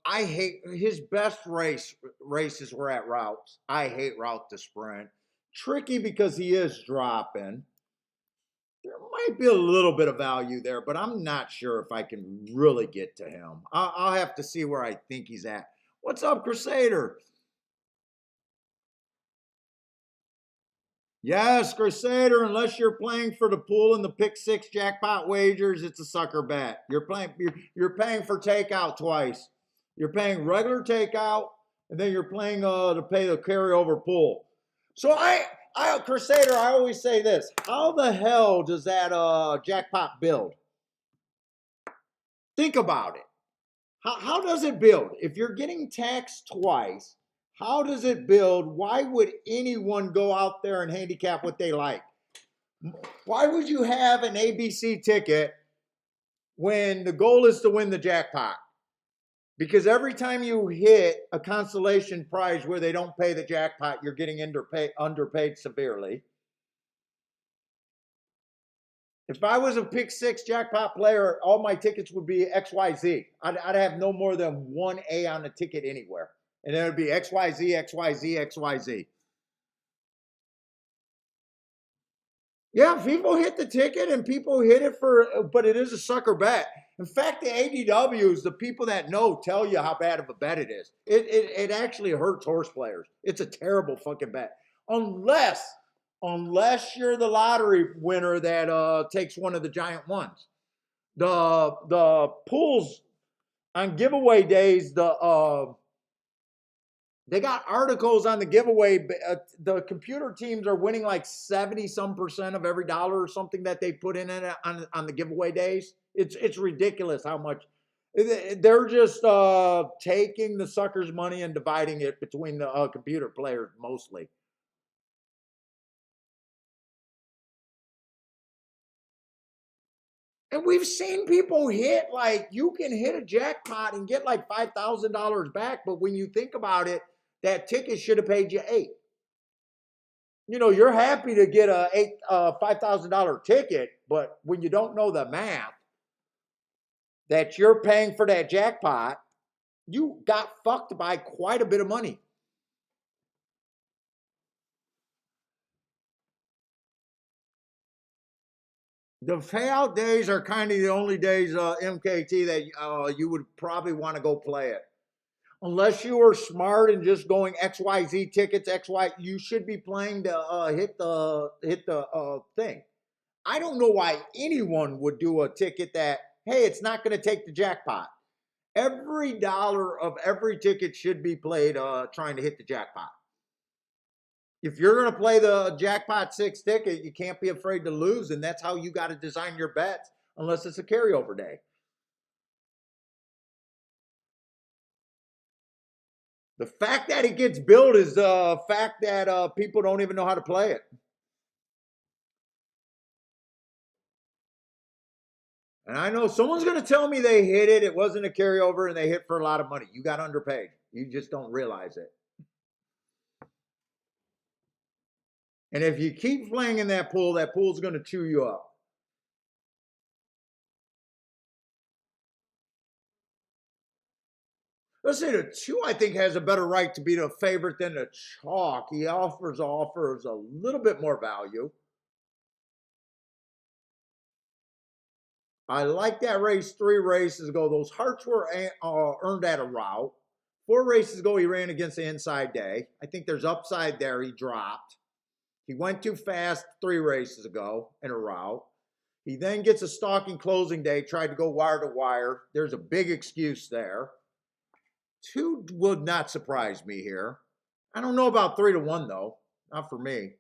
I hate his best races were at routes. I hate route to sprint. Tricky because he is dropping. There might be a little bit of value there, but I'm not sure if I can really get to him. I'll have to see where I think he's at. What's up, Crusader? Yes, Crusader, unless you're playing for the pool and the pick 6 jackpot wagers, it's a sucker bet. You're paying for takeout twice. You're paying regular takeout, and then you're paying to pay the carryover pool. So Crusader, I always say this. How the hell does that jackpot build? Think about it. How does it build? If you're getting taxed twice, how does it build? Why would anyone go out there and handicap what they like? Why would you have an ABC ticket when the goal is to win the jackpot? Because every time you hit a consolation prize where they don't pay the jackpot, you're getting underpaid severely. If I was a pick 6 jackpot player, all my tickets would be XYZ. I'd have no more than 1A on the ticket anywhere. And then it would be XYZ, XYZ, XYZ. Yeah, people hit the ticket and people hit it but it is a sucker bet. In fact, the ADWs, the people that know, tell you how bad of a bet it is. It actually hurts horse players. It's a terrible fucking bet. Unless you're the lottery winner that takes one of the giant ones. The pools on giveaway days, they got articles on the giveaway. The computer teams are winning like 70-some% of every dollar or something that they put in it on the giveaway days. It's ridiculous how much they're just taking the suckers' money and dividing it between the computer players mostly. And we've seen people hit, like, you can hit a jackpot and get like $5,000 back, but when you think about it, that ticket should have paid you 8. you're happy to get a $5,000 ticket, but when you don't know the math that you're paying for that jackpot, you got fucked by quite a bit of money. The payout days are kind of the only days, MKT, that you would probably want to go play it. Unless you are smart and just going XYZ tickets, XY, you should be playing to hit the thing. I don't know why anyone would do a ticket that, hey, it's not going to take the jackpot. Every dollar of every ticket should be played trying to hit the jackpot. If you're going to play the jackpot 6 ticket, you can't be afraid to lose, and that's how you got to design your bets, unless it's a carryover day. The fact that it gets billed is the fact that people don't even know how to play it. And I know someone's going to tell me they hit it, it wasn't a carryover, and they hit for a lot of money. You got underpaid. You just don't realize it. And if you keep playing in that pool's going to chew you up. Let's say the 2, I think, has a better right to be the favorite than the chalk. He offers a little bit more value. I like that race 3 races ago. Those hearts were earned at a route. 4 races ago, he ran against the inside day. I think there's upside there. He dropped. He went too fast 3 races ago in a route. He then gets a stalking closing day, tried to go wire to wire. There's a big excuse there. 2 would not surprise me here. I don't know about 3 to 1 though. Not for me.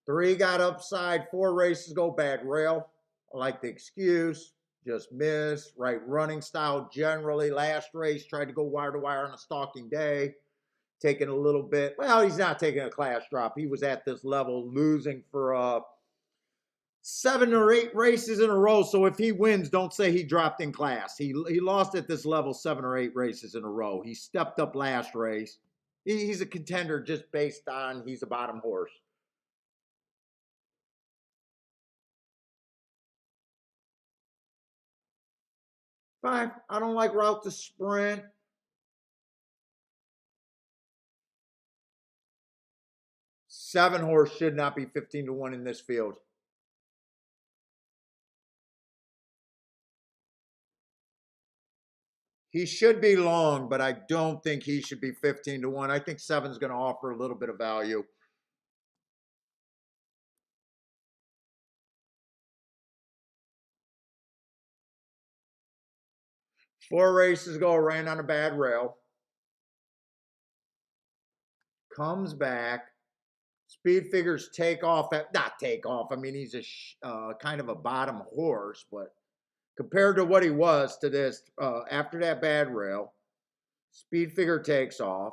Three got upside, 4 races go bad rail. I like the excuse. Just miss. Right running style generally. Last race tried to go wire to wire on a stalking day. Taking a little bit. Well, he's not taking a class drop. He was at this level losing for 7 or 8 races in a row. So if he wins, don't say he dropped in class. He lost at this level 7 or 8 races in a row. He stepped up last race. He's a contender just based on he's a bottom horse. 5, I don't like route to sprint. 7 horse should not be 15 to 1 in this field. He should be long, but I don't think he should be 15 to 1. I think 7's going to offer a little bit of value. Four races ago, ran on a bad rail. Comes back. Speed figures take off. Not take off. I mean, he's a kind of a bottom horse, but compared to what he was to this, after that bad rail, speed figure takes off.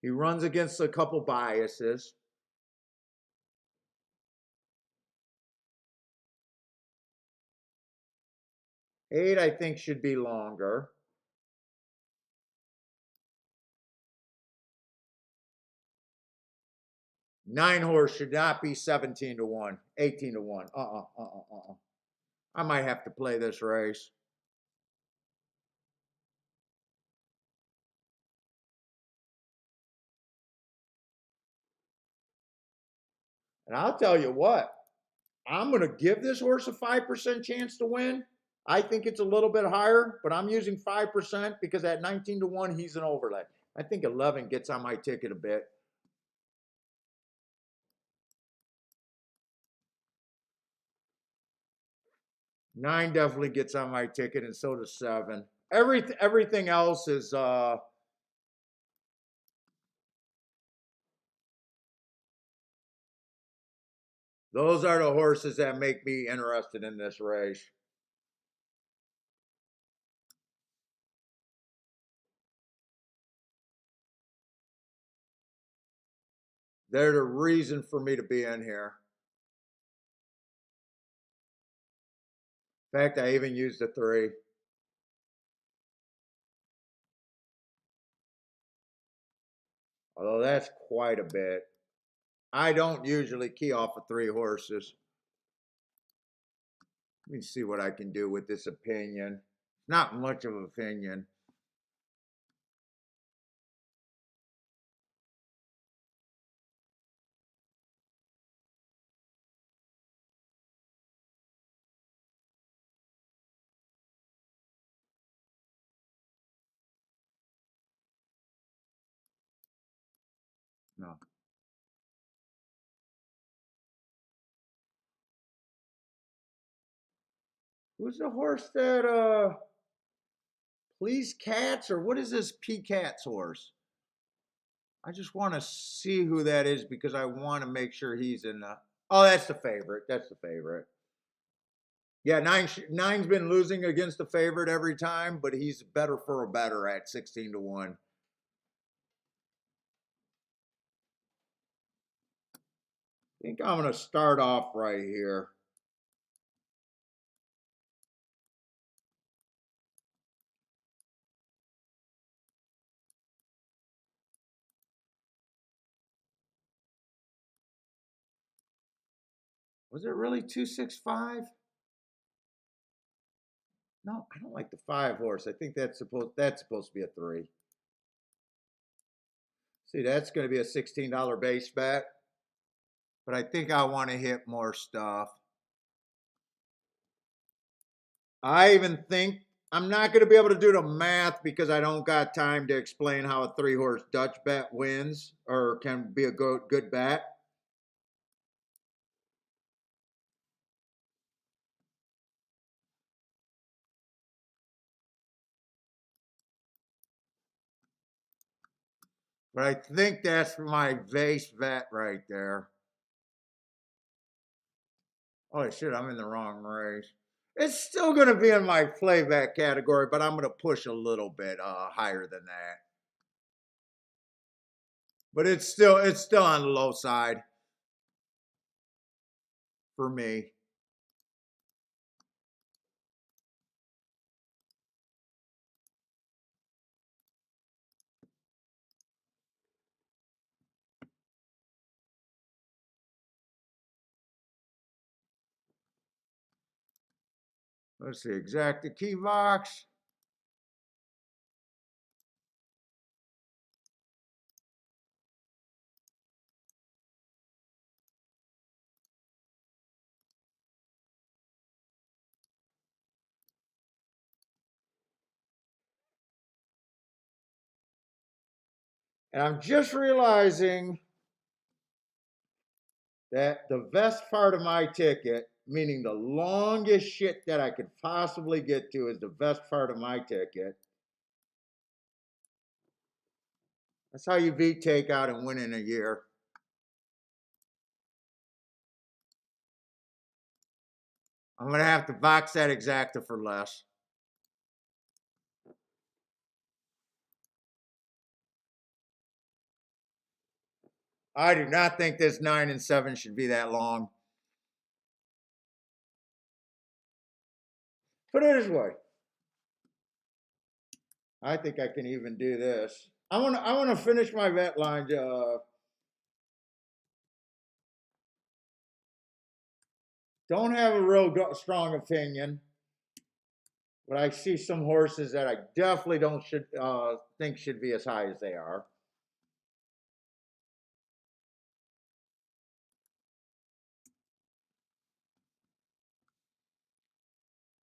He runs against a couple biases. 8, I think, should be longer. 9 horse should not be 17 to 1, 18 to 1. I might have to play this race. And I'll tell you what, I'm going to give this horse a 5% chance to win. I think it's a little bit higher, but I'm using 5% because at 19 to 1, he's an overlay. I think 11 gets on my ticket a bit. 9 definitely gets on my ticket, and so does 7. Everything else is those are the horses that make me interested in this race. They're the reason for me to be in here. In fact, I even used a 3. Although that's quite a bit. I don't usually key off of 3 horses. Let me see what I can do with this opinion. Not much of an opinion. No. Who's the horse that Please Cats, or what is this P Cats horse? I just want to see who that is because I want to make sure he's in the. Oh, that's the favorite. That's the favorite. Yeah, nine's been losing against the favorite every time, but he's better for a better at 16 to 1. I think I'm gonna start off right here. Was it really 265? No, I don't like the 5 horse. I think that's supposed to be a 3. See, that's going to be a $16 base bet, but I think I want to hit more stuff. I even think I'm not going to be able to do the math because I don't got time to explain how a 3 horse Dutch bet wins or can be a good bet. But I think that's my base bet right there. Oh shit, I'm in the wrong race. It's still going to be in my playback category, but I'm going to push a little bit higher than that. But it's still on the low side for me. Let's see, exact key box. And I'm just realizing that the best part of my ticket, meaning the longest shit that I could possibly get to, is the best part of my ticket. That's how you beat takeout and win in a year. I'm going to have to box that exacta for less. I do not think this 9 and 7 should be that long. Put it this way. I think I can even do this. I want to finish my vet line. Don't have a real strong opinion, but I see some horses that I definitely don't think should be as high as they are.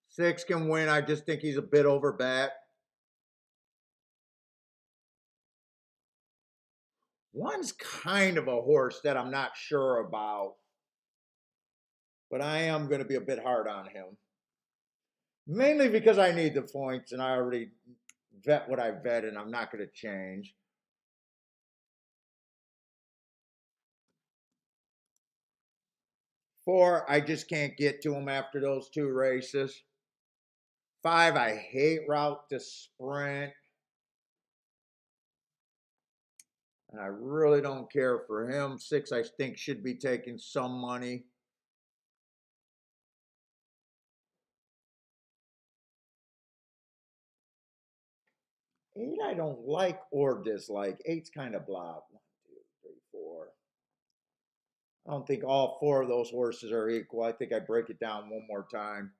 Six can win. I just think he's a bit over bet. One's kind of a horse that I'm not sure about, but I am going to be a bit hard on him. Mainly because I need the points and I already vet what I vet and I'm not going to change. Four, I just can't get to him after those 2 races. 5, I hate route to sprint. And I really don't care for him. 6, I think, should be taking some money. 8 I don't like or dislike. Eight's kind of blah. 1, 2, 3, 4. I don't think all 4 of those horses are equal. I think I break it down one more time.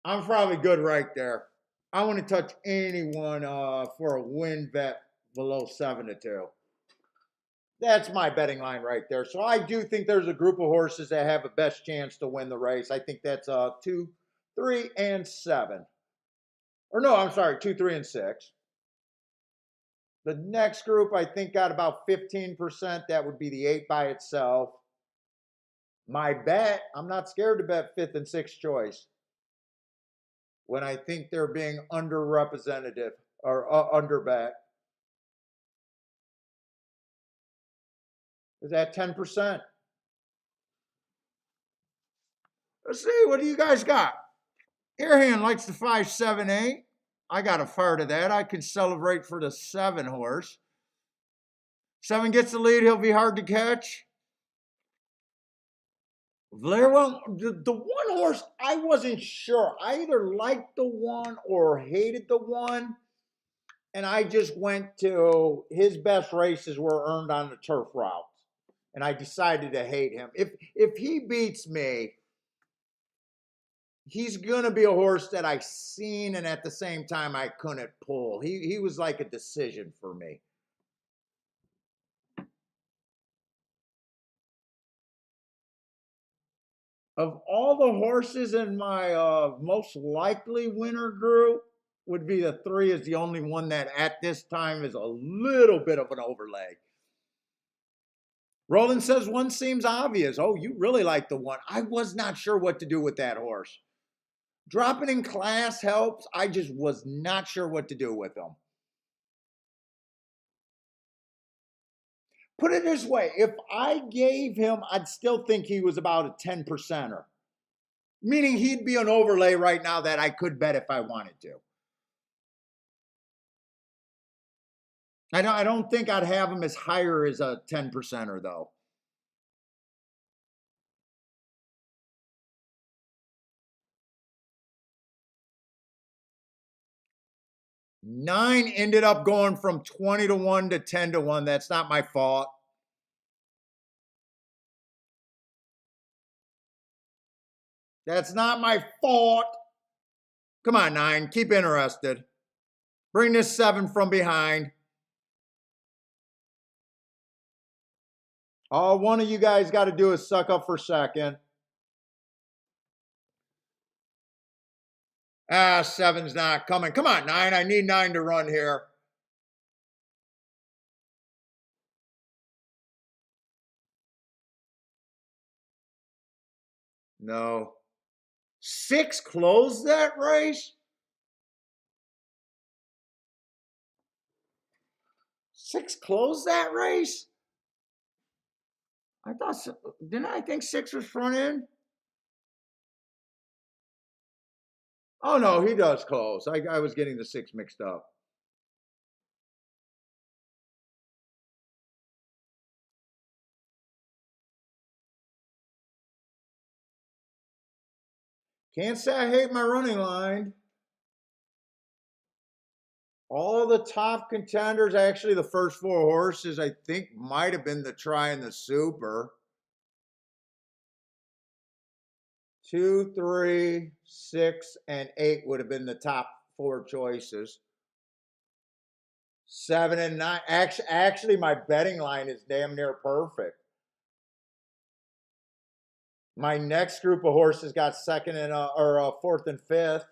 I'm probably good right there. I want to touch anyone for a win bet below 7-2. That's my betting line right there. So I do think there's a group of horses that have a best chance to win the race. I think that's 2, 3, and 7. Or no, I'm sorry, 2, 3, and 6. The next group I think got about 15%. That would be the 8 by itself. My bet, I'm not scared to bet 5th and 6th choice when I think they're being underrepresented or underbet. Is that 10%? Let's see, what do you guys got? Airhand likes the 5, 7, 8. I got a fire to that. I can celebrate for the 7 horse. 7 gets the lead. He'll be hard to catch. Well, the 1 horse, I wasn't sure. I either liked the 1 or hated the 1. And I just went to his best races were earned on the turf routes. And I decided to hate him. If he beats me, he's gonna be a horse that I seen and at the same time I couldn't pull. He was like a decision for me. Of all the horses in my most likely winner group, would be the 3 is the only one that at this time is a little bit of an overlay. Roland says 1 seems obvious. Oh, you really like the 1. I was not sure what to do with that horse. Dropping in class helps. I just was not sure what to do with him. Put it this way, if I gave him, I'd still think he was about a 10%er. Meaning he'd be an overlay right now that I could bet if I wanted to. I don't think I'd have him as higher as a 10%er though. Nine ended up going from 20-1 to 10-1. That's not my fault. That's not my fault. Come on, 9. Keep interested. Bring this 7 from behind. All one of you guys got to do is suck up for second. 7's not coming. Come on, 9. I need 9 to run here. No. 6 closed that race? 6 closed that race? I thought, didn't I think 6 was front end? Oh, no, he does close. I was getting the 6 mixed up. Can't say I hate my running line. All the top contenders, actually, the first 4 horses, I think might have been the try and the super. 2, 3, 6, and 8 would have been the top 4 choices. 7 and 9. Actually, my betting line is damn near perfect. My next group of horses got second and or 4th and 5th.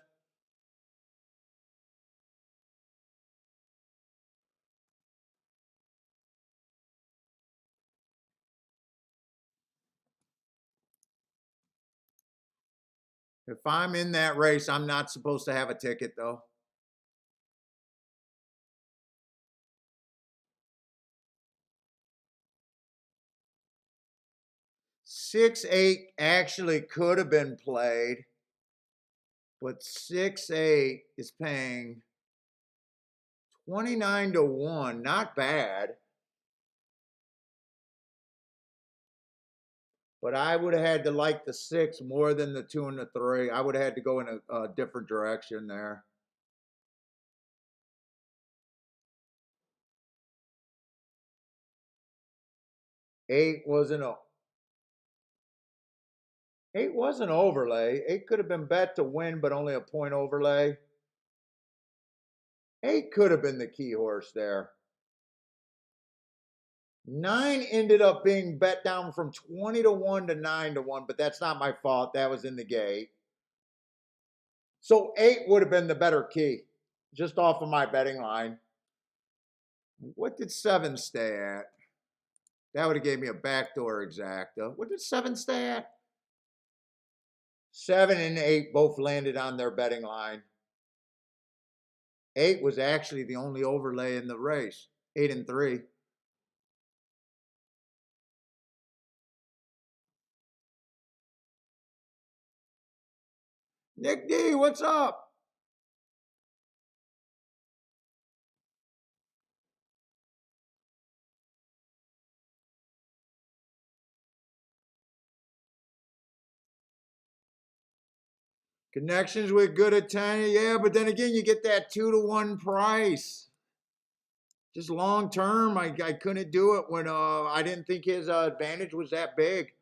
If I'm in that race, I'm not supposed to have a ticket though. Six, 8 actually could have been played, but 6, 8 is paying 29-1. Not bad. But I would have had to like the 6 more than the 2 and the 3. I would have had to go in a different direction there. Eight wasn't a 8 was an overlay. 8 could have been bet to win, but only a point overlay. 8 could have been the key horse there. 9 ended up being bet down from 20 to 1 to 9 to 1, but that's not my fault. That was in the gate. So 8 would have been the better key, just off of my betting line. What did 7 stay at? That would have gave me a backdoor exacta. What did 7 stay at? 7 and 8 both landed on their betting line. 8 was actually the only overlay in the race. 8 and 3. Nick D, what's up? Connections with good at 10. Yeah, but then again, you get that 2 to 1 price. Just long term, I couldn't do it when I didn't think his advantage was that big.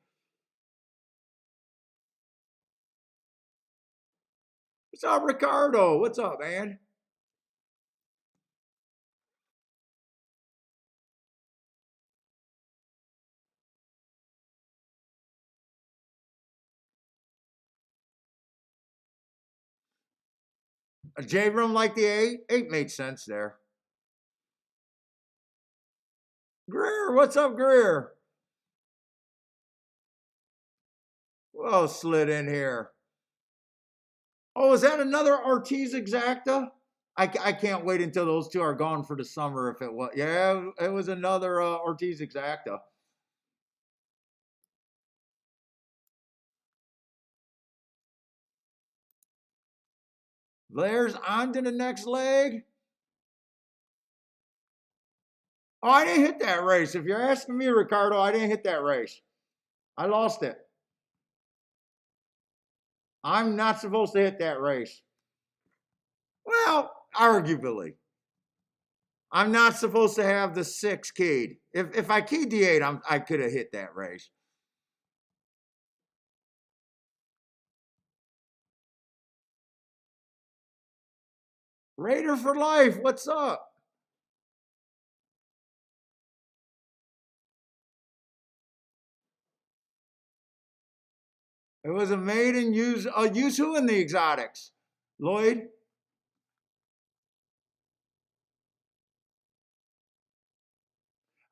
What's up, Ricardo? What's up, man? J Room like the 8? 8 made sense there. Greer, what's up, Greer? Well, slid in here. Oh, is that another Ortiz exacta? I can't wait until those two are gone for the summer. If it was, yeah, it was another Ortiz exacta. There's on to the next leg. Oh, I didn't hit that race. If you're asking me, Ricardo, I didn't hit that race. I lost it. I'm not supposed to hit that race. Well, arguably. I'm not supposed to have the 6 keyed. If I keyed the 8, I could have hit that race. Raider for life, what's up? It was a maiden use who in the exotics? Lloyd?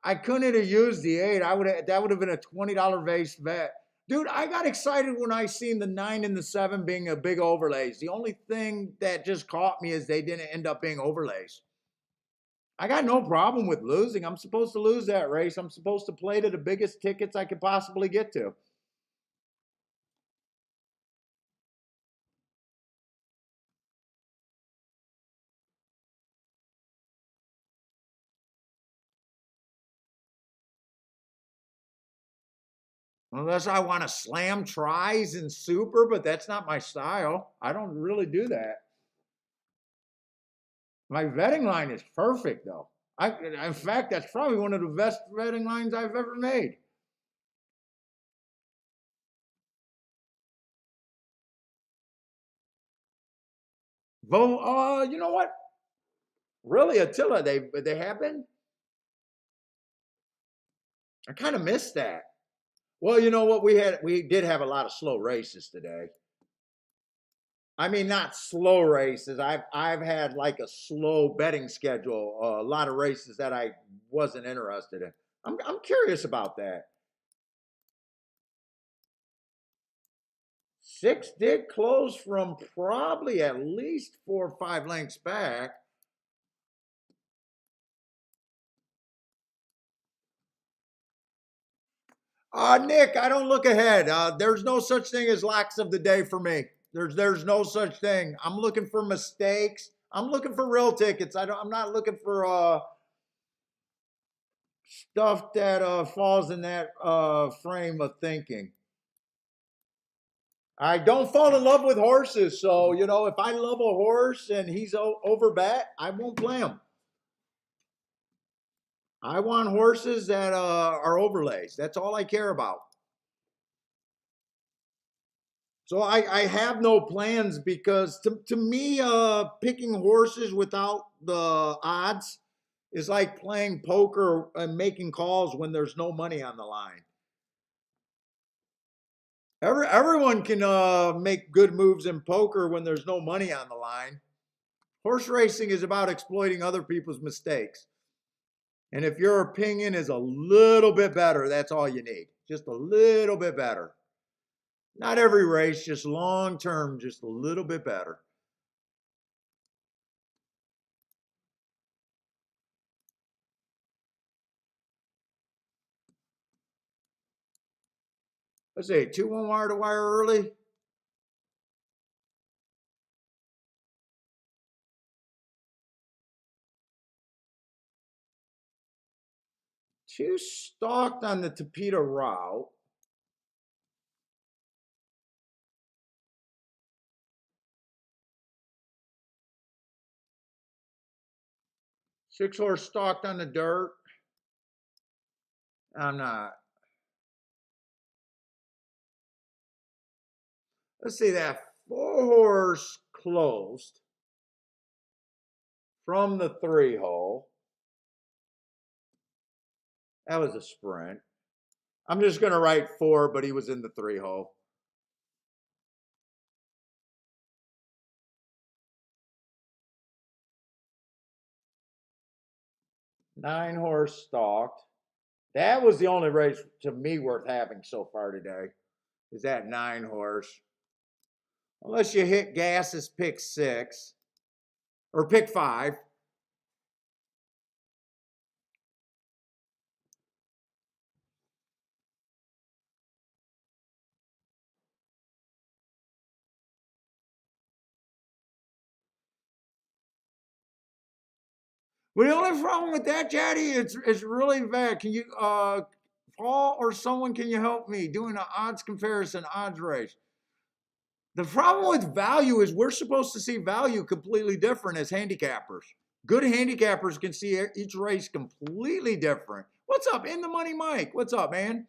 I couldn't have used the 8. That would have been a $20 base bet. Dude, I got excited when I seen the 9 and the 7 being a big overlays. The only thing that just caught me is they didn't end up being overlays. I got no problem with losing. I'm supposed to lose that race. I'm supposed to play to the biggest tickets I could possibly get to. Unless I want to slam tries in super, but that's not my style. I don't really do that. My vetting line is perfect, though. In fact, that's probably one of the best vetting lines I've ever made. You know what? Really, Attila, they have been. I kind of missed that. Well, you know what? We did have a lot of slow races today. I mean, not slow races. I've had like a slow betting schedule. A lot of races that I wasn't interested in. I'm curious about that. 6 did close from probably at least 4 or 5 lengths back. Nick, I don't look ahead. There's no such thing as locks of the day for me. There's no such thing. I'm looking for mistakes. I'm looking for real tickets. I'm not looking for stuff that falls in that frame of thinking. I don't fall in love with horses, so you know if I love a horse and he's over bet, I won't play him. I want horses that are overlays. That's all I care about. So I have no plans because to me, picking horses without the odds is like playing poker and making calls when there's no money on the line. Everyone can make good moves in poker when there's no money on the line. Horse racing is about exploiting other people's mistakes. And if your opinion is a little bit better, that's all you need. Just a little bit better. Not every race, just long term, just a little bit better. Let's see, 2-1 wire to wire early. Two stalked on the Tapeta route. Six horse stalked on the dirt. I'm not. Let's see, that four horse closed from the 3-hole. That was a sprint. I'm just going to write 4, but he was in the 3-hole. Nine horse stalked. That was the only race to me worth having so far today. Is that 9 horse? Unless you hit Gass's pick 6 or pick 5. Well, the only problem with that, Jaddy, it's really bad. Can you, Paul or someone, can you help me doing an odds comparison, odds race? The problem with value is we're supposed to see value completely different as handicappers. Good handicappers can see each race completely different. What's up, In the Money Mike? What's up, man?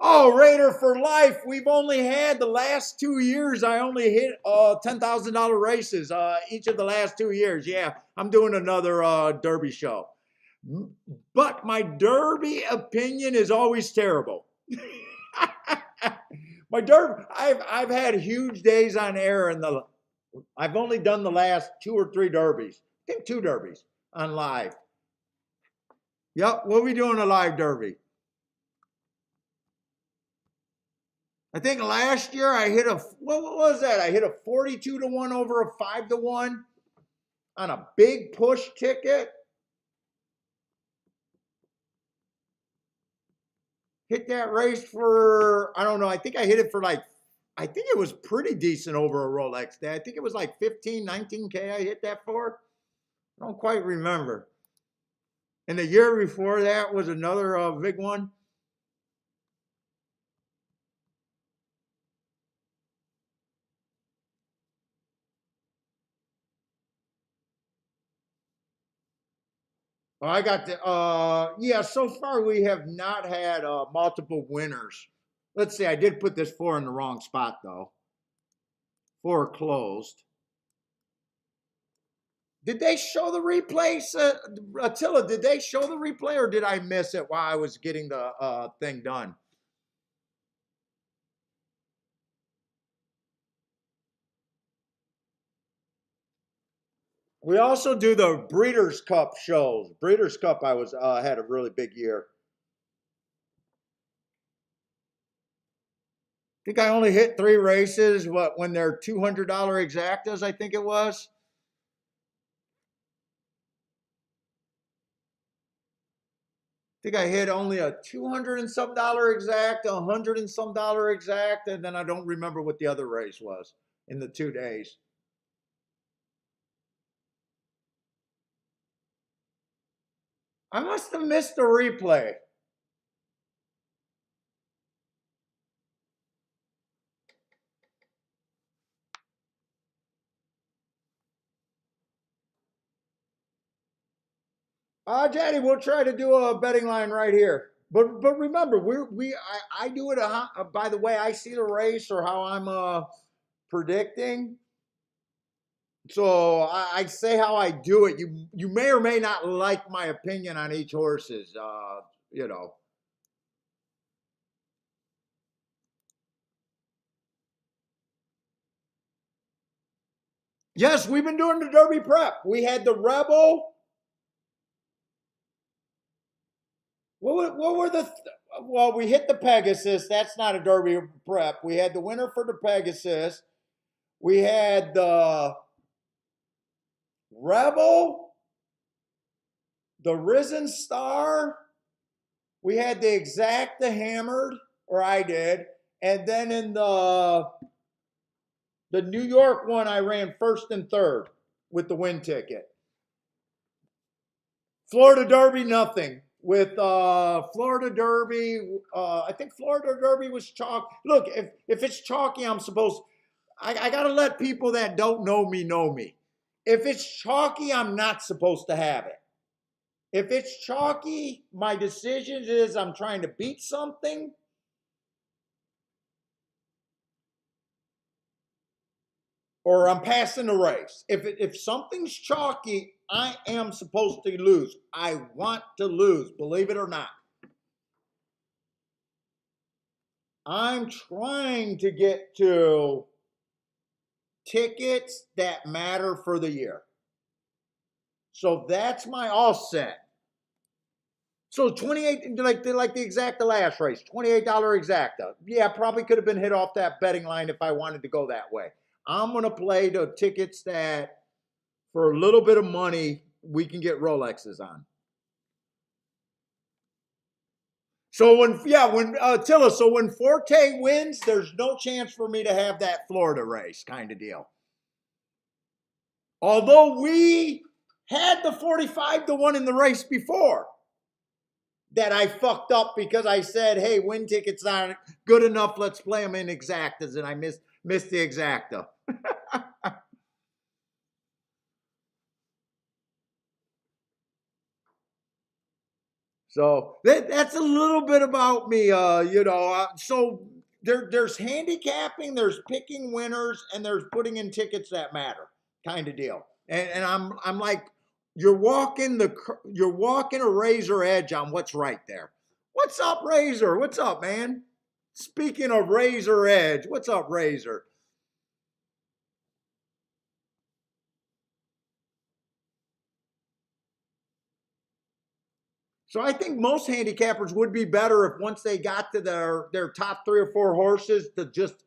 Oh, Raider for life. We've only had the last 2 years. I only hit $10,000 races each of the last 2 years. Yeah, I'm doing another Derby show. But my Derby opinion is always terrible. My Derby, I've had huge days on air I've only done the last 2 or 3 derbies. I think 2 derbies on live. Yep, we'll be doing a live derby. I think last year I hit what was that? I hit a 42-1 over a 5-1 on a big push ticket. Hit that race for, I don't know, I think I hit it for I think it was pretty decent over a Rolex day. I think it was like 15, 19K I hit that for. I don't quite remember. And the year before that was another big one. I got yeah, so far we have not had multiple winners. Let's see, I did put this 4 in the wrong spot though. 4 closed. Did they show the replay? Attila, did they show the replay or did I miss it while I was getting the thing done? We also do the Breeders' Cup shows. Breeders' Cup, I was had a really big year. I think I only hit 3 races. When they're $200 exactas, I think it was. I think I hit only a $200 and some exact, $100 and some exact, and then I don't remember what the other race was in the 2 days. I must have missed the replay. Daddy, we'll try to do a betting line right here. But remember, I do it by the way I see the race or how I'm predicting. So I say how I do it. You may or may not like my opinion on each horses. You know. Yes, we've been doing the Derby prep. We had the Rebel. What were the? Well, we hit the Pegasus. That's not a Derby prep. We had the winner for the Pegasus. We had the Rebel, the Risen Star. We had the Exacta hammered, or I did, and then in the New York one, I ran first and third with the win ticket. Florida Derby, nothing. With Florida Derby, I think Florida Derby was chalk. Look, if it's chalky, I got to let people that don't know me know me. If it's chalky, I'm not supposed to have it. If it's chalky, my decision is I'm trying to beat something. Or I'm passing the race. If something's chalky, I am supposed to lose. I want to lose, believe it or not. I'm trying to get to tickets that matter for the year. So that's my offset. So 28, like the Exacta last race, $28 Exacta. Yeah, probably could have been hit off that betting line if I wanted to go that way. I'm going to play the tickets that, for a little bit of money, we can get Rolexes on. So when Tilla, so when Forte wins, there's no chance for me to have that Florida race kind of deal. Although we had the 45-1 in the race before that I fucked up because I said, hey, win tickets aren't good enough. Let's play them in Exactas, and I missed the Exacta. So that's a little bit about me, so there's handicapping, there's picking winners, and there's putting in tickets that matter kind of deal. And I'm like, you're walking a razor edge on what's right there. What's up, Razor? What's up, man? Speaking of razor edge, what's up, Razor? So I think most handicappers would be better if once they got to their top 3 or 4 horses to just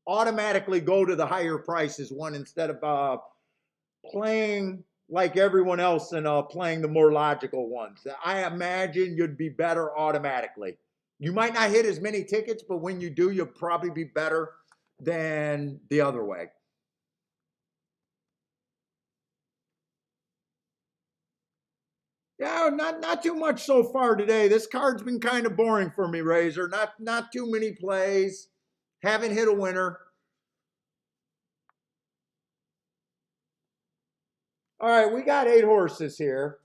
automatically go to the higher prices one instead of playing like everyone else and playing the more logical ones. I imagine you'd be better automatically. You might not hit as many tickets, but when you do, you'll probably be better than the other way. Yeah, not too much so far today. This card's been kind of boring for me, Razor. Not too many plays. Haven't hit a winner. All right, we got 8 horses here.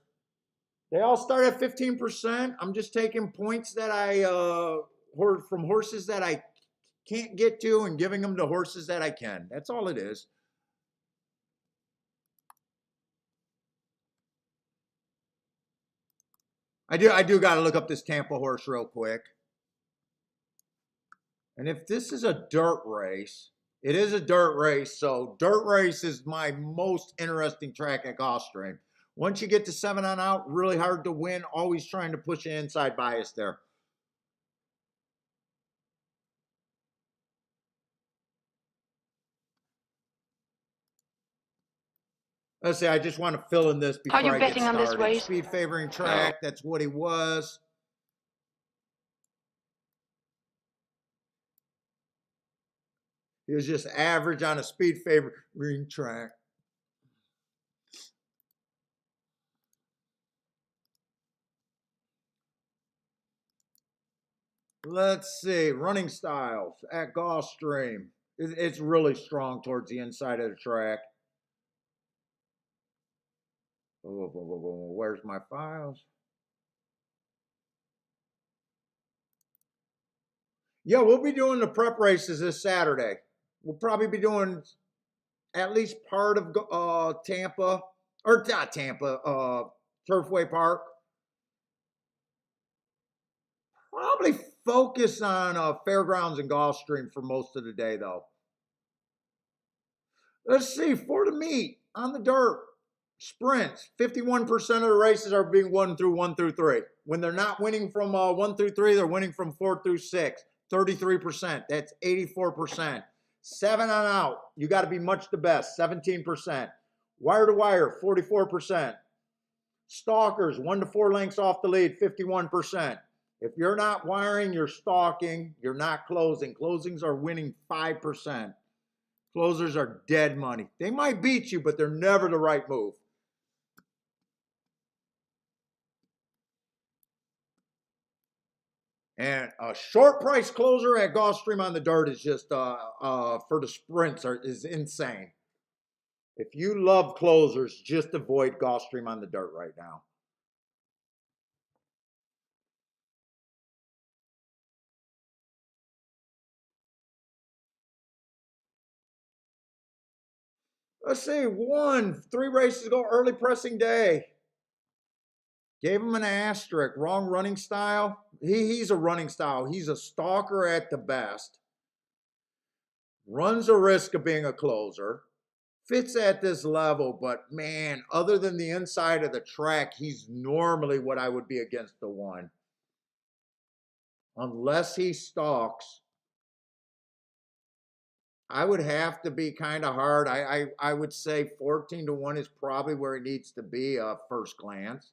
They all start at 15%. I'm just taking points that I from horses that I can't get to and giving them to horses that I can. That's all it is. I do got to look up this Tampa horse real quick. And if this is a dirt race, it is a dirt race. So dirt race is my most interesting track at Gulfstream. Once you get to 7 on out, really hard to win. Always trying to push an inside bias there. Let's see, I just want to fill in this before I get started. Speed favoring track, that's what he was. He was just average on a speed favoring track. Let's see. Running styles at Gulfstream. It's really strong towards the inside of the track. Where's my files? Yeah, we'll be doing the prep races this Saturday. We'll probably be doing at least part of Tampa, or not Tampa, Turfway Park. Probably focus on Fairgrounds and Gulfstream for most of the day, though. Let's see, for the meet on the dirt, sprints. 51% of the races are being won through 1 through 3. When they're not winning from 1 through 3, they're winning from 4 through 6. 33%. That's 84%. 7 on out. You got to be much the best. 17%. Wire to wire. 44%. Stalkers. 1 to 4 lengths off the lead. 51%. If you're not wiring, you're stalking. You're not closing. Closings are winning 5%. Closers are dead money. They might beat you, but they're never the right move. And a short price closer at Gulfstream on the dirt is just for the sprints is insane. If you love closers, just avoid Gulfstream on the dirt right now. Let's see, 3 races ago, early pressing day. Gave him an asterisk, wrong running style. He's a running style. He's a stalker at the best. Runs a risk of being a closer. Fits at this level, but man, other than the inside of the track, he's normally what I would be against the one. Unless he stalks, I would have to be kind of hard. I would say 14 to 1 is probably where it needs to be first glance.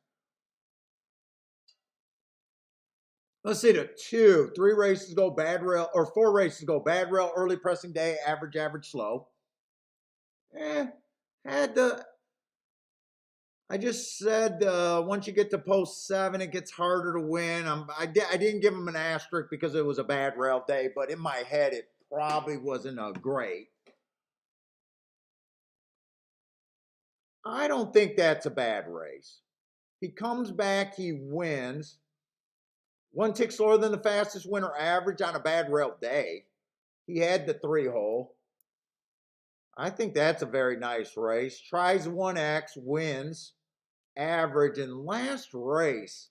Let's see the 3 races go bad rail, or 4 races go bad rail, early pressing day, average, slow. Had the I just said once you get to post 7, it gets harder to win. I didn't give him an asterisk because it was a bad rail day, but in my head, it probably wasn't a great. I don't think that's a bad race. He comes back, he wins. 1 tick slower than the fastest winner average on a bad rail day. He had the 3-hole. I think that's a very nice race. Tries 1X, wins, average, and last race.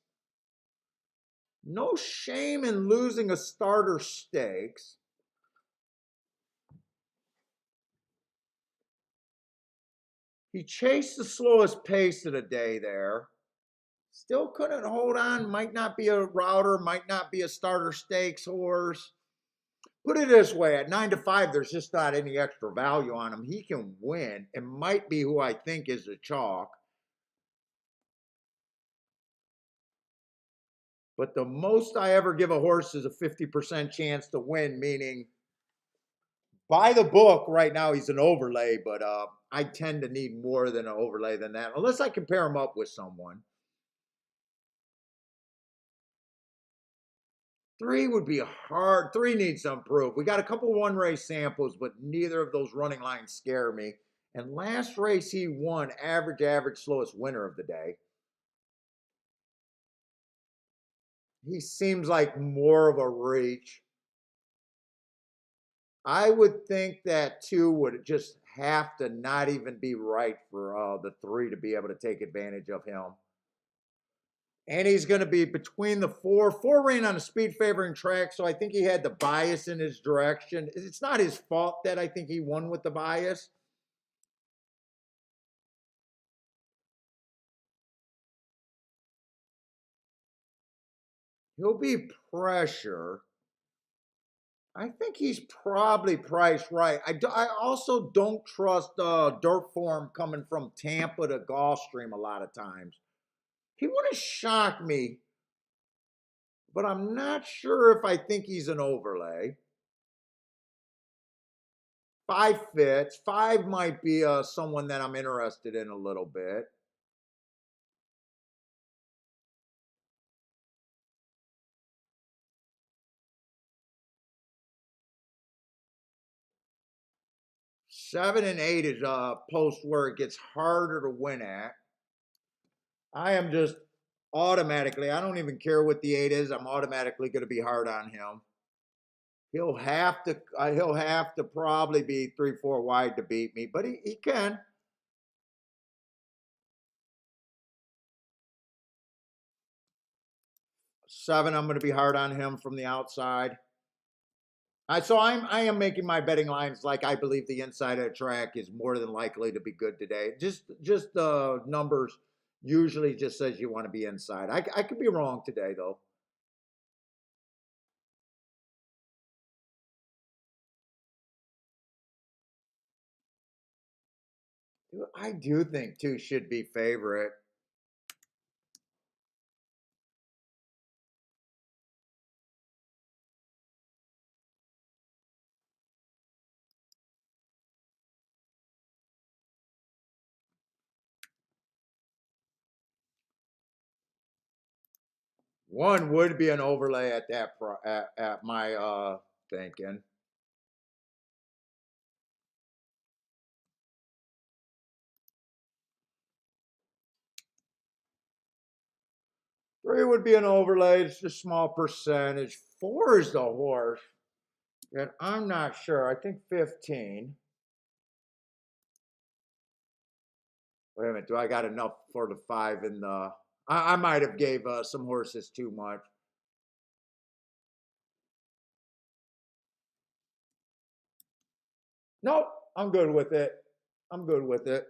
No shame in losing a starter stakes. He chased the slowest pace of the day there. Still couldn't hold on. Might not be a router, might not be a starter stakes horse. Put it this way, at 9 to 5, there's just not any extra value on him. He can win. It might be who I think is a chalk. But the most I ever give a horse is a 50% chance to win, meaning by the book right now he's an overlay, but I tend to need more than an overlay than that, unless I can pair him up with someone. 3 would be hard. 3 needs some proof. We got a couple 1-race samples, but neither of those running lines scare me. And last race he won, average, slowest winner of the day. He seems like more of a reach. I would think that 2 would just have to not even be right for the 3 to be able to take advantage of him. And he's going to be between the 4. 4 ran on a speed favoring track, so I think he had the bias in his direction. It's not his fault that I think he won with the bias. He'll be pressure. I think he's probably priced right. I also don't trust dirt form coming from Tampa to Gulfstream a lot of times. He wouldn't shock me, but I'm not sure if I think he's an overlay. 5 fits. 5 might be someone that I'm interested in a little bit. 7 and 8 is a post where it gets harder to win at. I am just automatically, I don't even care what the 8 is. I'm automatically going to be hard on him. He'll have to probably be 3-4 wide to beat me, but he can. Seven, I'm going to be hard on him from the outside. I am making my betting lines like I believe the inside of the track is more than likely to be good today. Just the numbers usually just says you want to be inside. I could be wrong today though. I do think two should be favorite. One would be an overlay at that at my thinking. Three would be an overlay. It's a small percentage. Four is the horse. And I'm not sure. I think 15. Wait a minute. Do I got enough for the five in the? I might have gave some horses too much. Nope. I'm good with it. I'm good with it.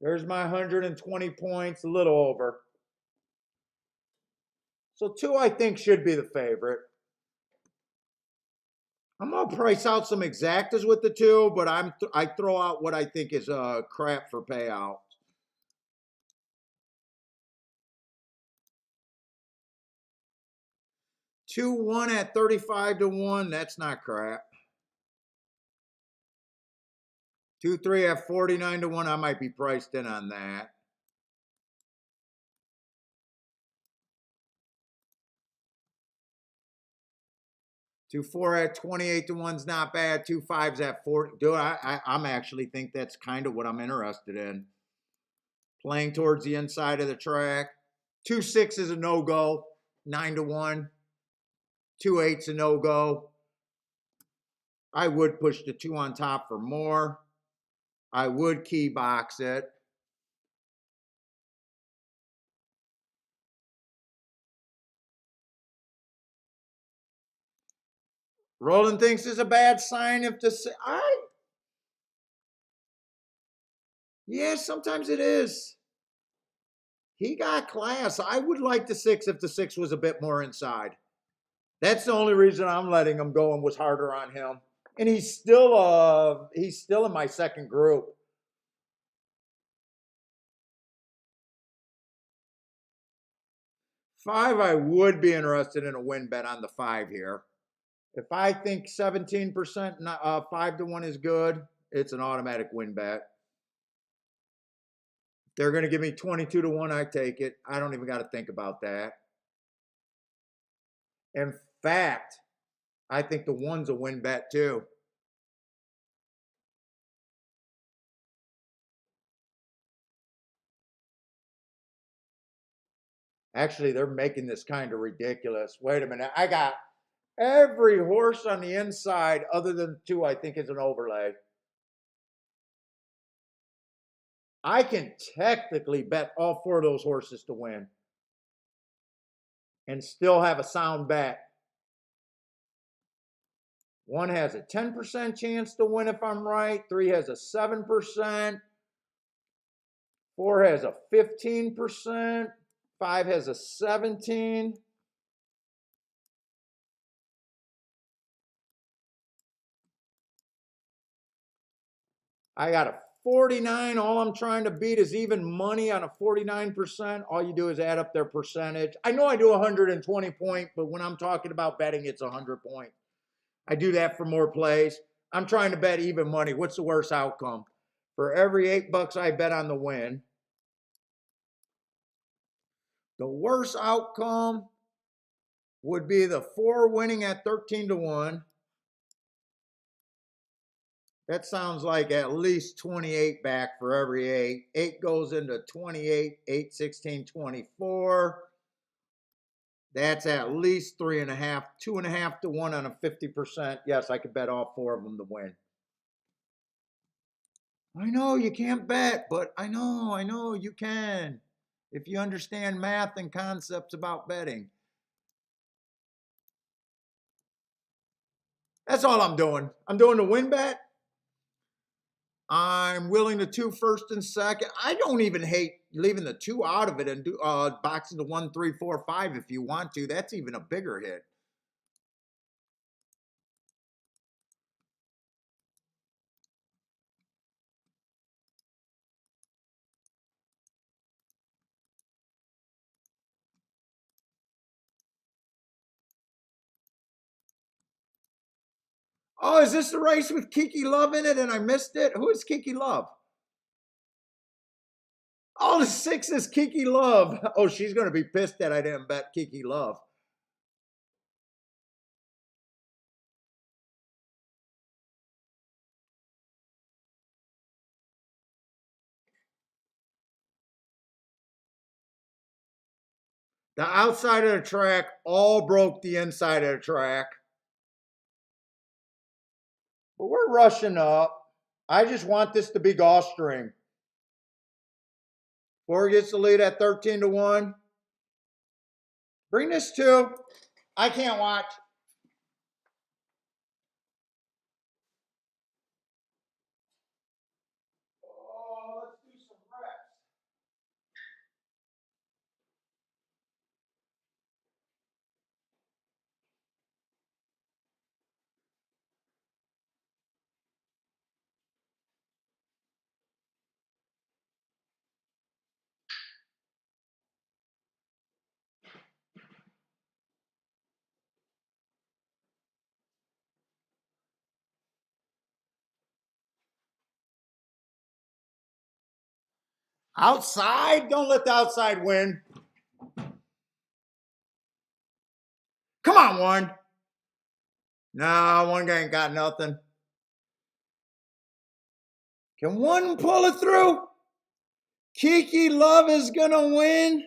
There's my 120 points, a little over. So two, I think, should be the favorite. I'm gonna price out some exactas with the two, but I throw out what I think is crap for payout. 2-1 at 35-1. That's not crap. 2-3 at 49-1. I might be priced in on that. 2-4 at 28-1's not bad. 2-5's at 40. Dude, I'm actually think that's kind of what I'm interested in. Playing towards the inside of the track. 2-6 is a no-go. 9-1. 2-8's a no-go. I would push the two on top for more. I would key box it. Roland thinks it's a bad sign if the yeah, sometimes it is. He got class. I would like the 6 if the 6 was a bit more inside. That's the only reason I'm letting him go and was harder on him. And he's still in my second group. 5, I would be interested in a win bet on the 5 here. If I think 17% 5-1 is good, it's an automatic win bet. If they're going to give me 22-1, I take it. I don't even got to think about that. In fact, I think the 1's a win bet too. Actually, they're making this kind of ridiculous. Wait a minute. I got every horse on the inside other than 2, I think, is an overlay. I can technically bet all 4 of those horses to win and still have a sound bet. 1 has a 10% chance to win if I'm right. 3 has a 7%. 4 has a 15%. 5 has a 17%. I got a 49. All I'm trying to beat is even money on a 49%. All you do is add up their percentage. I know I do 120 point, but when I'm talking about betting, it's 100 point. I do that for more plays. I'm trying to bet even money. What's the worst outcome? For every $8 I bet on the win, the worst outcome would be the 4 winning at 13-1. That sounds like at least 28 back for every 8. 8 goes into 28, 8, 16, 24. That's at least 3.5, 2.5 to 1 on a 50%. Yes, I could bet all 4 of them to win. I know you can't bet, but I know you can. If you understand math and concepts about betting. That's all I'm doing. I'm doing the win bet. I'm willing to 2 first and second. I don't even hate leaving the 2 out of it and do boxing the 1, 3, 4, 5 if you want to. That's even a bigger hit. Oh, is this the race with Kiki Love in it and I missed it? Who is Kiki Love? Oh, the 6 is Kiki Love. Oh, she's going to be pissed that I didn't bet Kiki Love. The outside of the track all broke the inside of the track. But we're rushing up. I just want this to be Gulfstream. Ford gets the lead at 13 to 1. Bring this to. I can't watch. Oh, let's do some reps. Outside? Don't let the outside win. Come on, one. No, one guy ain't got nothing. Can one pull it through? Kiki Love is going to win.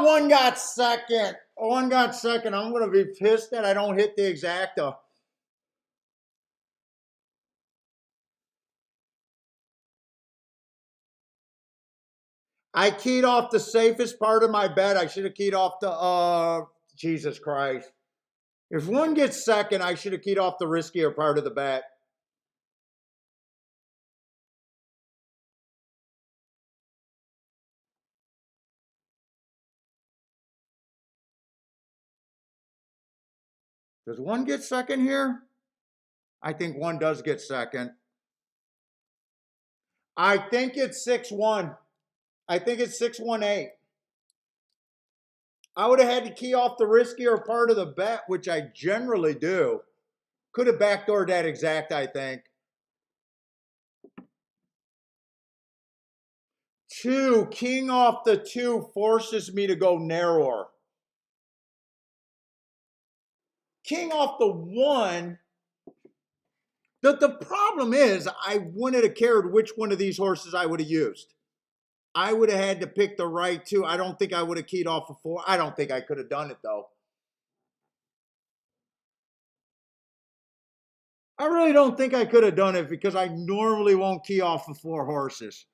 One got second. One got second. I'm going to be pissed that I don't hit the exacta. I keyed off the safest part of my bet. I should have keyed off the, Jesus Christ. If one gets second, I should have keyed off the riskier part of the bet. Does one get second here? I think one does get second. I think it's 6-1. I think it's 6-1-8. I would have had to key off the riskier part of the bet, which I generally do. Could have backdoored that exact, I think. 2, king off the 2 forces me to go narrower. King off the 1. The problem is I wouldn't have cared which one of these horses I would have used. I would have had to pick the right 2. I don't think I would have keyed off a 4. I don't think I could have done it, though. I really don't think I could have done it because I normally won't key off of 4 horses.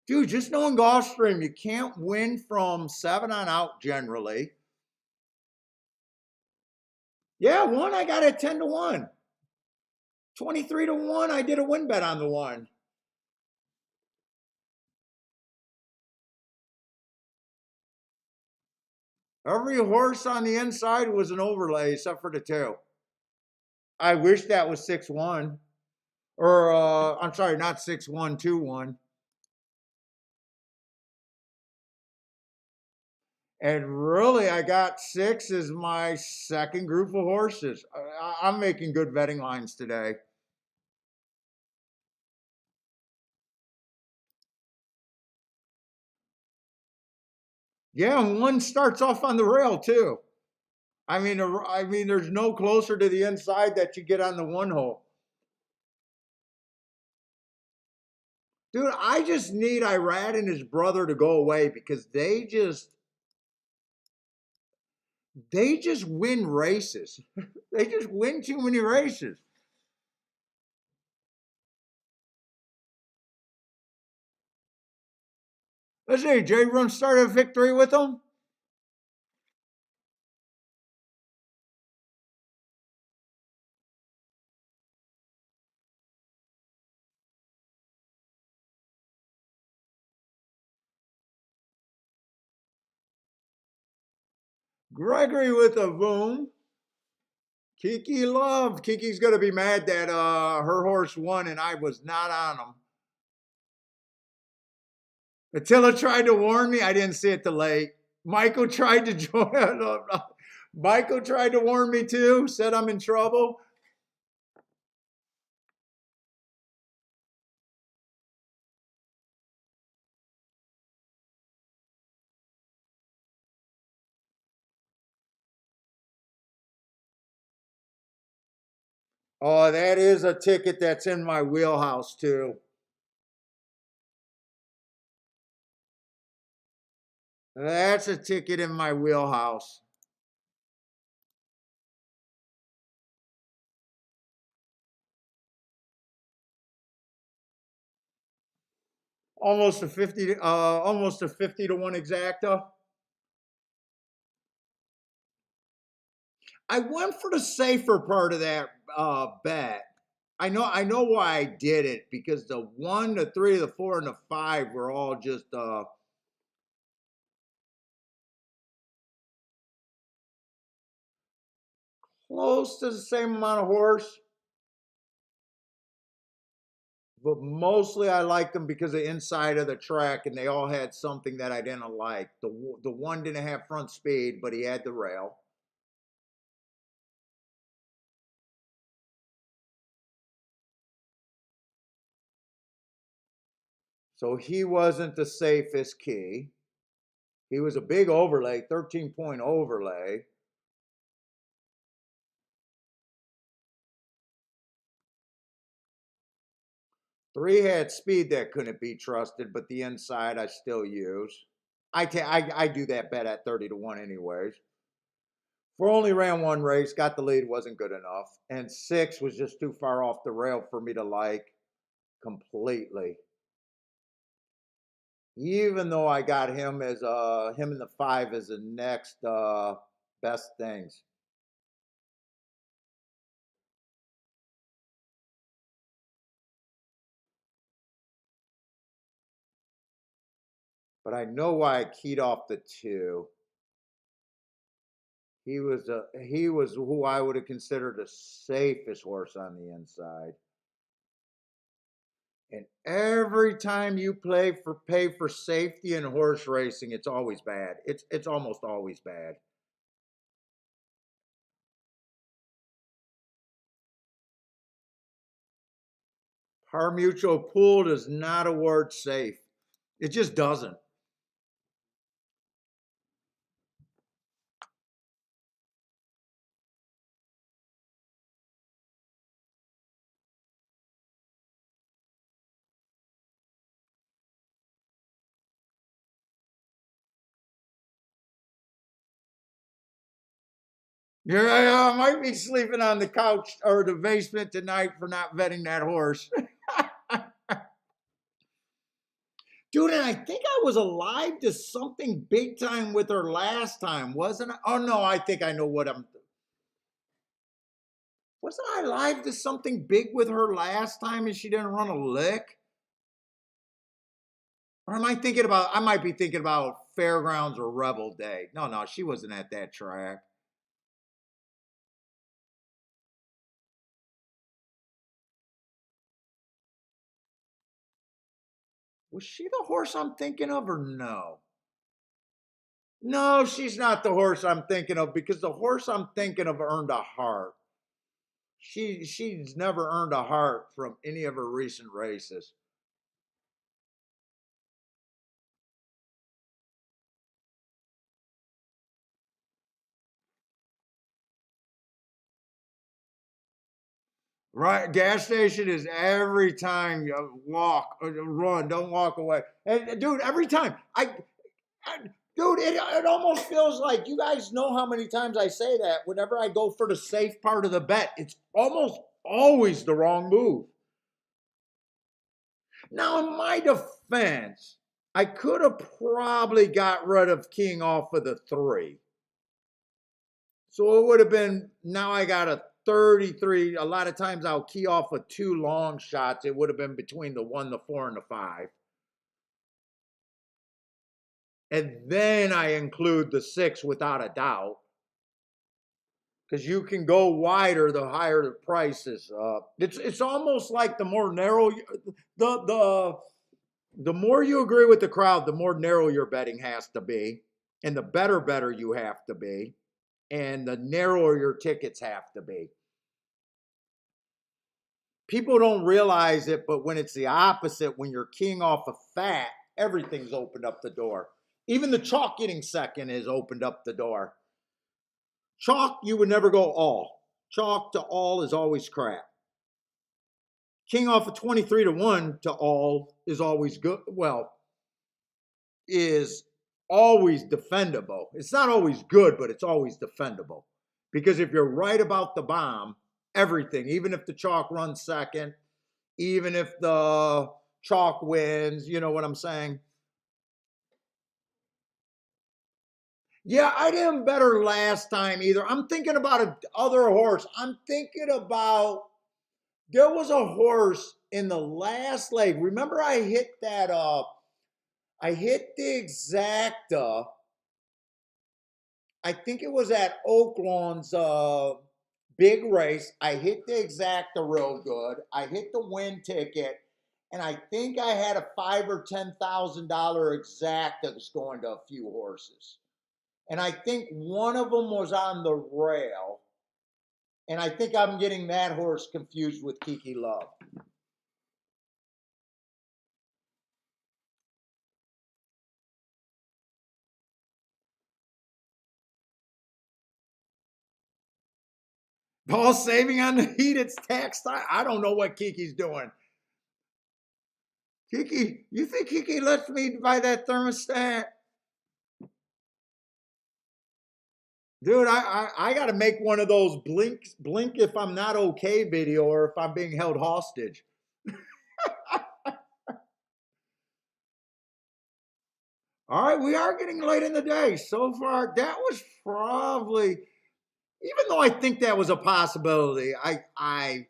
Dude, just knowing Gulfstream, you can't win from 7 on out generally. Yeah, 1 I got at 10 to 1. 23 to 1, I did a win bet on the 1. Every horse on the inside was an overlay except for the 2. I wish that was 6-1. Or, I'm sorry, not 6-1, 2-1. And really, I got 6 as my second group of horses. I'm making good betting lines today. Yeah, and one starts off on the rail too. I mean, there's no closer to the inside that you get on the one hole. Dude, I just need Irad and his brother to go away because they just win races. They just win too many races. Let's see, Jay Run started a victory with them. Gregory with a boom. Kiki love. Kiki's gonna be mad that her horse won and I was not on him. Attila tried to warn me. I didn't see it till late. Michael tried to join. Michael tried to warn me too. Said I'm in trouble. Oh, that is a ticket that's in my wheelhouse too. That's a ticket in my wheelhouse. Almost a 50 to 1 exacta. I went for the safer part of that bet. I know why I did it because the 1, the 3, the 4, and the 5 were all just close to the same amount of horse, but mostly I liked them because of the inside of the track, and they all had something that I didn't like. The one didn't have front speed, but he had the rail. So he wasn't the safest key. He was a big overlay, 13-point overlay. Three had speed that couldn't be trusted, but the inside I still use. I do that bet at 30 to 1 anyways. Four only ran one race, got the lead, wasn't good enough. And six was just too far off the rail for me to like completely. Even though I got him and the five as the next best things. But I know why I keyed off the two. He was who I would have considered the safest horse on the inside. And every time you pay for safety in horse racing, it's always bad. It's almost always bad. Par mutual pool does not award safe. It just doesn't. Yeah, I might be sleeping on the couch or the basement tonight for not vetting that horse. Dude, and I think I was alive to something big time with her last time, wasn't I? Oh no, I think I know what I'm. Wasn't I live to something big with her last time and she didn't run a lick? Or am I thinking about? I might be thinking about Fairgrounds or Rebel Day. No, no, she wasn't at that track. Was she the horse I'm thinking of, or no? No, she's not the horse I'm thinking of because the horse I'm thinking of earned a heart. She's never earned a heart from any of her recent races. Right, gas station is every time you walk, run, don't walk away. And dude, every time I dude, it almost feels like you guys know how many times I say that. Whenever I go for the safe part of the bet, it's almost always the wrong move. Now, in my defense, I could have probably got rid of king off of the three. So it would have been, now I got a 33. A lot of times I'll key off of two long shots. It would have been between the one, the four, and the five. And then I include the six without a doubt. Because you can go wider the higher the price is. It's almost like the more narrow the the more you agree with the crowd, the more narrow your betting has to be, and the better you have to be, and the narrower your tickets have to be. People don't realize it, but when it's the opposite, when you're king off of fat, everything's opened up the door. Even the chalk getting second has opened up the door. Chalk, you would never go all. Chalk to all is always crap. King off of 23 to 1 to all is always good. Well, is always defendable. It's not always good, but it's always defendable. Because if you're right about the bomb, everything, even if the chalk runs second, even if the chalk wins, you know what I'm saying? Yeah, I didn't better last time either. I'm thinking about another horse. I'm thinking about, there was a horse in the last leg. Remember I hit that I hit the exacta. I think it was at Oaklawn's big race. I hit the exacta real good. I hit the win ticket, and I think I had a $5,000 or $10,000 exacta that's going to a few horses. And I think one of them was on the rail. And I think I'm getting that horse confused with Kiki Love. Paul's saving on the heat. It's tax time. I don't know what Kiki's doing. Kiki, you think Kiki lets me buy that thermostat? Dude, I got to make one of those blink if I'm not okay video or if I'm being held hostage. All right, we are getting late in the day. So far, that was probably, even though I think that was a possibility, I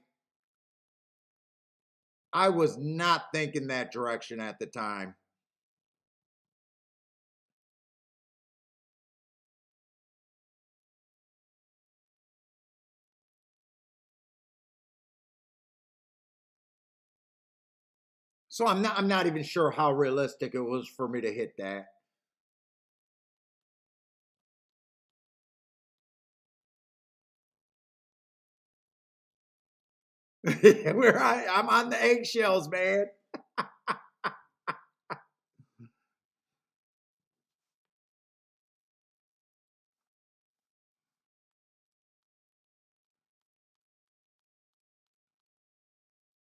was not thinking that direction at the time. So I'm not even sure how realistic it was for me to hit that. I'm on the eggshells, man.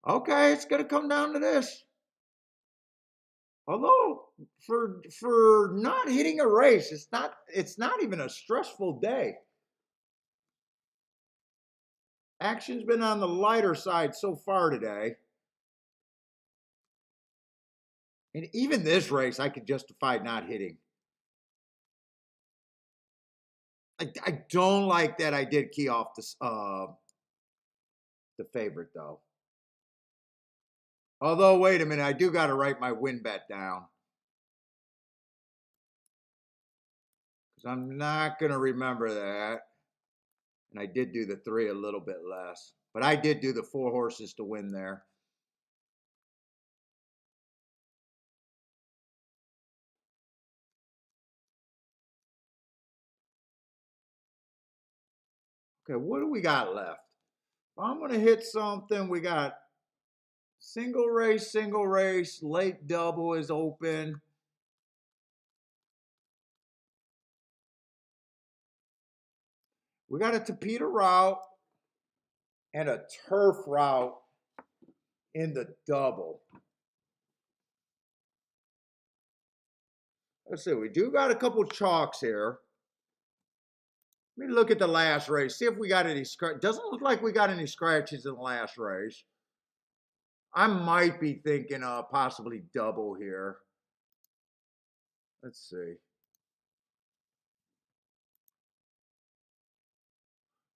Okay, it's gonna come down to this. Although for not hitting a race, it's not even a stressful day. Action's been on the lighter side so far today. And even this race, I could justify not hitting. I don't like that I did key off the favorite though. Although, wait a minute, I do got to write my win bet down because I'm not going to remember that. And I did do the three a little bit less, but I did do the four horses to win there. Okay, what do we got left? If I'm going to hit something, we got single race, late double is open. We got a Tapeta route. and a turf route in the double. Let's see, we do got a couple chalks here. Let me look at the last race, see if we got any scratch. Doesn't look like we got any scratches in the last race. I might be thinking possibly double here. Let's see.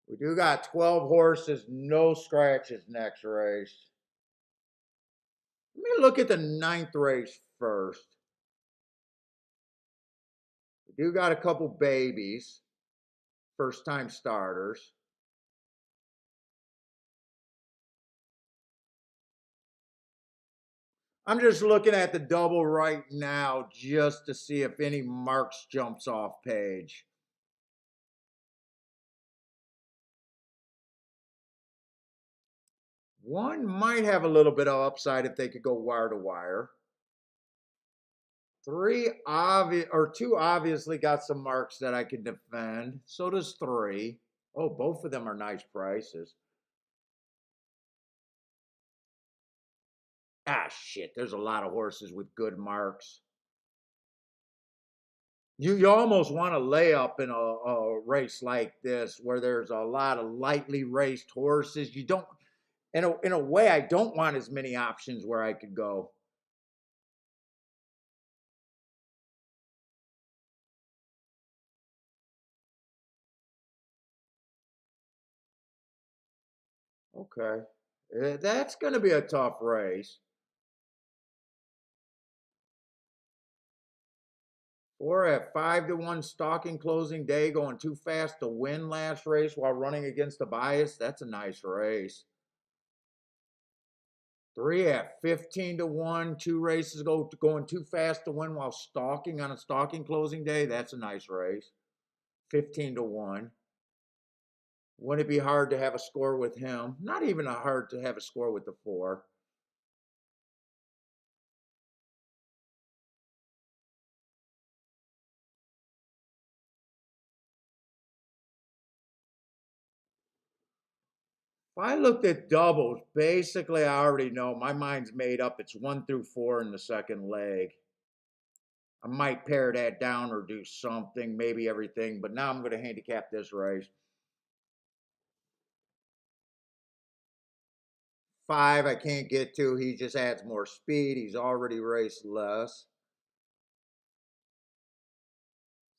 We do got 12 horses, no scratches next race. Let me look at the 9th race first. We do got a couple babies, first time starters. I'm just looking at the double right now just to see if any marks jumps off page. One might have a little bit of upside if they could go wire to wire. Two obviously got some marks that I can defend. So does 3. Oh, both of them are nice prices. Ah, shit. There's a lot of horses with good marks. You almost want to lay up in a race like this where there's a lot of lightly raced horses. You don't, in a way, I don't want as many options where I could go. Okay. That's going to be a tough race. 4 at 5-1 stalking closing day, going too fast to win last race while running against the bias. That's a nice race. 3 at 15-1, 2 races going too fast to win while stalking on a stalking closing day. That's a nice race. 15-1. Wouldn't it be hard to have a score with him? Not even hard to have a score with the 4. If I looked at doubles, basically I already know my mind's made up. It's 1 through 4 in the second leg. I might pare that down or do something, maybe everything, but now I'm going to handicap this race. 5 I can't get to. He just adds more speed. He's already raced less.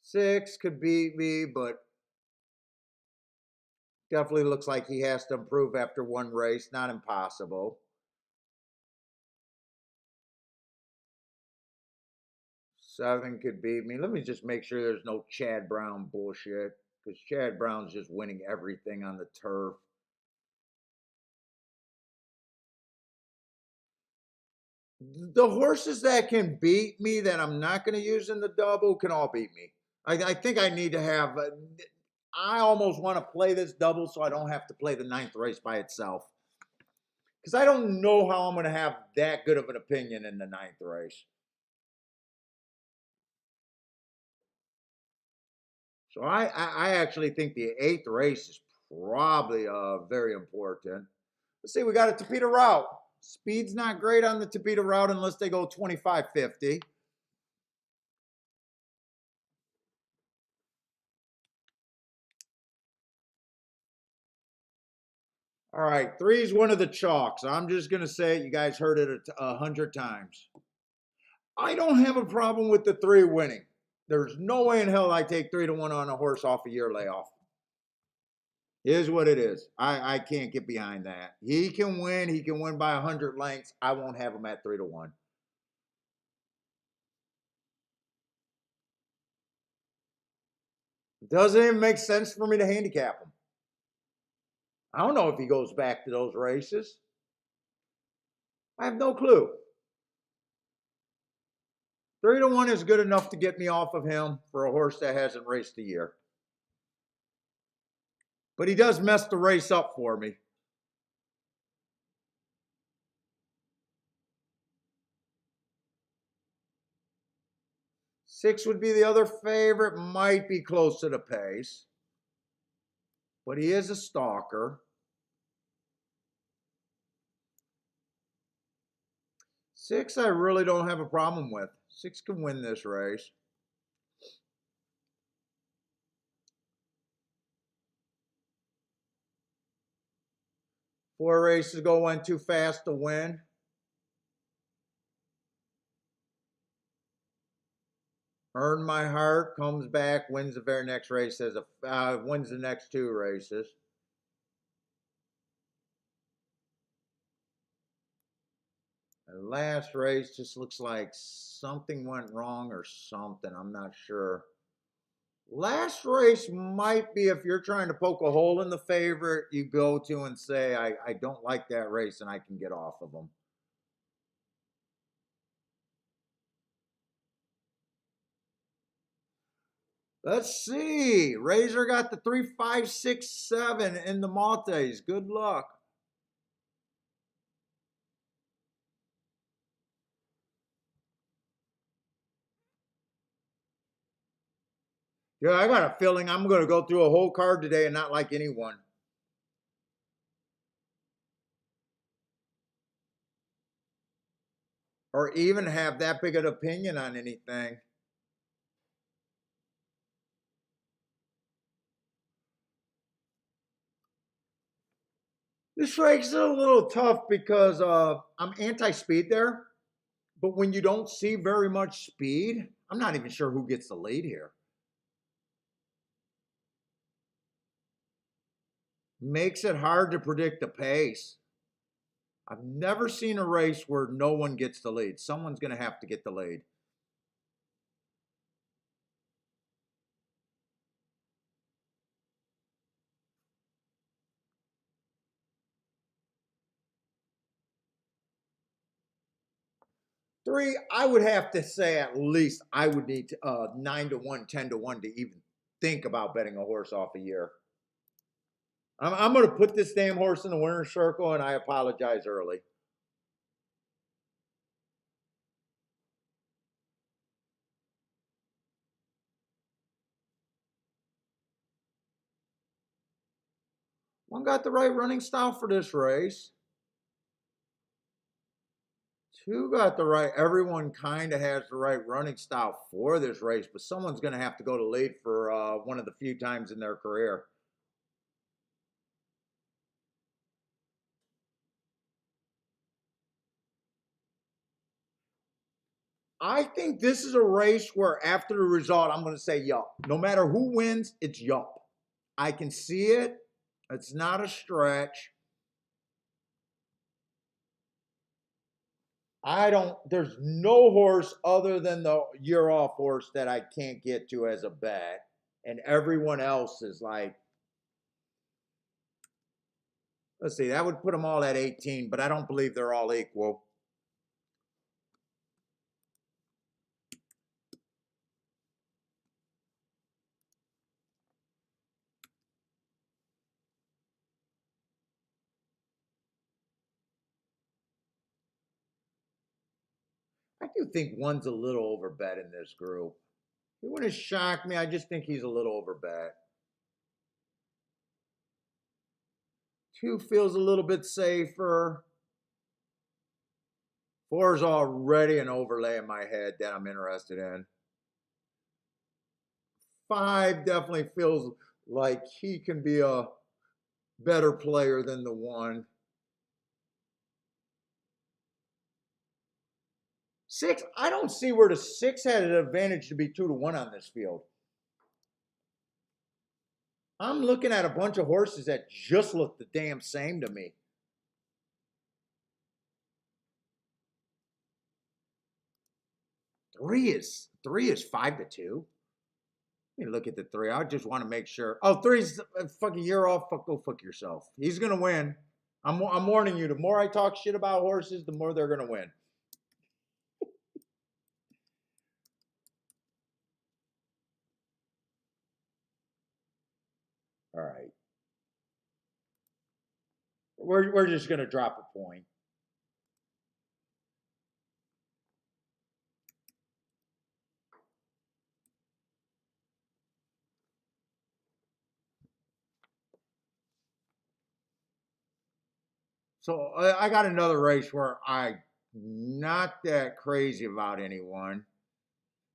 6 could beat me, but definitely looks like he has to improve after one race. Not impossible. 7 could beat me. Let me just make sure there's no Chad Brown bullshit, because Chad Brown's just winning everything on the turf. The horses that can beat me that I'm not going to use in the double can all beat me. I think I need to have. I almost want to play this double so I don't have to play the 9th race by itself. Because I don't know how I'm going to have that good of an opinion in the 9th race. So I actually think the 8th race is probably very important. Let's see, we got a Topita route. Speed's not great on the Topita route unless they go 25-50. All right, 3 is one of the chalks. I'm just going to say it. You guys heard it 100 times. I don't have a problem with the 3 winning. There's no way in hell I take 3-1 on a horse off a year layoff. It is what it is. I can't get behind that. He can win. He can win by 100 lengths. I won't have him at 3-1. It doesn't even make sense for me to handicap him. I don't know if he goes back to those races. I have no clue. 3-1 is good enough to get me off of him for a horse that hasn't raced a year. But he does mess the race up for me. Six would be the other favorite. Might be close to the pace. But he is a stalker. 6, I really don't have a problem with. 6 can win this race. Four races go one too fast to win. Earn My Heart comes back, wins the very next race as a wins the next 2 races. The last race just looks like something went wrong or something. I'm not sure. Last race might be if you're trying to poke a hole in the favorite, you go to and say, I don't like that race and I can get off of them. Let's see. Razor got the 3, 5, 6, 7 in the multis. Good luck. Yeah, I got a feeling I'm going to go through a whole card today and not like anyone. Or even have that big of an opinion on anything. This race is a little tough because I'm anti-speed there. But when you don't see very much speed, I'm not even sure who gets the lead here. Makes it hard to predict the pace. I've never seen a race where no one gets the lead. Someone's going to have to get the lead. Three, I would have to say at least I would need 9 to 1, 10 to 1 to even think about betting a horse off a year. I'm going to put this damn horse in the winner's circle, and I apologize early. One got the right running style for this race. 2 got the right, everyone kind of has the right running style for this race, but someone's going to have to go to lead for one of the few times in their career. I think this is a race where after the result, I'm going to say yup. No matter who wins, it's yup. I can see it. It's not a stretch. There's no horse other than the year off horse that I can't get to as a bet. And everyone else is like, let's see, that would put them all at 18, but I don't believe they're all equal. I do think one's a little overbet in this group. He wouldn't shock me. I just think he's a little overbet. 2 feels a little bit safer. 4 is already an overlay in my head that I'm interested in. 5 definitely feels like he can be a better player than the 1. 6, I don't see where the 6 had an advantage to be 2 to 1 on this field. I'm looking at a bunch of horses that just look the damn same to me. Three is 5 to 2. Let me look at the 3. I just want to make sure. Oh, 3's a fucking year off. Go fuck yourself. He's gonna win. I'm warning you. The more I talk shit about horses, the more they're gonna win. All right. We're just gonna drop a point. So I got another race where I Not that crazy about anyone,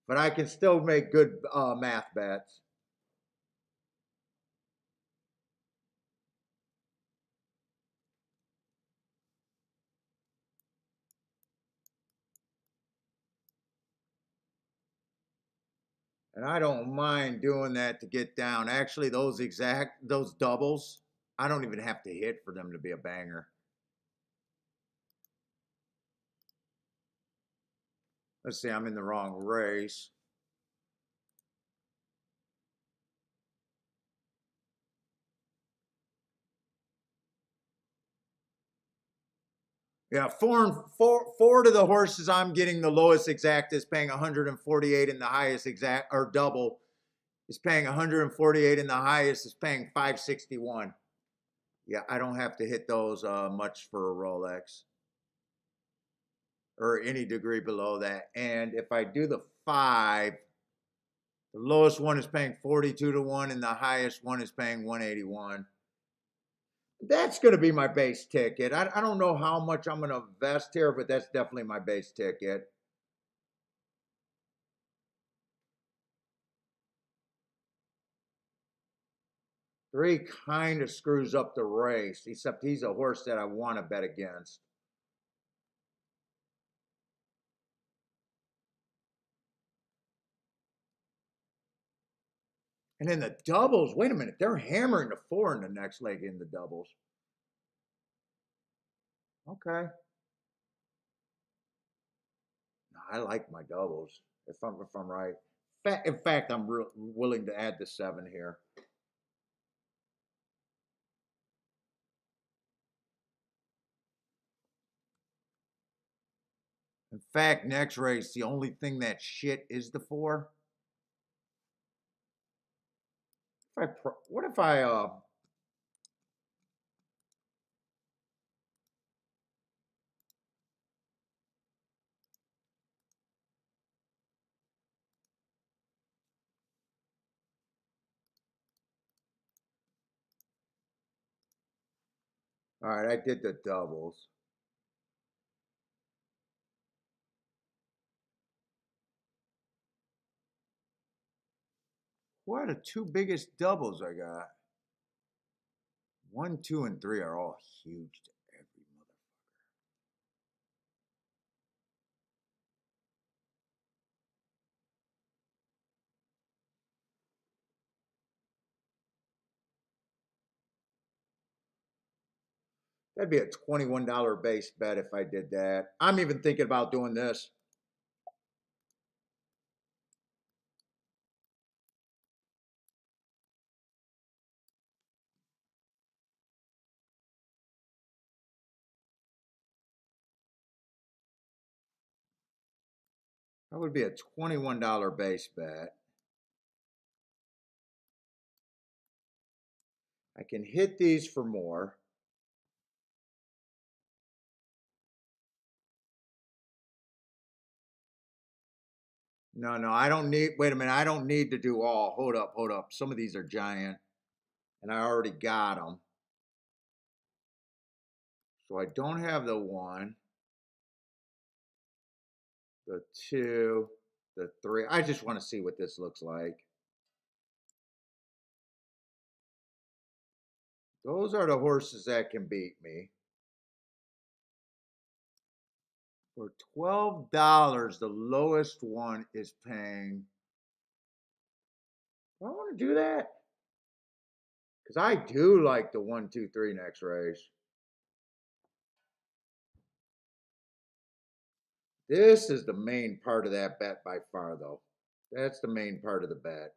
but I can still make good math bets. And I don't mind doing that to get down. Actually, those doubles, I don't even have to hit for them to be a banger. Let's see, I'm in the wrong race. Yeah, four to the horses I'm getting the lowest exact is paying 148 and the highest exact or double is paying 148 and the highest is paying 561. Yeah, I don't have to hit those much for a Rolex or any degree below that. And if I do the five, the lowest one is paying 42 to 1 and the highest one is paying 181. That's going to be my base ticket. I don't know how much I'm going to invest here, but that's definitely my base ticket. Three kind of screws up the race, except he's a horse that I want to bet against. And then the doubles, wait a minute, they're hammering the four in the next leg in the doubles. Okay. No, I like my doubles. If I'm right. In fact, I'm willing to add the seven here. In fact, next race, the only thing that shit is the four. What if I all right, I did the doubles. What are the two biggest doubles I got? One, two, and three are all huge to every mother. That'd be a $21 base bet if I did that. I'm even thinking about doing this. That would be a $21 base bet. I can hit these for more. No, no, I don't need, wait a minute, I don't need to do all. Hold up, hold up. Some of these are giant, and I already got them. So I don't have the one, the two, the three. I just want to see what this looks like. Those are the horses that can beat me. For $12, the lowest one is paying. Do I want to do that? Because I do like the 1, 2, 3 next race. This is the main part of that bet by far, though. That's the main part of the bet.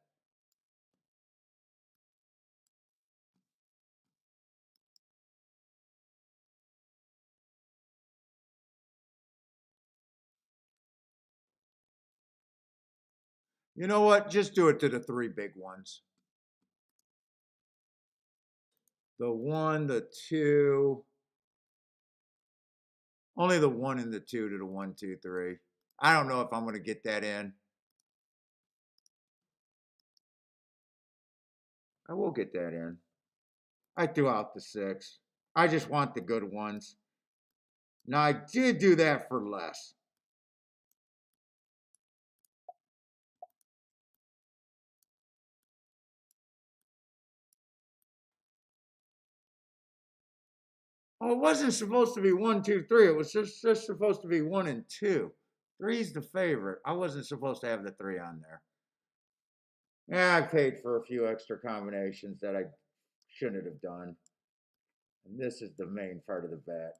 You know what? Just do it to the three big ones. The one, the two, only the one and the two to the 1, 2, 3. I don't know if I'm going to get that in. I will get that in. I threw out the six. I just want the good ones. Now, I did do that for less. Oh, it wasn't supposed to be 1, 2, 3. It was just supposed to be 1 and 2. Three's the favorite. I wasn't supposed to have the 3 on there. Yeah, I paid for a few extra combinations that I shouldn't have done. And this is the main part of the bet.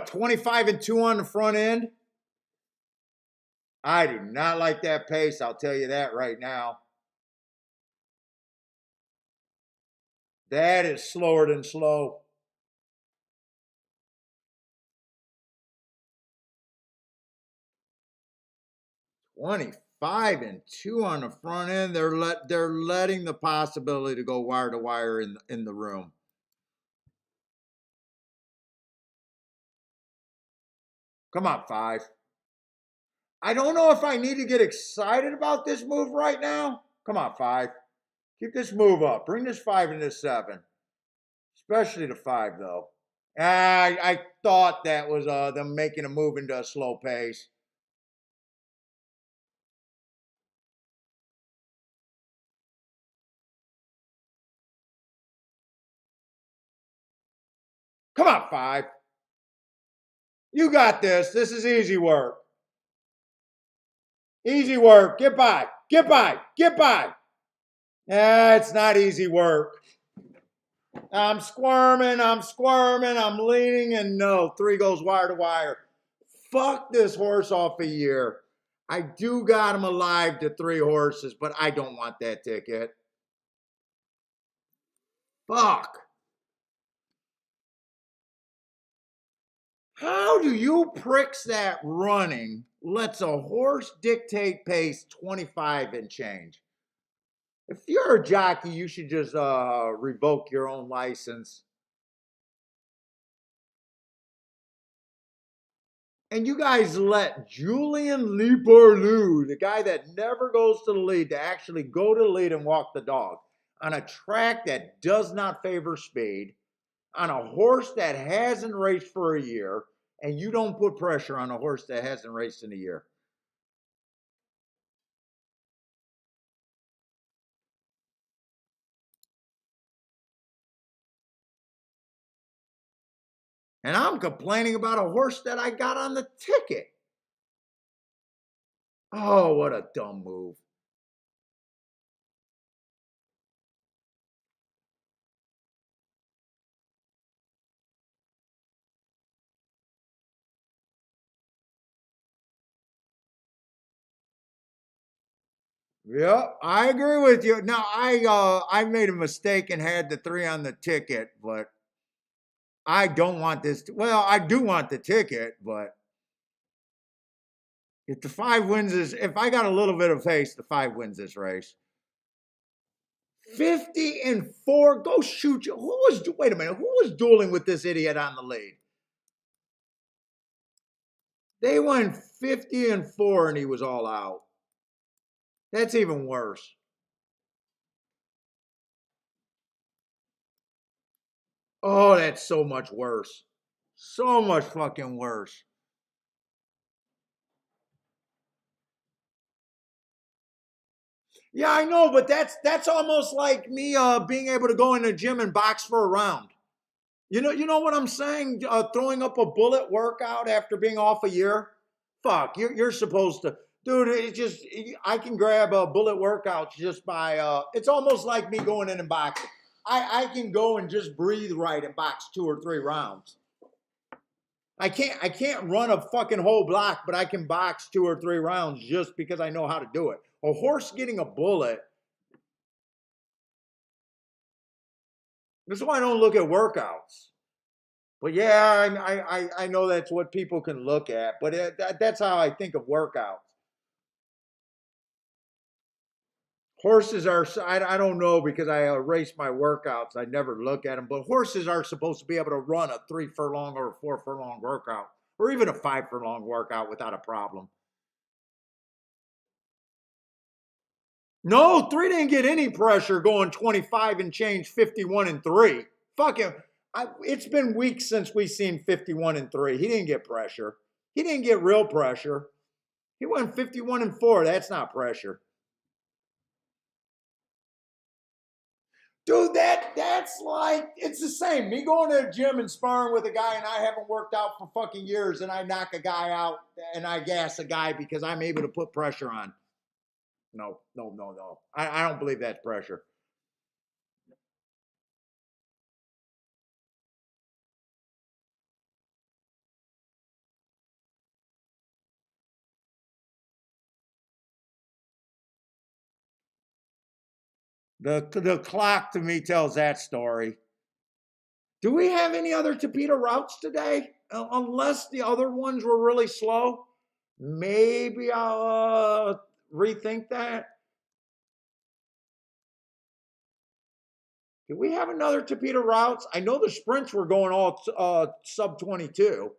25 and 2 on the front end. I do not like that pace. I'll tell you that right now. That is slower than slow. $25 and 2 on the front end. They're letting the possibility to go wire to wire in the room. Come on, 5. I don't know if I need to get excited about this move right now. Come on, 5. Keep this move up. Bring this 5 into 7. Especially the 5, though. I thought that was them making a move into a slow pace. Come on, 5. You got this. This is easy work. Easy work. Get by. Get by. Get by. It's not easy work. I'm squirming. I'm leaning, and no. 3 goes wire to wire. Fuck this horse off a year. I do got him alive to 3 horses, but I don't want that ticket. Fuck. How do you pricks that running lets a horse dictate pace 25 and change? If you're a jockey, you should just revoke your own license. And you guys let Julian Leaperlou, the guy that never goes to the lead, to actually go to the lead and walk the dog on a track that does not favor speed, on a horse that hasn't raced for a year, and you don't put pressure on a horse that hasn't raced in a year. And I'm complaining about a horse that I got on the ticket. Oh, what a dumb move. Yeah, I agree with you. Now, I made a mistake and had the 3 on the ticket, but I don't want this. Well, I do want the ticket, but if the 5 wins this, if I got a little bit of pace, the 5 wins this race. 50 and 4. Go shoot you. Wait a minute. Who was dueling with this idiot on the lead? They went 50 and 4 and he was all out. That's even worse. Oh, that's so much worse. So much fucking worse. Yeah, I know, but that's almost like me being able to go in the gym and box for a round. You know what I'm saying? Throwing up a bullet workout after being off a year. Fuck, you're supposed to, dude. It's just I can grab a bullet workouts just by. It's almost like me going in and boxing. I can go and just breathe right and box 2 or 3 rounds. I can't run a fucking whole block, but I can box 2 or 3 rounds just because I know how to do it. A horse getting a bullet. That's why I don't look at workouts. But yeah, I know that's what people can look at, but that's how I think of workouts. Horses are, I don't know because I erase my workouts. I never look at them, but horses are supposed to be able to run a 3 furlong or a 4 furlong workout, or even a 5 furlong workout without a problem. No, 3 didn't get any pressure going 25 and change 51 and 3. Fuck him. It's been weeks since we seen 51 and 3. He didn't get pressure. He didn't get real pressure. He went 51 and 4. That's not pressure. Dude, that's like, it's the same. Me going to the gym and sparring with a guy and I haven't worked out for fucking years and I knock a guy out and I gas a guy because I'm able to put pressure on. No, no, no, no. I don't believe that's pressure. The clock to me tells that story. Do we have any other Tapeta routes today? Unless the other ones were really slow, maybe I'll rethink that. Do we have another Tapeta routes? I know the sprints were going all sub 22.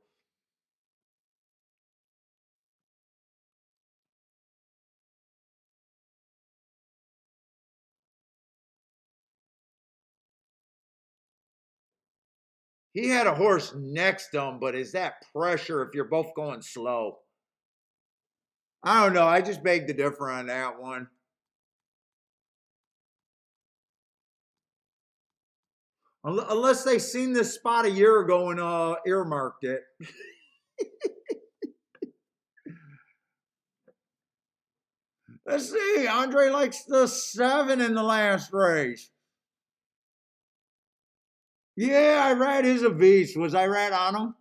He had a horse next to him, but is that pressure if you're both going slow? I don't know. I just beg to differ on that one. Unless they seen this spot a year ago and earmarked it. Let's see. Andre likes the 7 in the last race. Yeah, I read his Avis. Was I right on him?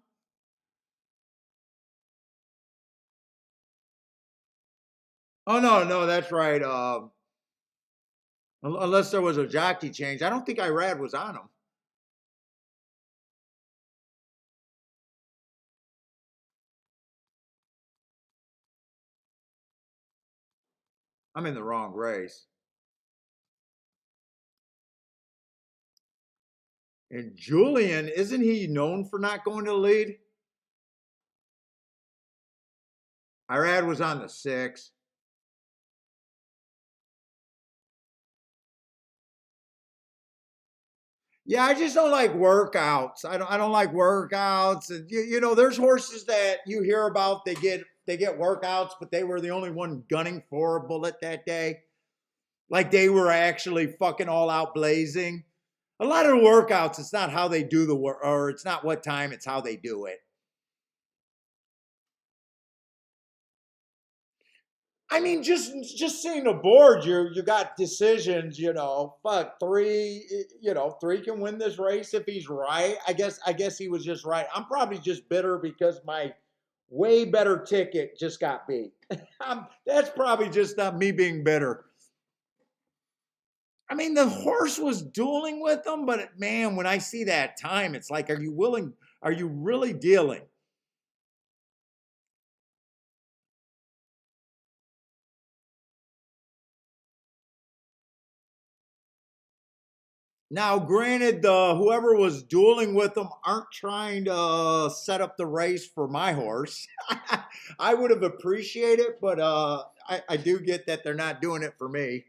Oh no, no, that's right. Unless there was a jockey change, I don't think Irad was on him. I'm in the wrong race. And Julian, isn't he known for not going to the lead? Irad was on the 6. Yeah, I just don't like workouts. I don't like workouts. And you know, there's horses that you hear about, they get workouts, but they were the only one gunning for a bullet that day. Like they were actually fucking all out blazing. A lot of the workouts, it's not how they do the work, or it's not what time, it's how they do it. I mean, just seeing the board, you got decisions. Fuck 3. 3 can win this race if he's right. I guess he was just right. I'm probably just bitter because my way better ticket just got beat. That's probably just not me being bitter. I mean, the horse was dueling with him, but man, when I see that time, it's like, are you willing? Are you really dealing? Now, granted, whoever was dueling with them aren't trying to set up the race for my horse. I would have appreciated, but I do get that they're not doing it for me.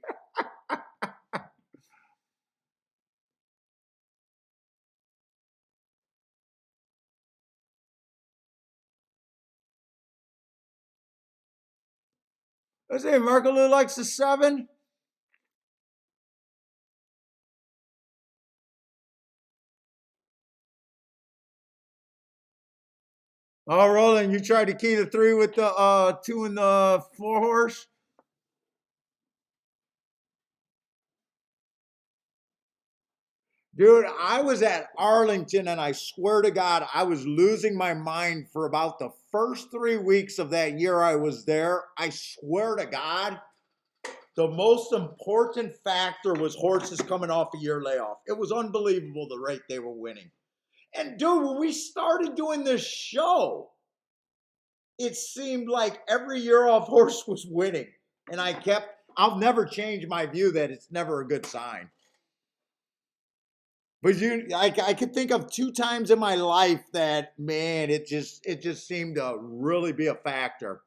I say Marco Lou likes the 7. Oh, Roland, you tried to key the 3 with the 2 and the 4 horse. Dude, I was at Arlington and I swear to God, I was losing my mind for about the first 3 weeks of that year I was there. I swear to God, the most important factor was horses coming off a year layoff. It was unbelievable the rate they were winning. And dude, when we started doing this show, it seemed like every year off horse was winning. And I'll never change my view that it's never a good sign. But I could think of 2 times in my life that, man, it just seemed to really be a factor.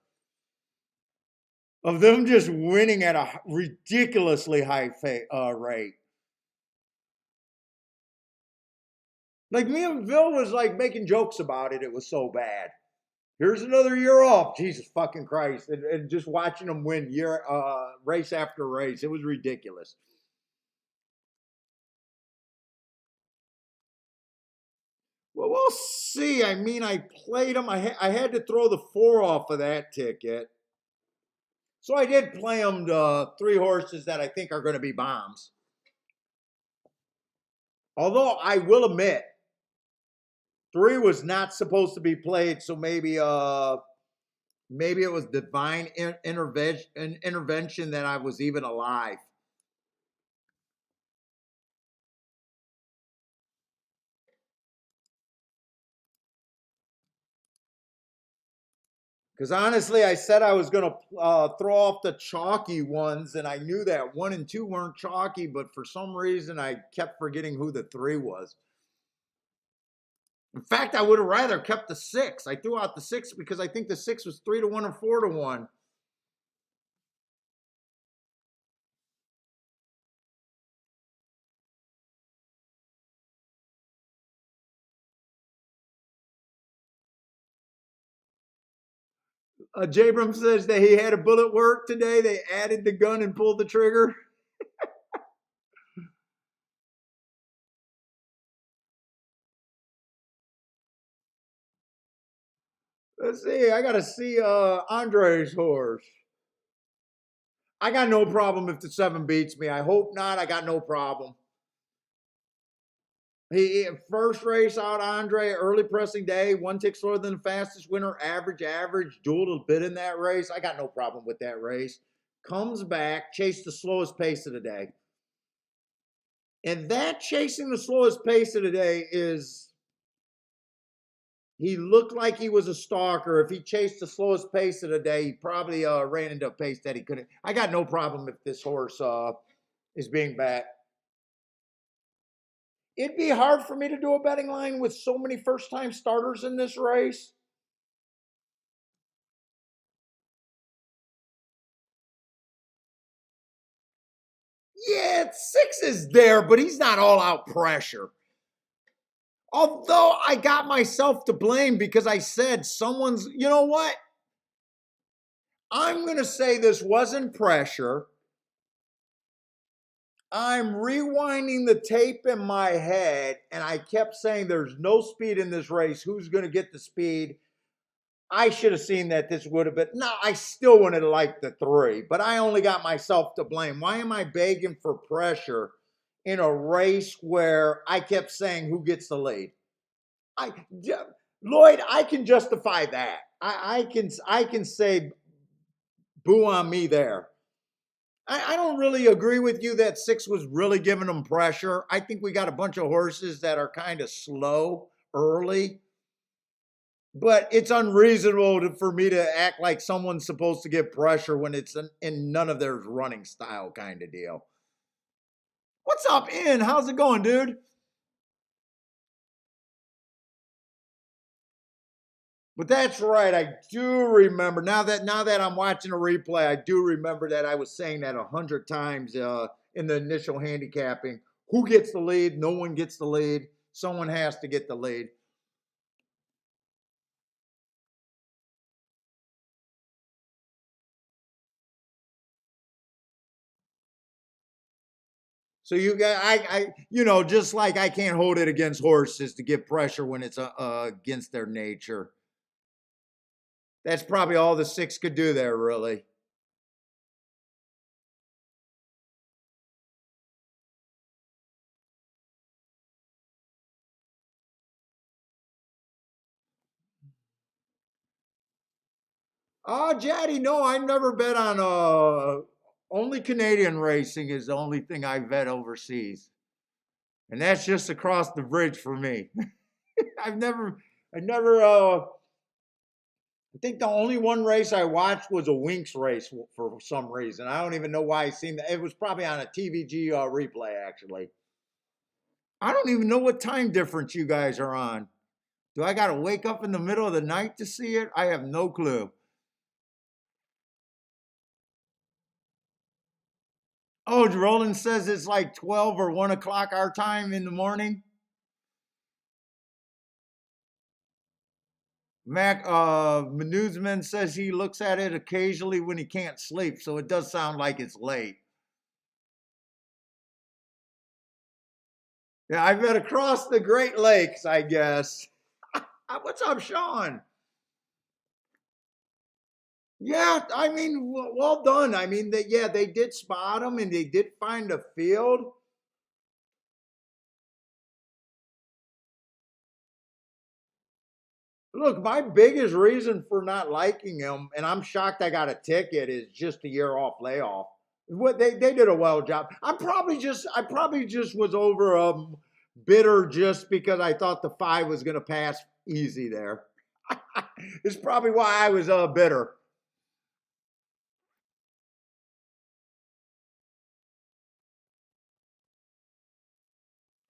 of them just winning at a ridiculously high rate. Like me and Bill was like making jokes about it. It was so bad. Here's another year off. Jesus fucking Christ. And just watching them win race after race. It was ridiculous. Well, we'll see. I mean, I played them. I had to throw the 4 off of that ticket. So I did play them to 3 horses that I think are going to be bombs. Although I will admit, 3 was not supposed to be played. So maybe it was divine intervention that I was even alive. Because honestly, I said I was going to throw off the chalky ones, and I knew that 1 and 2 weren't chalky, but for some reason, I kept forgetting who the 3 was. In fact, I would have rather kept the 6. I threw out the 6 because I think the 6 was 3-1 or 4-1. Jabram says that he had a bullet work today. They added the gun and pulled the trigger. Let's see. I got to see Andre's horse. I got no problem if the 7 beats me. I hope not. I got no problem. He first race out, Andre, early pressing day, 1 tick slower than the fastest winner, average, dueled a bit in that race. I got no problem with that race. Comes back, chased the slowest pace of the day. And that chasing the slowest pace of the day is, he looked like he was a stalker. If he chased the slowest pace of the day, he probably ran into a pace that he couldn't. I got no problem if this horse is being backed. It'd be hard for me to do a betting line with so many first-time starters in this race. Yeah, 6 is there, but he's not all out pressure. Although I got myself to blame because I said you know what? I'm going to say this wasn't pressure. I'm rewinding the tape in my head, and I kept saying there's no speed in this race. Who's going to get the speed? I should have seen that this would have been. No, I still wouldn't have liked the 3, but I only got myself to blame. Why am I begging for pressure in a race where I kept saying who gets the lead? Lloyd, I can justify that. I can say boo on me there. I don't really agree with you that 6 was really giving them pressure. I think we got a bunch of horses that are kind of slow early. But it's unreasonable for me to act like someone's supposed to get pressure when it's in none of their running style kind of deal. What's up, Ian? How's it going, dude? But that's right. I do remember now that I'm watching a replay. I do remember that I was saying that 100 times in the initial handicapping. Who gets the lead? No one gets the lead. Someone has to get the lead. So you got, just like I can't hold it against horses to give pressure when it's against their nature. That's probably all the 6 could do there, really. Oh, Jaddy, no, I never bet on only Canadian racing is the only thing I bet overseas. And that's just across the bridge for me. I never I think the only one race I watched was a Winx race for some reason. I don't even know why I seen that. It was probably on a TVG replay, actually. I don't even know what time difference you guys are on. Do I got to wake up in the middle of the night to see it? I have no clue. Oh, Roland says it's like 12 or 1 o'clock our time in the morning. Newsman says he looks at it occasionally when he can't sleep, so it does sound like it's late. Yeah, I've been across the Great Lakes, I guess. What's up, Sean? Yeah, I mean, well done. I mean, they did spot him and they did find a field. Look, my biggest reason for not liking him, and I'm shocked I got a ticket, is just a year off layoff. What they did a well job. I probably just was over bitter just because I thought the 5 was going to pass easy there. It's probably why I was bitter.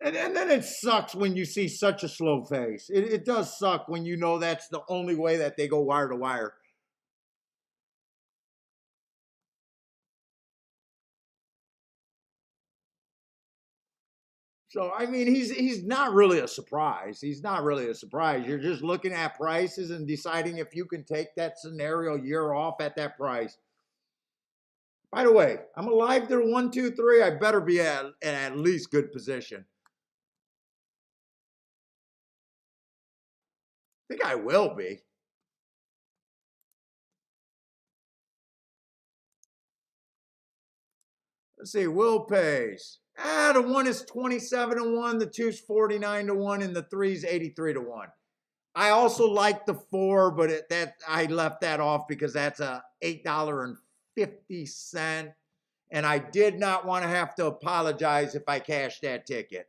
And then it sucks when you see such a slow face. It does suck when you know that's the only way that they go wire to wire. So I mean, he's not really a surprise. He's not really a surprise. You're just looking at prices and deciding if you can take that scenario year off at that price. By the way, I'm alive there 1, 2, 3. I better be at least good position. I think I will be. Let's see, Will pays. The 1 is 27-1, the 2's 49-1, and the 3's 83-1. I also like the 4, but that I left that off because that's a $8.50, and I did not want to have to apologize if I cashed that ticket.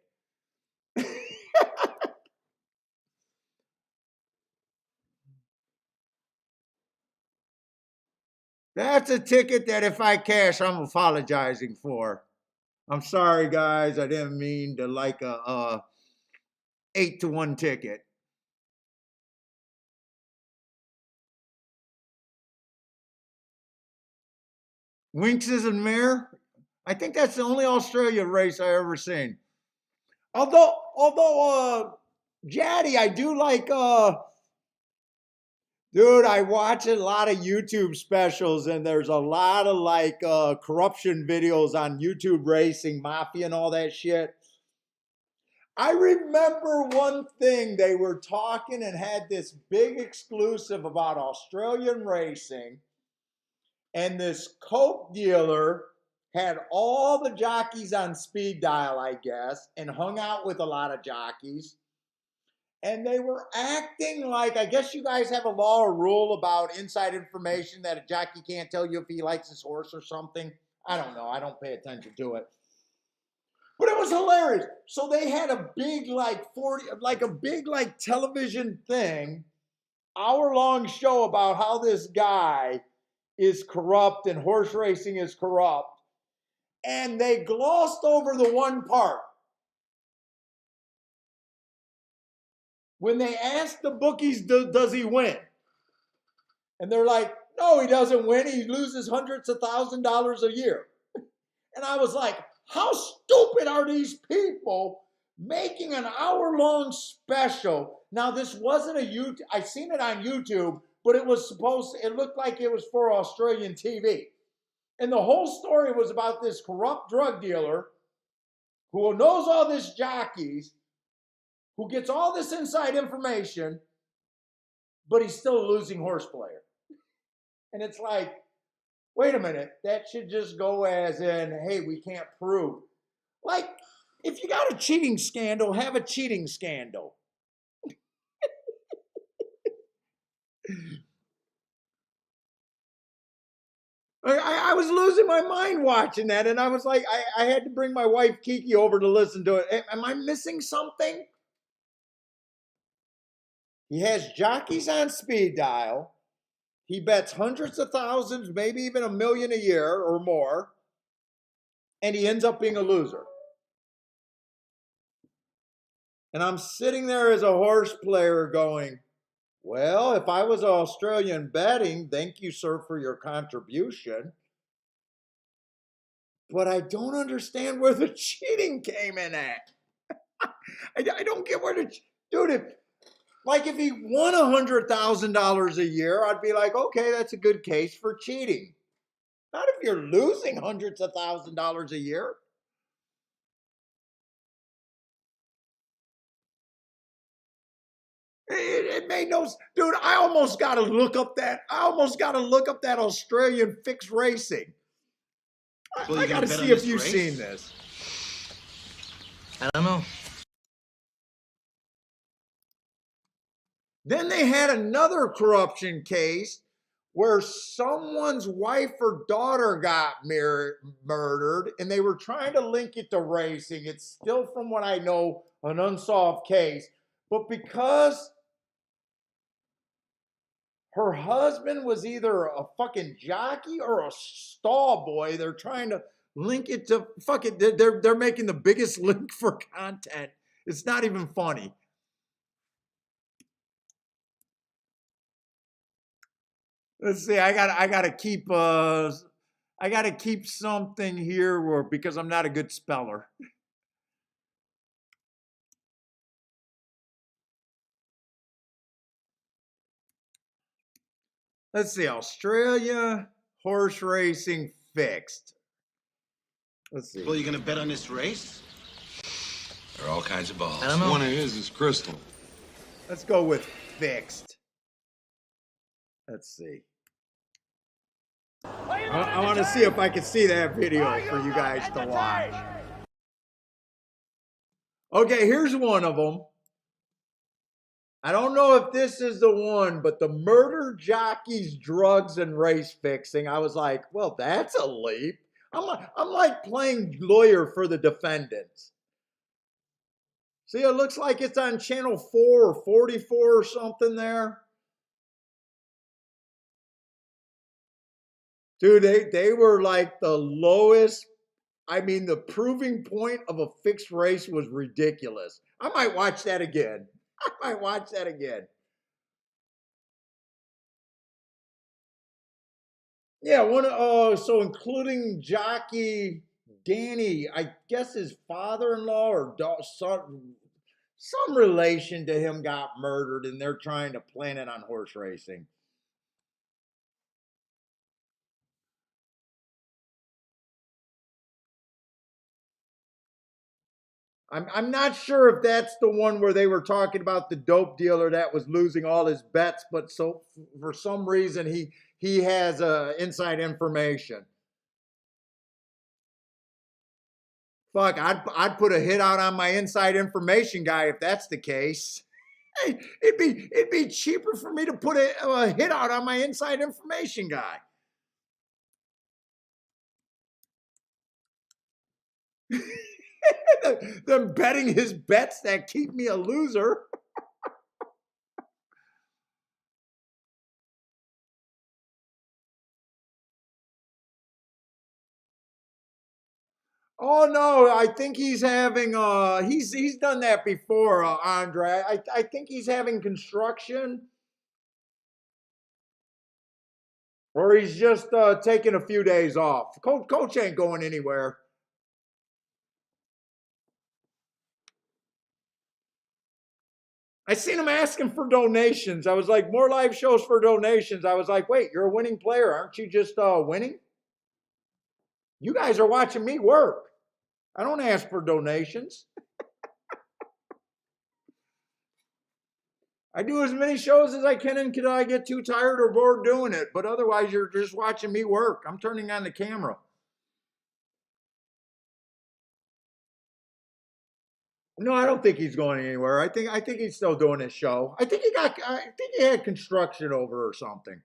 That's a ticket that if I cash, I'm apologizing for. I'm sorry, guys. I didn't mean to like a 8-1 ticket. Winks is a mare. I think that's the only Australia race I ever seen. Although Jaddy, I do like dude, I watch a lot of YouTube specials and there's a lot of like corruption videos on YouTube racing, mafia and all that shit. I remember one thing, they were talking and had this big exclusive about Australian racing, and this Coke dealer had all the jockeys on speed dial, I guess, and hung out with a lot of jockeys. And they were acting like, I guess you guys have a law or rule about inside information that a jockey can't tell you if he likes his horse or something. I don't know. I don't pay attention to it. But it was hilarious. So they had a big television thing, hour-long show about how this guy is corrupt and horse racing is corrupt. And they glossed over the one part. When they asked the bookies, does he win? And they're like, no, he doesn't win. He loses hundreds of $1,000s a year. And I was like, how stupid are these people making an hour-long special? Now, this wasn't a YouTube. I seen it on YouTube, but it looked like it was for Australian TV. And the whole story was about this corrupt drug dealer who knows all this jockeys, who gets all this inside information, but he's still a losing horse player. And it's like, wait a minute, that should just go as in, hey, we can't prove. Like, if you got a cheating scandal, have a cheating scandal. I was losing my mind watching that, and I was like, I had to bring my wife Kiki over to listen to it. Am I missing something? He has jockeys on speed dial. He bets hundreds of thousands, maybe even a million a year or more, and he ends up being a loser. And I'm sitting there as a horse player going, well, if I was Australian betting, thank you, sir, for your contribution. but I don't understand where the cheating came in at. I don't get where the dude. If he won $100,000 a year, I'd be like, okay, that's a good case for cheating. Not if you're losing hundreds of $1,000s a year. It made no, dude. I almost got to look up that. Australian fixed racing. I got to see if you've seen this. I don't know. Then they had another corruption case where someone's wife or daughter got murdered, and they were trying to link it to racing. It's still, from what I know, an unsolved case. But because her husband was either a fucking jockey or a stall boy, they're trying to link it to they're making the biggest link for content. It's not even funny. Let's see. I gotta keep something here because I'm not a good speller. Let's see. Australia horse racing fixed. Let's see. Well, you gonna bet on this race? There are all kinds of balls. I don't know. One of his is crystal. Let's go with fixed. Let's see. I want to see if I can see that video for you guys to watch. Okay, here's one of them. I don't know if this is the one, but the murder jockeys, drugs, and race fixing. I was like, well, that's a leap. I'm like playing lawyer for the defendants. See, it looks like it's on channel 4 or 44 or something there. Dude, they were like the lowest. I mean, the proving point of a fixed race was ridiculous. I might watch that again. Yeah, so including jockey Danny, I guess his father-in-law or son, some relation to him got murdered, and they're trying to plan it on horse racing. I'm not sure if that's the one where they were talking about the dope dealer that was losing all his bets, but so for some reason he has inside information. Fuck, I'd put a hit out on my inside information guy if that's the case. Hey, it'd be cheaper for me to put a hit out on my inside information guy. Than betting his bets that keep me a loser. Oh no, I think he's having he's done that before, Andre. I think he's having construction. Or he's just taking a few days off. Coach ain't going anywhere. I seen him asking for donations. I was like, more live shows for donations. I was like, wait, you're a winning player. Aren't you just winning? You guys are watching me work. I don't ask for donations. I do as many shows as I can until I get too tired or bored doing it. But otherwise, you're just watching me work. I'm turning on the camera. No, I don't think he's going anywhere. I think he's still doing his show. I think he had construction over or something.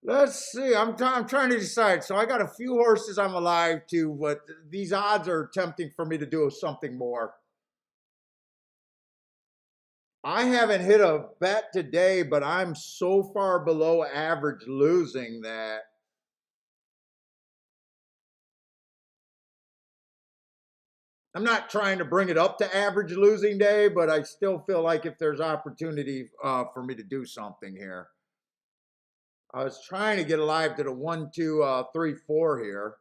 Let's see. I'm trying to decide. So I got a few horses I'm alive to, but these odds are tempting for me to do something more. I haven't hit a bet today, but I'm so far below average losing that I'm not trying to bring it up to average losing day, but I still feel like if there's opportunity for me to do something here. I was trying to get alive to the 1, 2, 3, 4 here.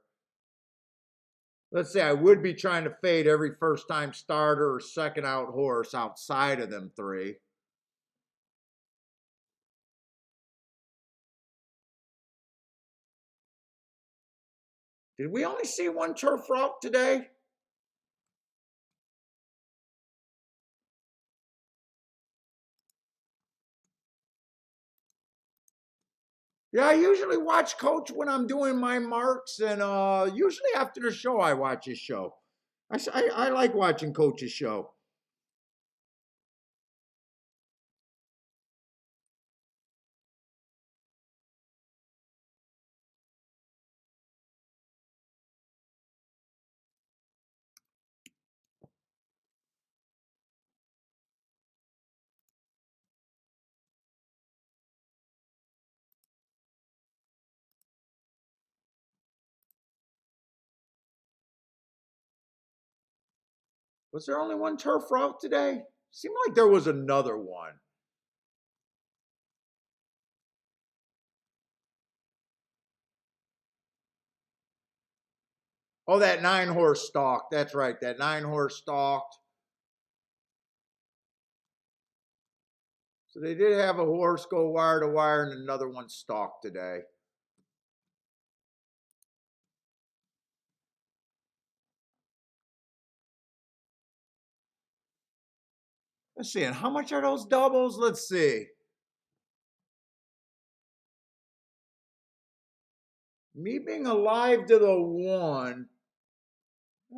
Let's say I would be trying to fade every first time starter or second out horse outside of them three. Did we only see one turf route today? Yeah, I usually watch Coach when I'm doing my marks, and usually after the show, I watch his show. I like watching Coach's show. Was there only one turf route today? Seemed like there was another one. Oh, that 9-horse stalk. That's right. That 9-horse stalked. So they did have a horse go wire to wire and another one stalked today. Let's see. And how much are those doubles? Let's see. Me being alive to the 1.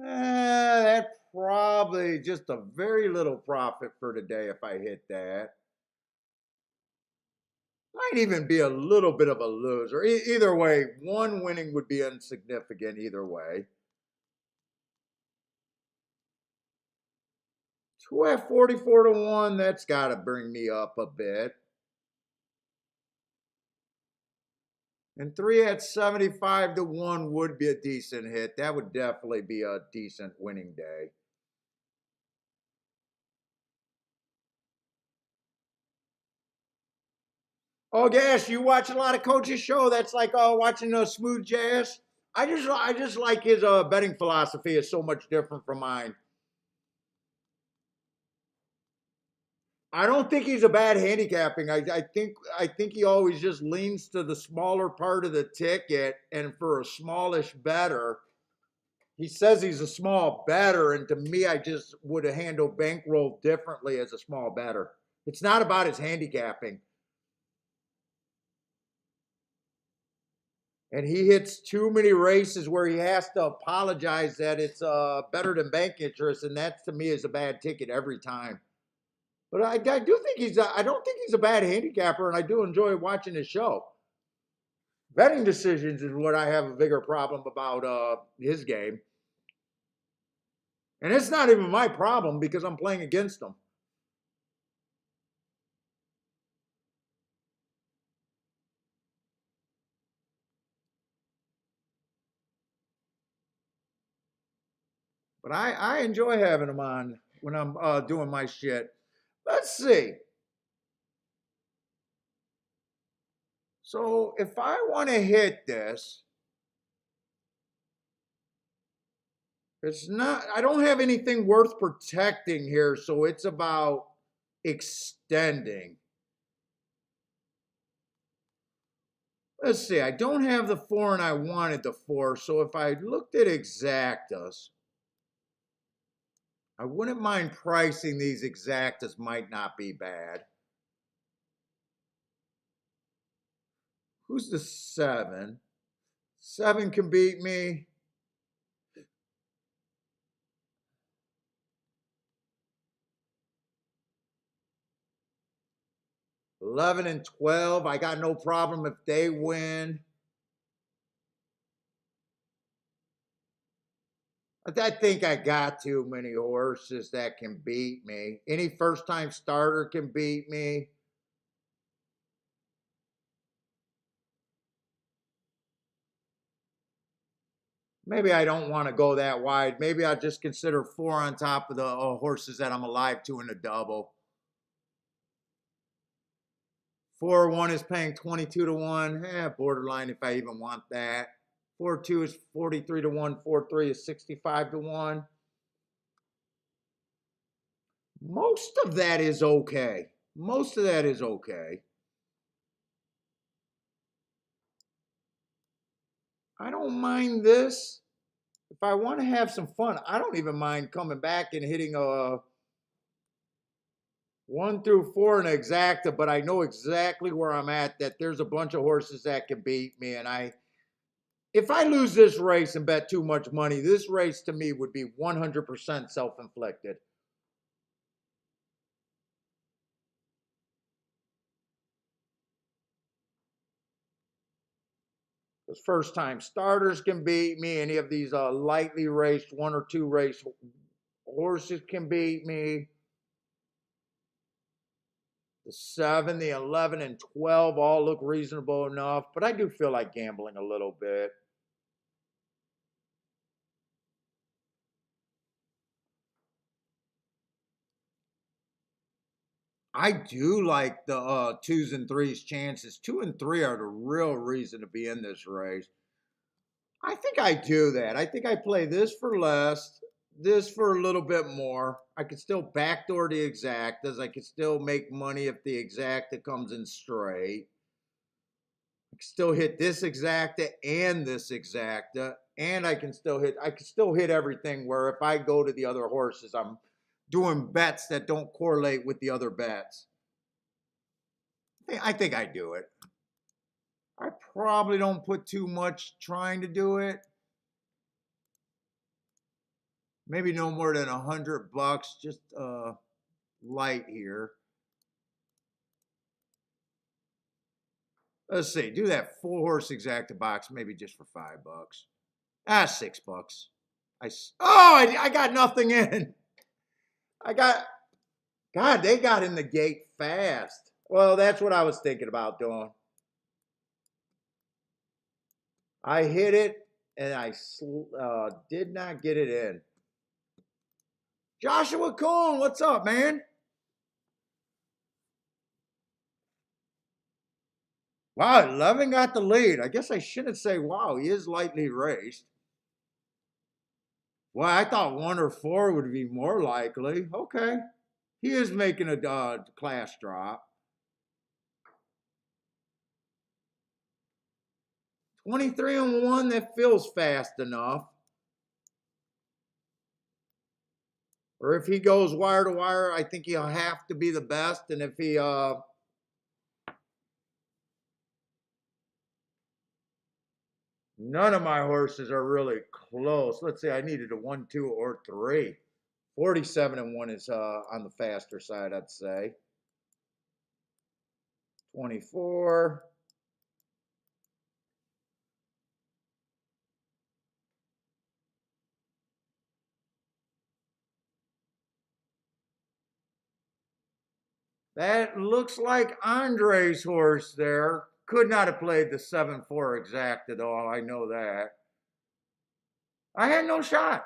That probably just a very little profit for today if I hit that. Might even be a little bit of a loser. Either way, 1 winning would be insignificant either way. 2 at 44 to 1, that's got to bring me up a bit. And 3 at 75 to 1 would be a decent hit. That would definitely be a decent winning day. Oh, gosh, you watch a lot of Coach's show. That's like watching smooth jazz. I just like his betting philosophy is so much different from mine. I don't think he's a bad handicapping. I think he always just leans to the smaller part of the ticket, and for a smallish better, he says he's a small better, and to me, I just would have handled bankroll differently as a small better. It's not about his handicapping. And he hits too many races where he has to apologize that it's better than bank interest, and that to me is a bad ticket every time. But I do think I don't think he's a bad handicapper, and I do enjoy watching his show. Betting decisions is what I have a bigger problem about his game. And it's not even my problem because I'm playing against him. But I enjoy having him on when I'm doing my shit. Let's see. So if I want to hit this, it's not, I don't have anything worth protecting here, so it's about extending. Let's see, I don't have the 4 and I wanted the 4, so if I looked at exactas, I wouldn't mind pricing these exactas, might not be bad. Who's the 7? 7 can beat me. 11 and 12, I got no problem if they win. I think I got too many horses that can beat me. Any first time starter can beat me. Maybe I don't want to go that wide. Maybe I'll just consider 4 on top of the horses that I'm alive to in the double. 4-1 is paying 22 to 1. Borderline if I even want that. 4-2 is 43 to 1. 4-3 is 65 to 1. Most of that is okay. Most of that is okay. I don't mind this. If I want to have some fun, I don't even mind coming back and hitting a 1 through 4 in exacta, but I know exactly where I'm at, that there's a bunch of horses that can beat me. And if I lose this race and bet too much money, this race to me would be 100% self-inflicted. Because first time starters can beat me. Any of these lightly raced 1 or 2 race horses can beat me. The 7, the 11, and 12 all look reasonable enough, but I do feel like gambling a little bit. I do like the 2s and 3s chances. 2 and 3 are the real reason to be in this race. I think I do that. I think I play this for less, this for a little bit more. I could still backdoor the exactas. I could still make money if the exacta comes in straight. I can still hit this exacta and this exacta, and I can still hit everything where if I go to the other horses, I'm doing bets that don't correlate with the other bets. I think I do it. I probably don't put too much trying to do it. Maybe no more than $100, just light here. Let's see, do that 4-horse exacta box, maybe just for $5. $6. I got nothing in. God, they got in the gate fast. Well, that's what I was thinking about doing. I hit it, and I did not get it in. Joshua Cohn, what's up, man? Wow, 11 got the lead. I guess I shouldn't say, wow, he is lightly raced. Well, I thought 1 or 4 would be more likely. Okay. He is making a class drop. 23 and 1, that feels fast enough. Or if he goes wire to wire, I think he'll have to be the best. And if he none of my horses are really close. Let's say I needed a 1, 2, or 3. 47 and 1 is on the faster side, I'd say. 24. That looks like Andre's horse there. Could not have played the 7-4 exact at all. I know that. I had no shot.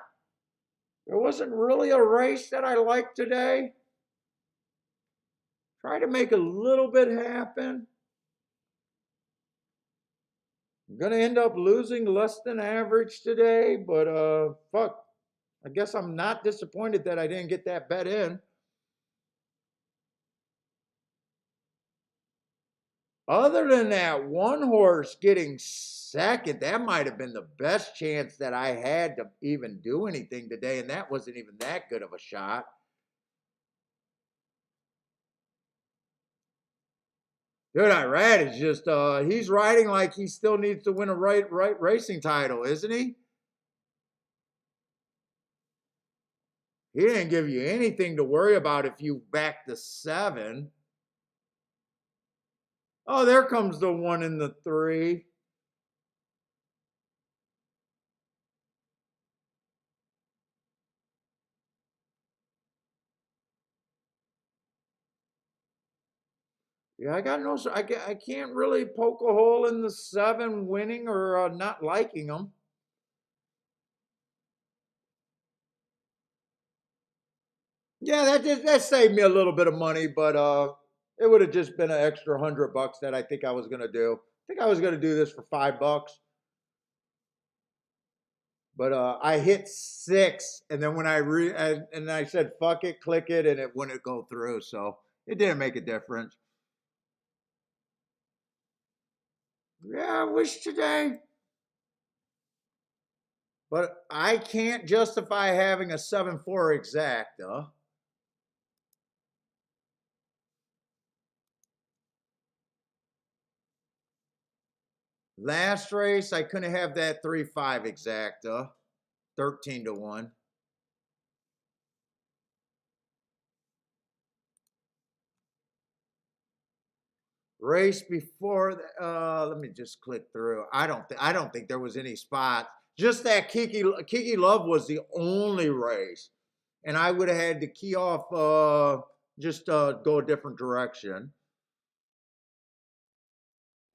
There wasn't really a race that I liked today. Try to make a little bit happen. I'm going to end up losing less than average today, but fuck. I guess I'm not disappointed that I didn't get that bet in. Other than that one horse getting second, that might have been the best chance that I had to even do anything today, and that wasn't even that good of a shot. Dude, Irad is just, he's riding like he still needs to win a right racing title, isn't he? He didn't give you anything to worry about if you back the 7. Oh, there comes the 1 and the 3. Yeah, I got no. I can't really poke a hole in the 7 winning or not liking them. Yeah, that saved me a little bit of money, but it would have just been an extra $100 that I think I was gonna do. I think I was gonna do this for $5, but I hit 6, and then when and I said fuck it, click it, and it wouldn't go through, so it didn't make a difference. Yeah, I wish today, but I can't justify having a 7-4 exact, though. Last race, I couldn't have that 3-5 exacta, 13-1. Race before, let me just click through. I don't think there was any spots. Just that Kiki Love was the only race, and I would have had to key off, just go a different direction.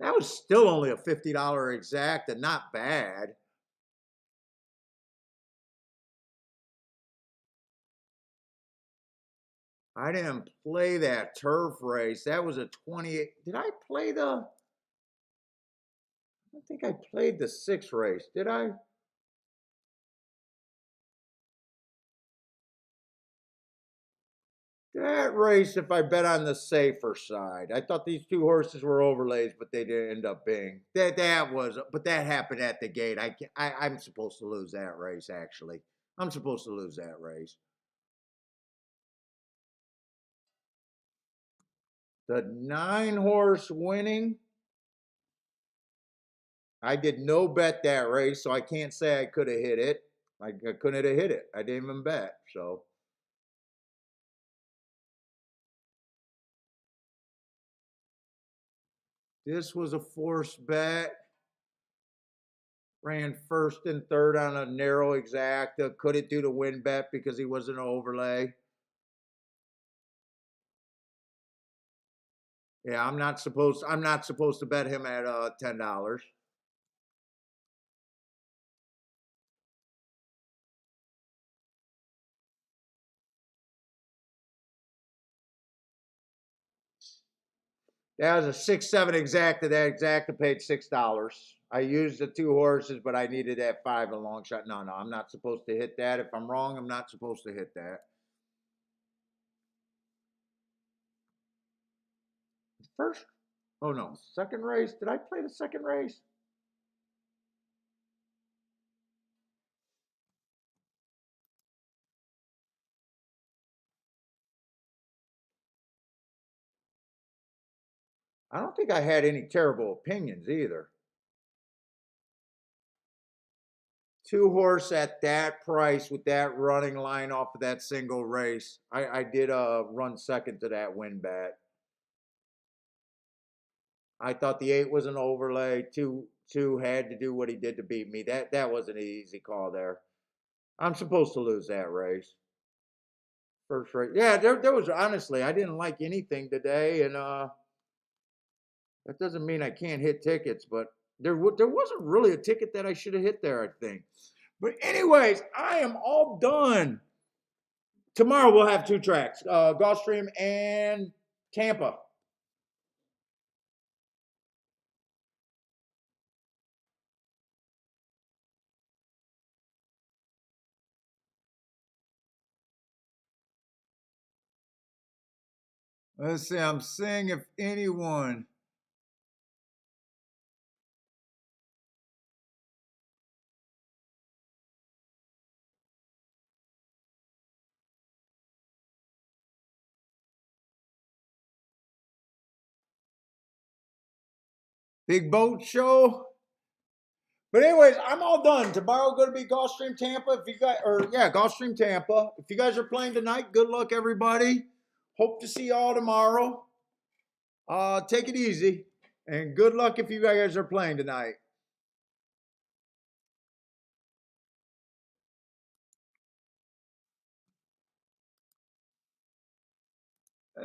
That was still only a $50 exact and not bad. I didn't play that turf race. That was a 28. Did I play the? I don't think I played the 6 race. Did I? That race, if I bet on the safer side, I thought these 2 horses were overlays, but they didn't end up being. But that happened at the gate. I'm supposed to lose that race. Actually, I'm supposed to lose that race. The 9-horse winning. I did no bet that race, so I can't say I could have hit it. I couldn't have hit it. I didn't even bet. So this was a forced bet. Ran first and third on a narrow exacta. Couldn't do the win bet because he was an overlay. Yeah, I'm not supposed to bet him at $10. That was a 6-7 exacta. That exacta paid $6. I used the 2 horses, but I needed that 5 a long shot. No, I'm not supposed to hit that. If I'm wrong, I'm not supposed to hit that. First, oh no, second race. Did I play the second race? I don't think I had any terrible opinions either. 2 horse at that price with that running line off of that single race. I did run second to that win bet. I thought the 8 was an overlay. Two had to do what he did to beat me. That was an easy call there. I'm supposed to lose that race. First race. Yeah, there was honestly, I didn't like anything today, and that doesn't mean I can't hit tickets, but there wasn't really a ticket that I should have hit there, I think. But anyways, I am all done. Tomorrow we'll have 2 tracks, Gulfstream and Tampa. Let's see, I'm seeing if anyone. Big boat show. But anyways, I'm all done. Tomorrow going to be Gulfstream Tampa. If you guys, or yeah, Gulfstream Tampa. If you guys are playing tonight, good luck, everybody. Hope to see y'all tomorrow. Take it easy, and good luck if you guys are playing tonight.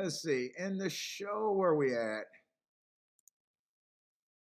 Let's see. In the show, where we at?